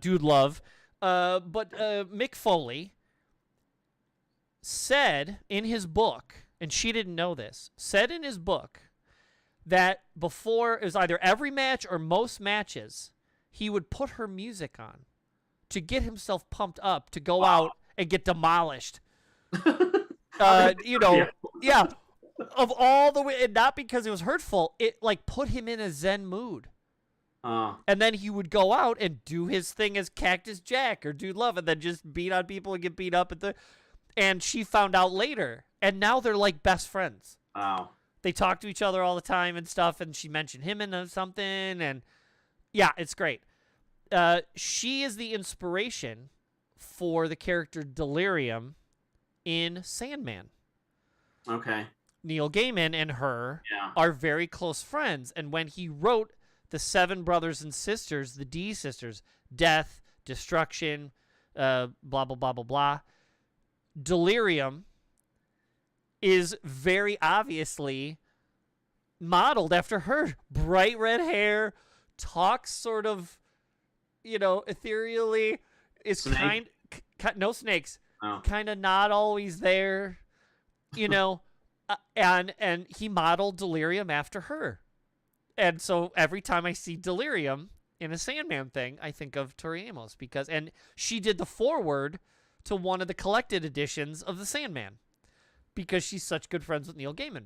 Dude Love. But Mick Foley said in his book, and she didn't know this, said in his book that before, it was either every match or most matches, he would put her music on to get himself pumped up to go out and get demolished. You know, yeah. Of all the way, and not because it was hurtful, it like put him in a zen mood. And then he would go out and do his thing as Cactus Jack or Dude Love, and then just beat on people and get beat up and she found out later, and now they're like best friends. Wow. They talk to each other all the time and stuff, and she mentioned him in something, and yeah, it's great. She is the inspiration for the character Delirium in Sandman. Okay. Neil Gaiman and her are very close friends, and when he wrote the 7 brothers and sisters, the D sisters, Death, Destruction, blah, blah, blah, blah, blah, Delirium is very obviously modeled after her. Bright red hair, talks sort of, you know, ethereally, is no snakes, kind of not always there, you know, and he modeled Delirium after her. And so every time I see Delirium in a Sandman thing, I think of Tori Amos and she did the foreword to one of the collected editions of the Sandman because she's such good friends with Neil Gaiman.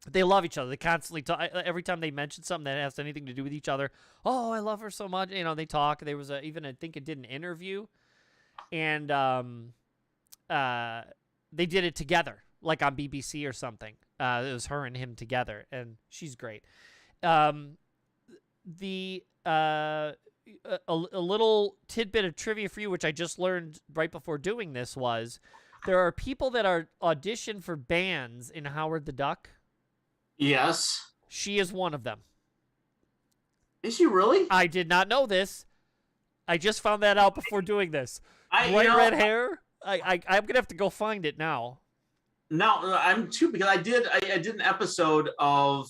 They love each other. They constantly talk. Every time they mention something that has anything to do with each other, oh, I love her so much. You know, they talk. There was I think it did an interview, and they did it together, like on BBC or something. It was her and him together, and she's great. A little tidbit of trivia for you, which I just learned right before doing this, was there are people that are auditioned for bands in Howard the Duck. Yes. She is one of them. Is she really? I did not know this. I just found that out before doing this. Bright red hair. I'm gonna have to go find it now. No, I'm too, because I did an episode of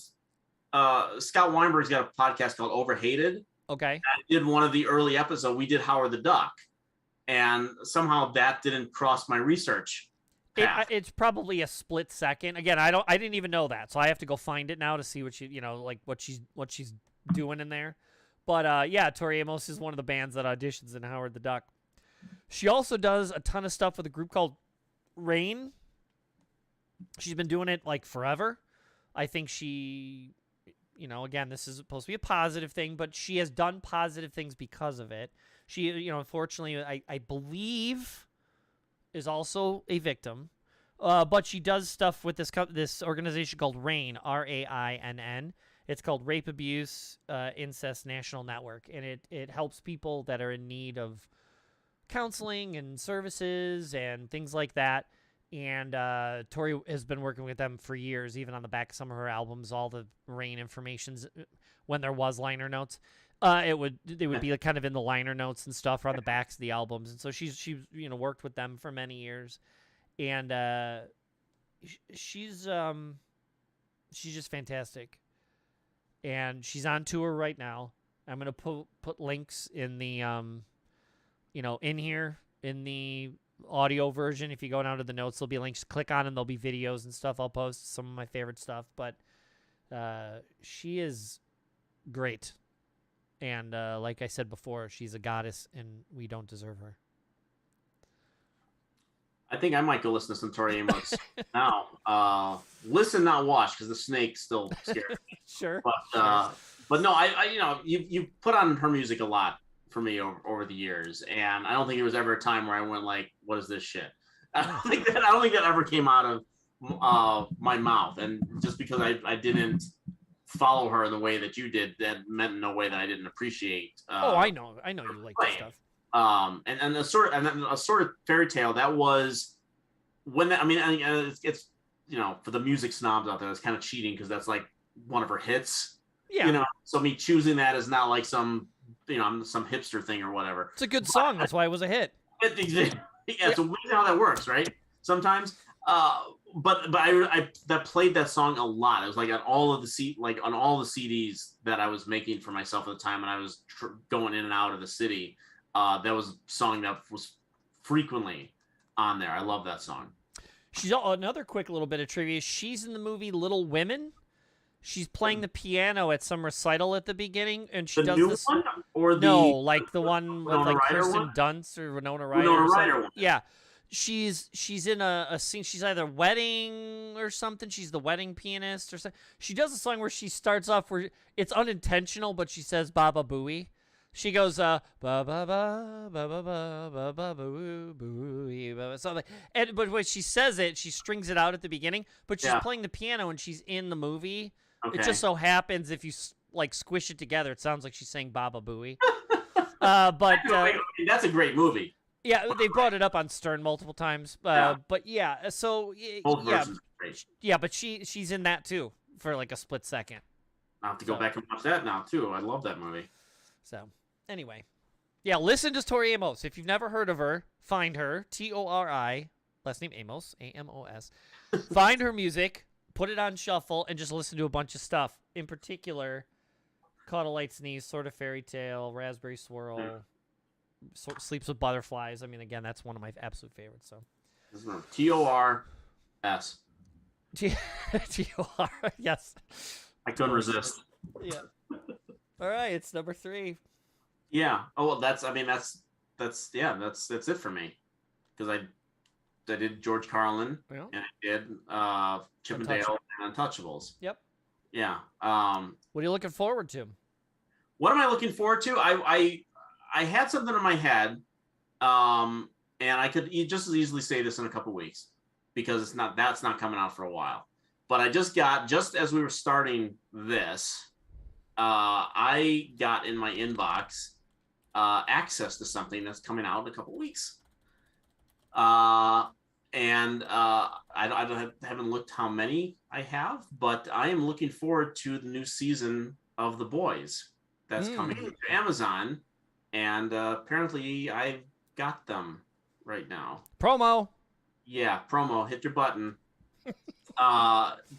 Scott Weinberg's got a podcast called Overhated. Okay. I did one of the early episodes. We did Howard the Duck, and somehow that didn't cross my research path. It's probably a split second. Again, I didn't even know that, so I have to go find it now to see what what she's doing in there. But yeah, Tori Amos is one of the bands that auditions in Howard the Duck. She also does a ton of stuff with a group called Rain. She's been doing it like forever. I think she, again, this is supposed to be a positive thing, but she has done positive things because of it. She, unfortunately, I believe is also a victim. But she does stuff with this organization called RAINN, RAINN. It's called Rape Abuse Incest National Network, and it helps people that are in need of counseling and services and things like that. And Tori has been working with them for years, even on the back of some of her albums, all the RAINN informations, when there was liner notes. They would be kind of in the liner notes and stuff, or on the backs of the albums. And so she's worked with them for many years, and she's just fantastic. And she's on tour right now. I'm gonna put links in the in here in the audio version. If you go down to the notes, there'll be links. Click on and there'll be videos and stuff. I'll post some of my favorite stuff. But she is great. And like I said before, she's a goddess, and we don't deserve her. I think I might go listen to some Tori Amos now. Listen, not watch, because the snake still scares me. Sure. But no, I you put on her music a lot for me over the years, and I don't think there was ever a time where I went like, "What is this shit?" I don't think that ever came out of my mouth, and just because I didn't follow her in the way that you did, that meant in no way that I didn't appreciate. I know you like this stuff. And a sort of fairy tale that was when it's for the music snobs out there, it's kind of cheating because that's like one of her hits. Yeah. So me choosing that is not like some hipster thing or whatever. It's a good song. That's why it was a hit. Yeah. So we know how that works, right? Sometimes. But I that played that song a lot. It was like on all the CDs that I was making for myself at the time, and I was going in and out of the city. That was a song that was frequently on there. I love that song. She's another quick little bit of trivia. She's in the movie Little Women. She's playing the piano at some recital at the beginning, and she The does new this. one or No, like the one with Winona like Ryder Kirsten one? Dunst or Winona Ryder. Winona or something. Ryder one. Yeah, she's in a scene. She's either wedding or something. She's the wedding pianist or something. She does a song where she starts off where it's unintentional, but she says "Baba Booey." She goes ba ba ba ba ba ba ba ba boo boo something. And but when she says it, she strings it out at the beginning. But she's playing the piano and she's in the movie. Okay. It just so happens if you like squish it together, it sounds like she's saying "Baba Booey." But that's a great movie. Yeah, they brought it up on Stern multiple times. But yeah, so both versions are great. Yeah, but she's in that too for like a split second. I'll have to go back and watch that now too. I love that movie. So anyway, yeah, listen to Tori Amos. If you've never heard of her, find her. Tori, last name Amos, Amos. Find her music, put it on shuffle, and just listen to a bunch of stuff. In particular, Caught a Light Sneeze, Sort of Fairy Tale, Raspberry Swirl, Sleeps with Butterflies. I mean, again, that's one of my absolute favorites. So, T-O-R-S. T-O-R, yes. I couldn't resist. Yeah. All right, it's number 3. Yeah. Oh well, that's it for me, because I did George Carlin and I did Chip and Dale and Untouchables. Yep. Yeah. What are you looking forward to? What am I looking forward to? I had something in my head, and I could just as easily say this in a couple weeks, because that's not coming out for a while. But I just as we were starting this, I got in my inbox access to something that's coming out in a couple weeks. I haven't looked how many I have, but I am looking forward to the new season of The Boys that's coming to Amazon, and apparently I've got them right now. Promo. Yeah, promo. Hit your button.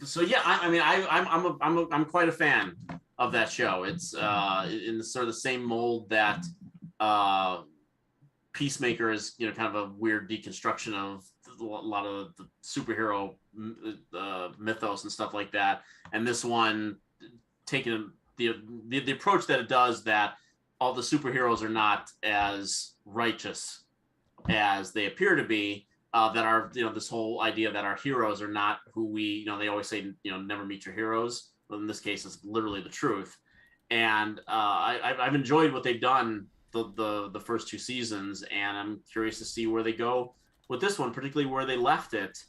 So yeah, I'm quite a fan of that show. It's in sort of the same mold that Peacemaker is, kind of a weird deconstruction of a lot of the superhero mythos and stuff like that. And this one taking the approach that it does, that all the superheroes are not as righteous as they appear to be. That are, this whole idea that our heroes are not who we, they always say, never meet your heroes. But in this case, it's literally the truth. And I've enjoyed what they've done the first 2 seasons, and I'm curious to see where they go with this one, particularly where they left it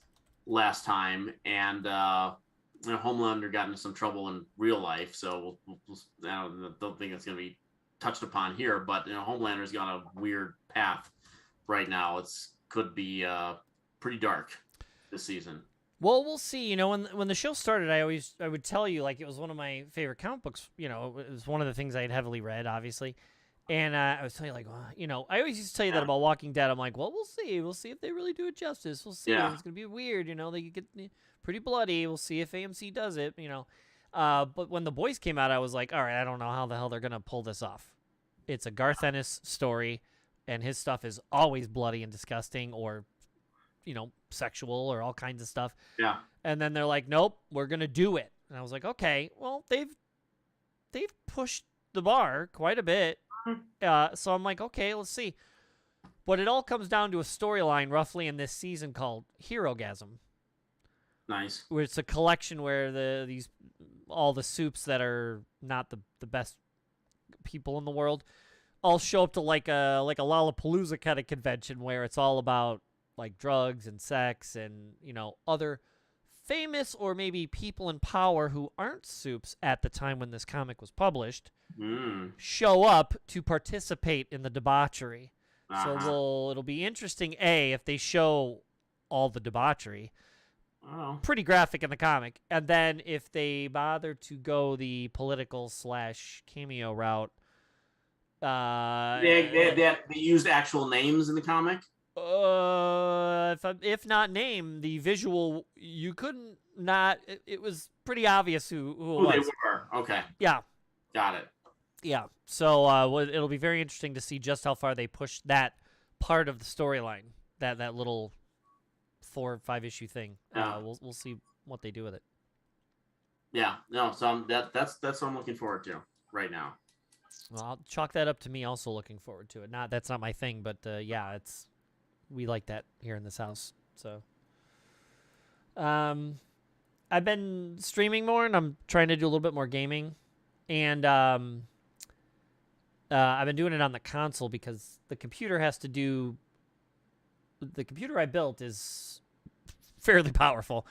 last time. And Homelander got into some trouble in real life, so I don't think it's going to be touched upon here. But Homelander's gone a weird path right now. Could be pretty dark this season. Well, we'll see. When the show started, I would tell you, like, it was one of my favorite comic books. It was one of the things I had heavily read, obviously. And I was telling you, like, well, I always used to tell you that about Walking Dead. I'm like, well, we'll see. We'll see if they really do it justice. We'll see. Yeah. It's going to be weird. They get pretty bloody. We'll see if AMC does it, But when The Boys came out, I was like, all right, I don't know how the hell they're going to pull this off. It's a Garth Ennis story, and his stuff is always bloody and disgusting, or sexual, or all kinds of stuff. Yeah. And then they're like, nope, we're going to do it. And I was like, okay, well, they've pushed the bar quite a bit. So I'm like, okay, let's see. But it all comes down to a storyline roughly in this season called Herogasm. Nice. Where it's a collection where all the soups that are not the best people in the world all show up to like a Lollapalooza kind of convention, where it's all about like drugs and sex and other famous or maybe people in power who aren't soups at the time when this comic was published show up to participate in the debauchery. So it'll be interesting, if they show all the debauchery. Pretty graphic in the comic. And then if they bother to go the political / cameo route. They used actual names in the comic? If not name, the visual, you couldn't not. It was pretty obvious who it was. They were. Okay. Yeah. Got it. Yeah. So it'll be very interesting to see just how far they push that part of the storyline. That little 4 or 5 issue thing. Yeah. We'll see what they do with it. Yeah, no, so that's what I'm looking forward to right now. Well, I'll chalk that up to me also looking forward to it. That's not my thing, but yeah, we like that here in this house. So, I've been streaming more, and I'm trying to do a little bit more gaming, and I've been doing it on the console because the computer has to do. The computer I built is fairly powerful,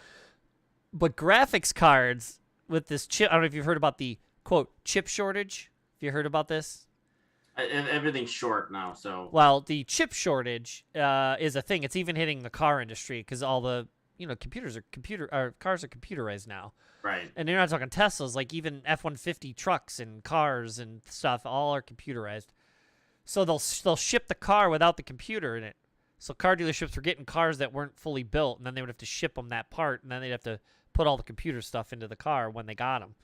but graphics cards with this chip. I don't know if you've heard about the quote chip shortage. Have you heard about this? Everything's short now, so Well, the chip shortage is a thing. It's even hitting the car industry because all the cars are computerized now. right. And you're not talking Teslas, like even F-150 trucks and cars and stuff, all are computerized. So they'll ship the car without the computer in it. So car dealerships were getting cars that weren't fully built, and then they would have to ship them that part, and then they'd have to put all the computer stuff into the car when they got them.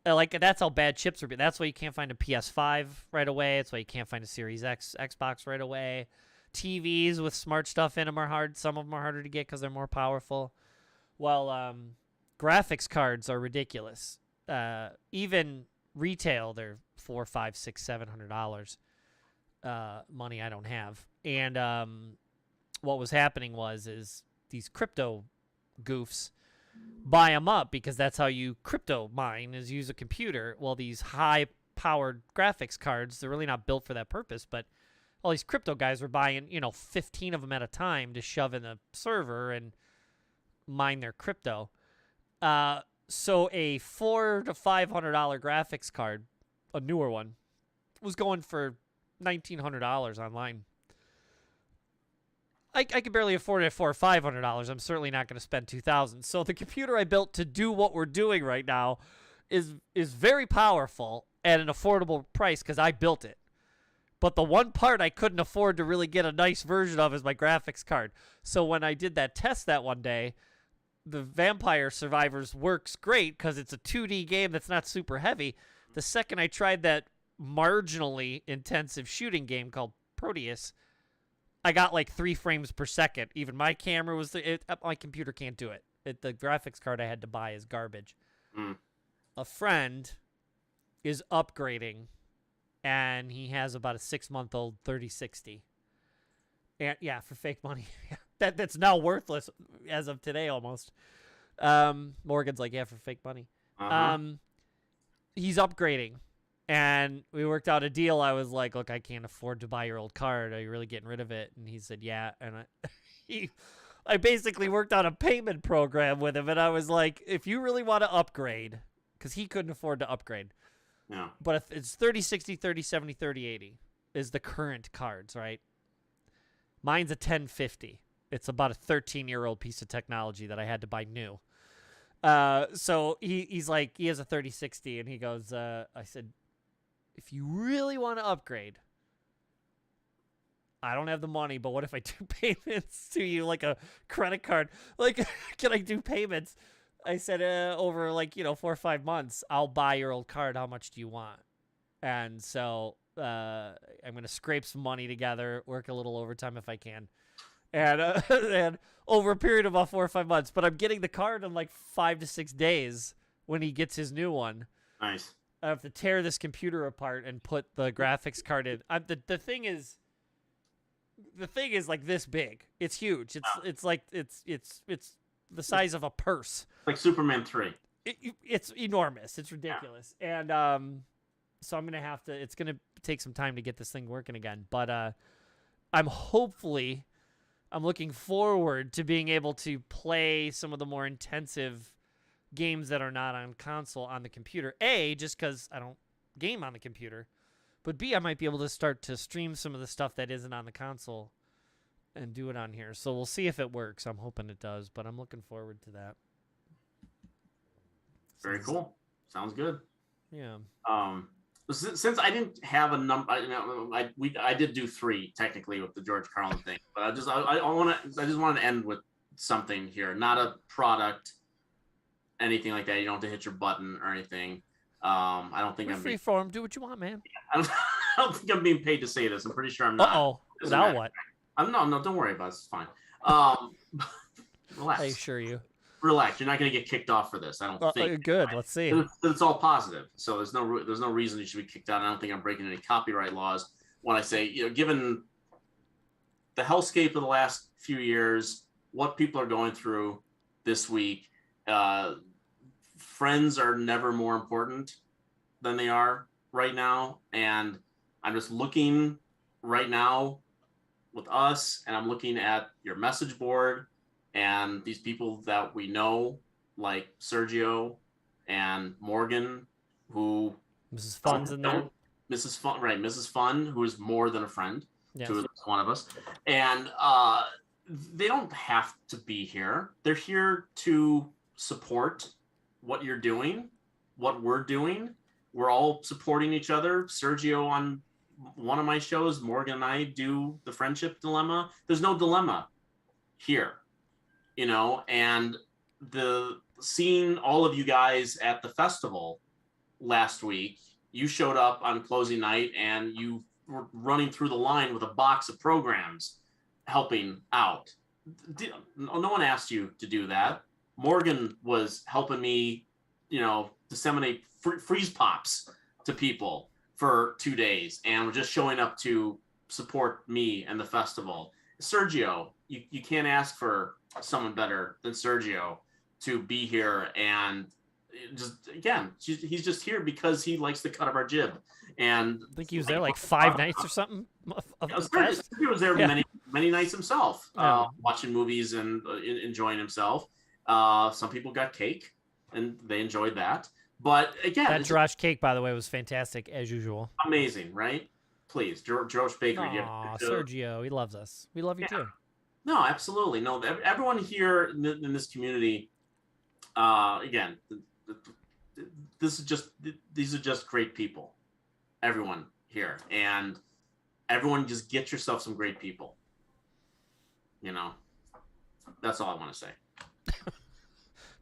Like that's how bad chips are. That's why you can't find a PS5 right away. That's why you can't find a Series X Xbox right away. TVs with smart stuff in them are hard. Some of them are harder to get because they're more powerful. Well, graphics cards are ridiculous. Even retail, they're $400, $500, $600, $700. Money I don't have. And what was happening is these crypto goofs buy them up because that's how you crypto mine is use a computer. Well, these high powered graphics cards, they're really not built for that purpose, but all these crypto guys were buying 15 of them at a time to shove in the server and mine their crypto. So a $400 to $500 graphics card, a newer one, was going for $1,900 online. I could barely afford it for $500. I'm certainly not going to spend $2,000. So the computer I built to do what we're doing right now is very powerful at an affordable price because I built it. But the one part I couldn't afford to really get a nice version of is my graphics card. So when I did that test that one day, the Vampire Survivors works great because it's a 2D game that's not super heavy. The second I tried that marginally intensive shooting game called Proteus, I got like 3 frames per second. Even my camera was my computer can't do it. The graphics card I had to buy is garbage. A friend is upgrading, and he has about a 6-month-old 3060. And yeah, for fake money. That's now worthless as of today almost. Morgan's like, yeah, for fake money. He's upgrading. And we worked out a deal. I was like, look, I can't afford to buy your old card. Are you really getting rid of it? And he said, yeah. And I basically worked out a payment program with him. And I was like, if you really want to upgrade, because he couldn't afford to upgrade. Yeah. But if it's 3060, 3070, 3080 is the current cards, right? Mine's a 1050. It's about a 13-year-old piece of technology that I had to buy new. So he's like, he has a 3060. And he goes, I said, if you really want to upgrade, I don't have the money, but what if I do payments to you like a credit card? Like, can I do payments? I said, over 4 or 5 months, I'll buy your old card. How much do you want? And so I'm going to scrape some money together, work a little overtime if I can. And, and over a period of about 4 or 5 months, but I'm getting the card in like 5 to 6 days when he gets his new one. Nice. I have to tear this computer apart and put the graphics card in. The thing is like this big. It's huge. It's like it's the size of a purse. Like Superman 3. It's enormous. It's ridiculous. Yeah. And so I'm gonna have to. It's gonna take some time to get this thing working again. But I'm looking forward to being able to play some of the more intensive games that are not on console on the computer. A, just because I don't game on the computer, but B, I might be able to start to stream some of the stuff that isn't on the console and do it on here. So we'll see if it works. I'm hoping it does, but I'm looking forward to that. Very cool. Sounds good. Yeah. Since I didn't have a number, I did do 3 technically with the George Carlin thing, but I just want to end with something here, not a product, anything like that. You don't have to hit your button or anything. I don't think I'm freeform. Do what you want, man. I don't think I'm being paid to say this. I'm pretty sure I'm not. Uh-oh. Now what? No, don't worry about it. It's fine. Relax. I assure you. relax. You're not going to get kicked off for this. I don't think. Good. Let's see. It's all positive, so there's no reason you should be kicked out. I don't think I'm breaking any copyright laws when I say, given the hellscape of the last few years, what people are going through this week, friends are never more important than they are right now. And I'm just looking right now with us, and I'm looking at your message board and these people that we know, like Sergio and Morgan, who Mrs. Fun's in there. Mrs. Fun, right? Mrs. Fun, who is more than a friend to one of us, and they don't have to be here. They're here to support what you're doing, what we're doing. We're all supporting each other. Sergio on one of my shows, Morgan and I do the friendship dilemma. There's no dilemma here, and seeing all of you guys at the festival last week, you showed up on closing night and you were running through the line with a box of programs helping out. No one asked you to do that. Morgan was helping me, disseminate freeze pops to people for 2 days and was just showing up to support me and the festival. Sergio, you can't ask for someone better than Sergio to be here, and just again, he's just here because he likes the cut of our jib. And I think he was there like 5 nights or something. He was there many nights himself, watching movies and enjoying himself. Some people got cake and they enjoyed that. But again, that Josh cake, by the way, was fantastic as usual. Amazing, right? Please, Josh Bakery. Sergio, he loves us. We love you too. No, absolutely. No, everyone here in this community, again, these are just great people. Everyone here, and everyone, just get yourself some great people. That's all I want to say.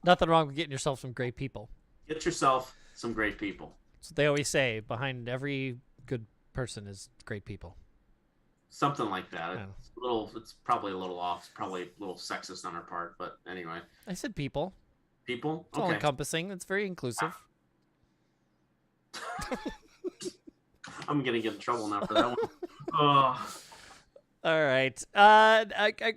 Nothing wrong with getting yourself some great people. Get yourself some great people. That's what they always say. Behind every good person is great people. Something like that. Yeah. It's probably a little off. It's probably a little sexist on our part, but anyway. I said people. People? It's all encompassing. It's very inclusive. I'm going to get in trouble now for that one. All right.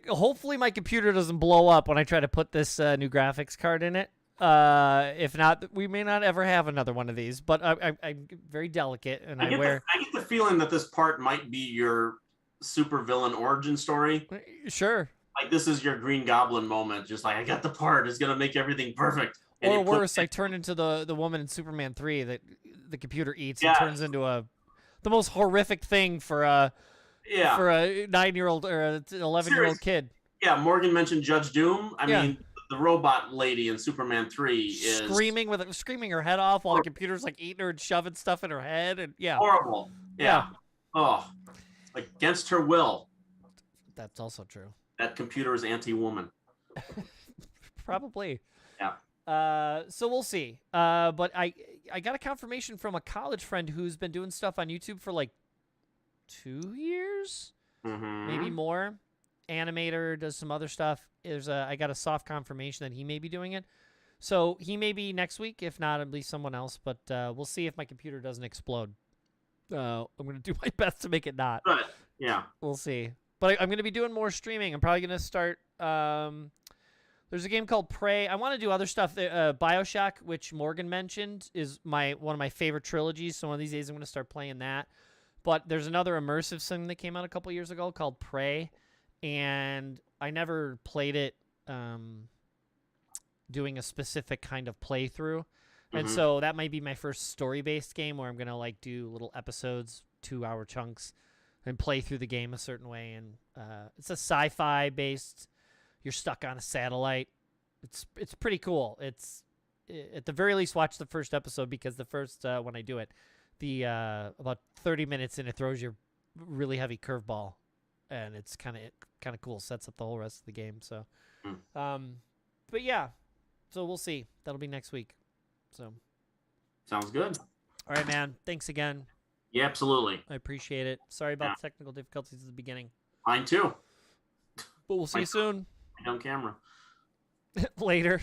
Hopefully my computer doesn't blow up when I try to put this new graphics card in it. If not, we may not ever have another one of these. But I'm very delicate, and I get the feeling that this part might be your supervillain origin story. Sure. Like this is your Green Goblin moment. Just like, I got the part. It's gonna make everything perfect. And or worse, I turn into the woman in Superman 3 that the computer eats and turns into the most horrific thing for a 9-year-old or an 11-year-old kid. Yeah, Morgan mentioned Judge Doom. I mean, the robot lady in Superman 3 is screaming her head off while the computer's like eating her and shoving stuff in her head, and horrible. Yeah. Oh, against her will. That's also true. That computer is anti-woman. Probably. Yeah. So we'll see. But I got a confirmation from a college friend who's been doing stuff on YouTube for like 2 years, maybe more. Animator, does some other stuff. I got a soft confirmation that he may be doing it. So he may be next week, if not, at least someone else. But we'll see if my computer doesn't explode. I'm going to do my best to make it not. Good. Yeah. We'll see. But I'm going to be doing more streaming. I'm probably going to start... there's a game called Prey. I want to do other stuff. BioShock, which Morgan mentioned, is one of my favorite trilogies. So one of these days I'm going to start playing that. But there's another immersive thing that came out a couple years ago called Prey. And I never played it doing a specific kind of playthrough. And so that might be my first story-based game where I'm going to do little episodes, 2-hour chunks, and play through the game a certain way. And it's a sci-fi based. You're stuck on a satellite. It's pretty cool. It's at the very least watch the first episode, because the first when I do it, the about 30 minutes in, it throws you a really heavy curveball, and it's kind of cool. Sets up the whole rest of the game. So, but yeah, so we'll see. That'll be next week. So, sounds good. All right, man. Thanks again. Yeah, absolutely. I appreciate it. Sorry about the technical difficulties at the beginning. Mine too. But we'll see you soon. On camera. Later.